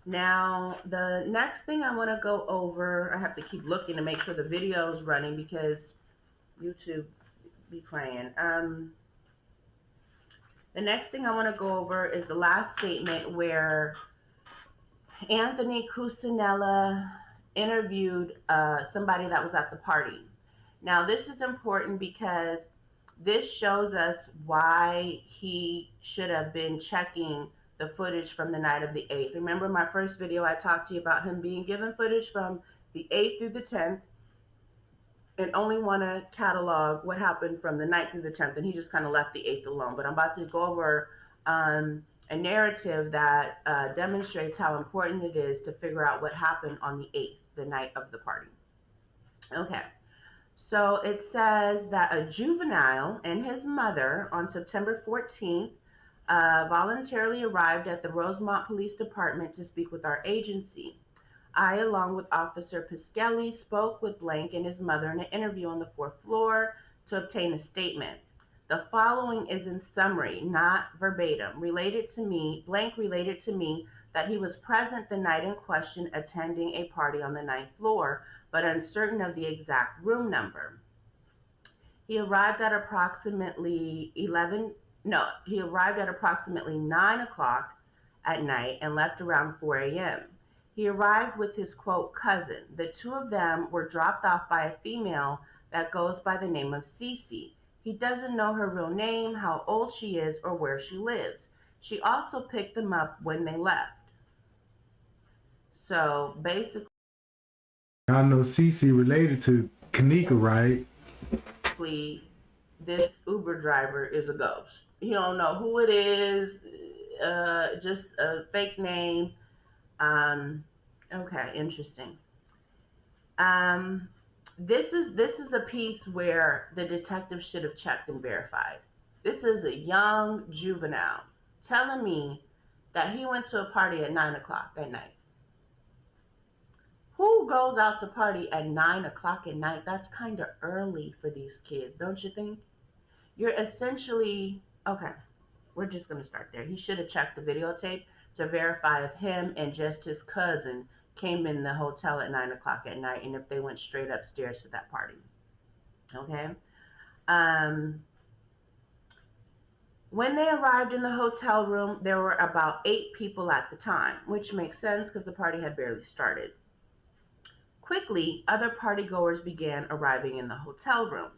Now the next thing I want to go over, I have to keep looking to make sure the video is running because YouTube be playing. The next thing I want to go over is the last statement where Anthony Cusinella interviewed somebody that was at the party. Now this is important because this shows us why he should have been checking the footage from the night of the 8th. Remember my first video, I talked to you about him being given footage from the 8th through the 10th and only want to catalog what happened from the 9th through the 10th, and he just kind of left the 8th alone. But I'm about to go over a narrative that demonstrates how important it is to figure out what happened on the 8th, the night of the party. Okay, so it says that a juvenile and his mother on September 14th voluntarily arrived at the Rosemont Police Department to speak with our agency. I, along with Officer Piskelli, spoke with Blank and his mother in an interview on the 4th floor to obtain a statement. The following is in summary, not verbatim. Blank related to me that he was present the night in question attending a party on the 9th floor, but uncertain of the exact room number. He arrived at approximately 9 o'clock at night and left around 4 a.m. He arrived with his, quote, cousin. The two of them were dropped off by a female that goes by the name of Cece. He doesn't know her real name, how old she is, or where she lives. She also picked them up when they left. So basically, I know Cece related to Kenneka, right? this Uber driver is a ghost. You don't know who it is, just a fake name. Okay, interesting. This is the piece where the detective should have checked and verified. This is a young juvenile telling me that he went to a party at 9 o'clock at night. Who goes out to party at 9 o'clock at night? That's kind of early for these kids, don't you think? You're essentially, okay, we're just going to start there. He should have checked the videotape to verify if him and just his cousin came in the hotel at 9 o'clock at night and if they went straight upstairs to that party. Okay. When they arrived in the hotel room, there were about 8 people at the time, which makes sense because the party had barely started. Quickly, other partygoers began arriving in the hotel room.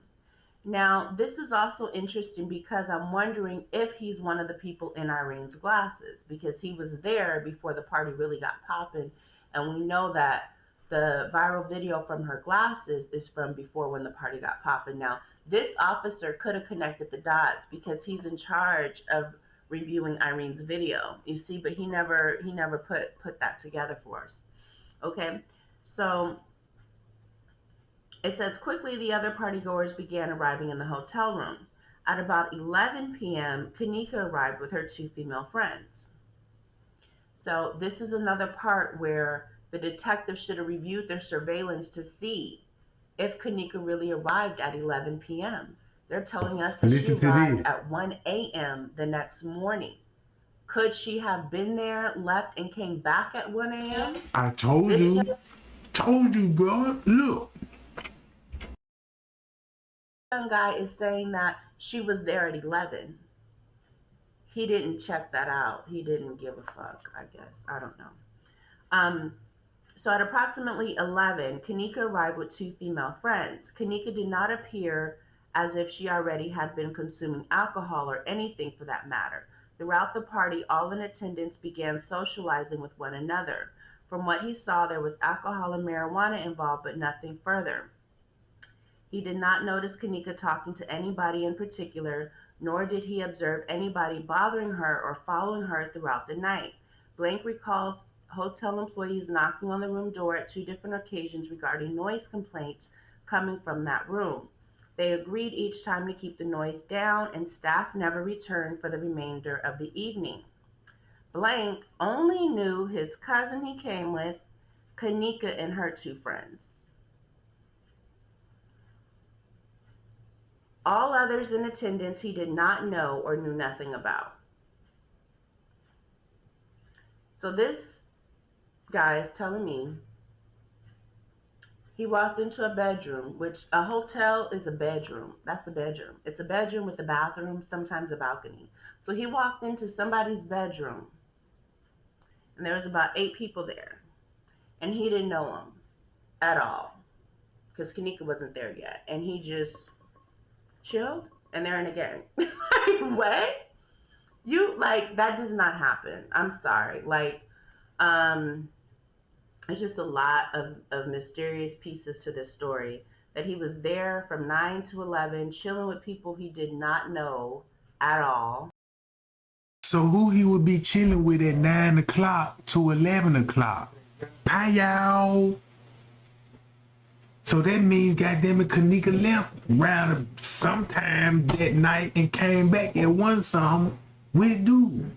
Now, this is also interesting because I'm wondering if he's one of the people in Irene's glasses, because he was there before the party really got popping, and we know that the viral video from her glasses is from before when the party got popping. Now, this officer could have connected the dots because he's in charge of reviewing Irene's video, you see, but he never put that together for us. Okay, so it says, quickly the other partygoers began arriving in the hotel room. At about 11 p.m., Kenneka arrived with her 2 female friends. So this is another part where the detective should have reviewed their surveillance to see if Kenneka really arrived at 11 p.m. They're telling us that she arrived at 1 a.m. the next morning. Could she have been there, left, and came back at 1 a.m.? I told you, bro. Look. Young guy is saying that she was there at 11. He didn't check that out. He didn't give a fuck, I guess. I don't know. So at approximately 11, Kenneka arrived with 2 female friends. Kenneka did not appear as if she already had been consuming alcohol or anything for that matter. Throughout the party, all in attendance began socializing with one another. From what he saw, there was alcohol and marijuana involved, but nothing further. He did not notice Kenneka talking to anybody in particular, nor did he observe anybody bothering her or following her throughout the night. Blank recalls hotel employees knocking on the room door at 2 different occasions regarding noise complaints coming from that room. They agreed each time to keep the noise down, and staff never returned for the remainder of the evening. Blank only knew his cousin he came with, Kenneka, and her 2 friends. All others in attendance he did not know or knew nothing about. So this guy is telling me he walked into a bedroom, which a hotel is a bedroom. That's a bedroom. It's a bedroom with a bathroom, sometimes a balcony. So he walked into somebody's bedroom, and there was about 8 people there, and he didn't know them at all because Kenneka wasn't there yet, and he just chilled, and they're in a gang. Like, what? You, like, that does not happen. I'm sorry. Like, it's just a lot of mysterious pieces to this story, that he was there from 9 to 11 chilling with people he did not know at all. So who he would be chilling with at 9 o'clock to 11 o'clock? Pow. So that means goddammit Kenneka left around sometime that night and came back at 1 something with dude.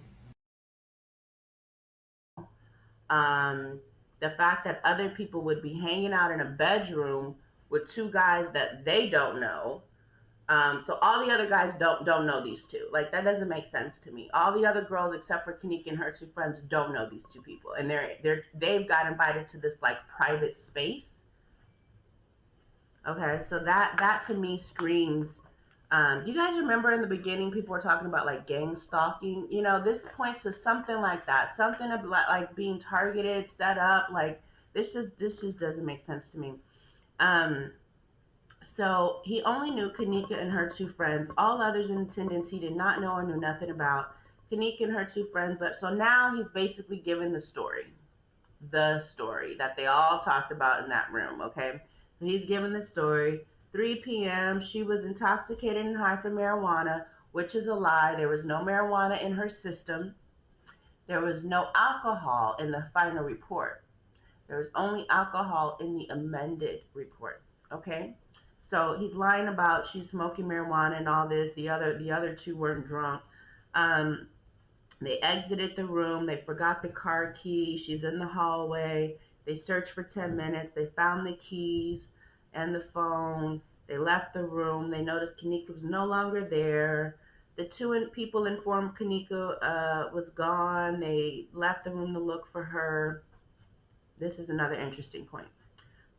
The fact that other people would be hanging out in a bedroom with 2 guys that they don't know. So all the other guys don't know these 2. Like, that doesn't make sense to me. All the other girls except for Kenneka and her 2 friends don't know these 2 people, and they've got invited to this like private space. Okay, so that to me screams. Do you guys remember in the beginning people were talking about like gang stalking? You know, this points to something like that, something about like being targeted, set up. Like, this just doesn't make sense to me. So he only knew Kenneka and her 2 friends. All others in attendance he did not know or knew nothing about. Kenneka and her 2 friends left. So now he's basically given the story that they all talked about in that room. Okay, so he's given the story. 3 p.m. she was intoxicated and high from marijuana, which is a lie. There was no marijuana in her system. There was no alcohol in the final report. There was only alcohol in the amended report. Okay, so he's lying about she's smoking marijuana and all this. The other 2 weren't drunk. They exited the room. They forgot the car key. She's in the hallway. They searched for 10 minutes. They found the keys and the phone. They left the room. They noticed Kenneka was no longer there. The 2 people informed Kenneka was gone. They left the room to look for her. This is another interesting point.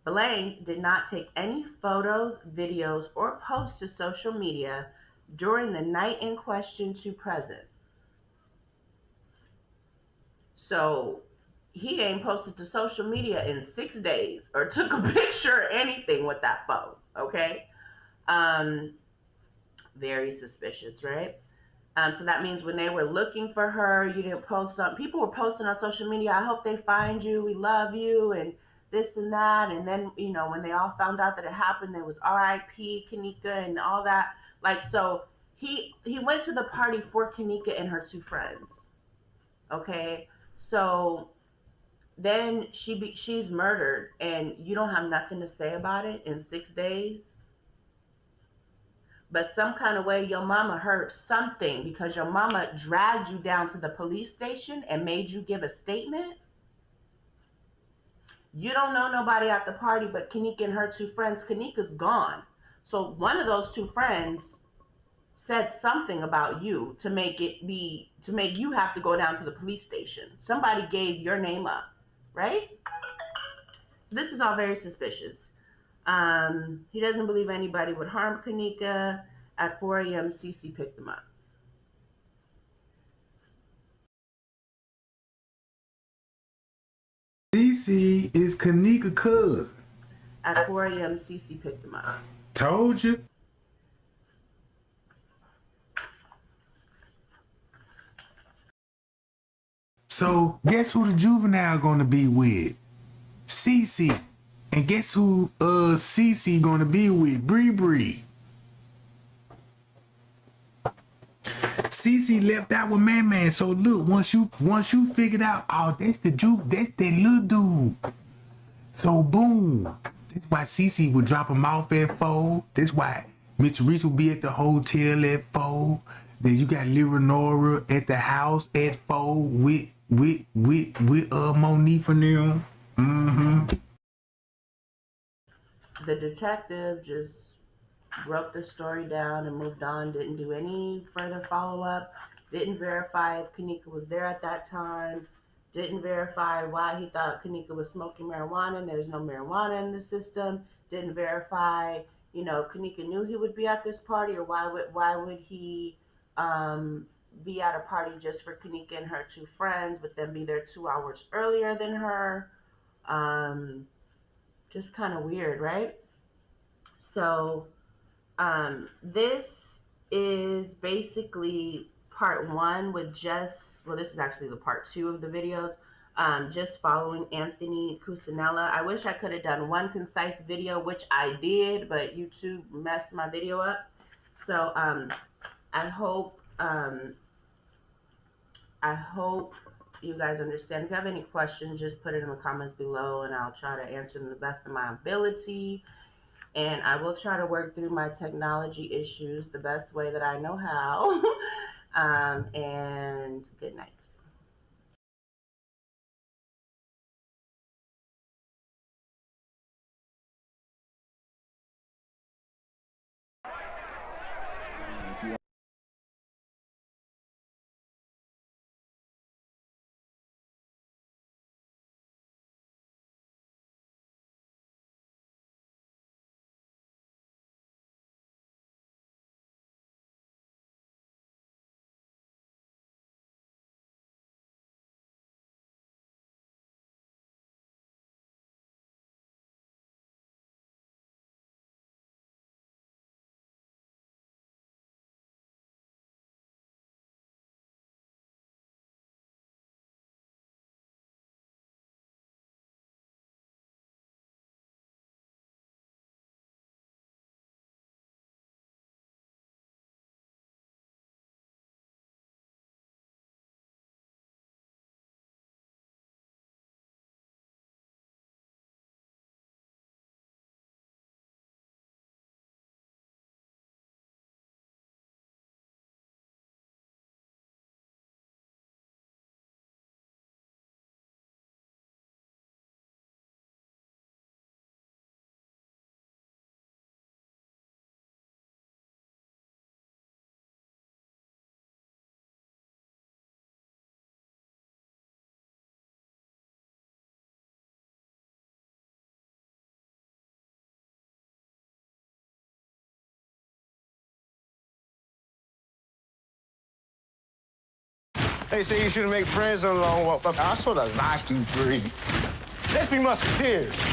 Blank did not take any photos, videos, or posts to social media during the night in question to present. So he ain't posted to social media in 6 days or took a picture or anything with that phone. Okay, very suspicious, right? So that means when they were looking for her, you didn't post something. People were posting on social media, I hope they find you, we love you, and this and that. And then, you know, when they all found out that it happened, there was R.I.P. Kenneka and all that. Like, so he went to the party for Kenneka and her 2 friends. Okay, so then she's murdered, and you don't have nothing to say about it in 6 days. But some kind of way your mama heard something because your mama dragged you down to the police station and made you give a statement. You don't know nobody at the party but Kenneka and her 2 friends. Kenneka's gone. So one of those 2 friends said something about you to make you have to go down to the police station. Somebody gave your name up, right? So this is all very suspicious. He doesn't believe anybody would harm Kenneka. At 4 a.m., Cece picked him up. Cece is Kenneka's cousin. At 4 a.m., Cece picked him up. Told you. So guess who the juvenile gonna be with? Cece. And guess who Cece gonna be with? Bree. Cece left out with Man. So look, once you figured out, oh, that's the juke, that's that little dude. So boom. That's why Cece would drop him off at 4. That's why Miss Teresa would be at the hotel at 4. Then you got Lyra Nora at the house at 4 with Monique from them. The detective just wrote the story down and moved on, didn't do any further follow-up, didn't verify if Kenneka was there at that time, didn't verify why he thought Kenneka was smoking marijuana and there's no marijuana in the system, didn't verify, you know, if Kenneka knew he would be at this party, or why would he be at a party just for Kenneka and her 2 friends, but then be there 2 hours earlier than her. Just kind of weird, right? So this is basically part 1 with this is actually the part 2 of the videos, just following Anthony Cusinella. I wish I could have done one concise video, which I did, but YouTube messed my video up. So I hope you guys understand. If you have any questions, just put it in the comments below and I'll try to answer them the best of my ability. And I will try to work through my technology issues the best way that I know how. And good night. They say you shouldn't make friends on a long walk. Look, I sort of like you three. Let's be musketeers.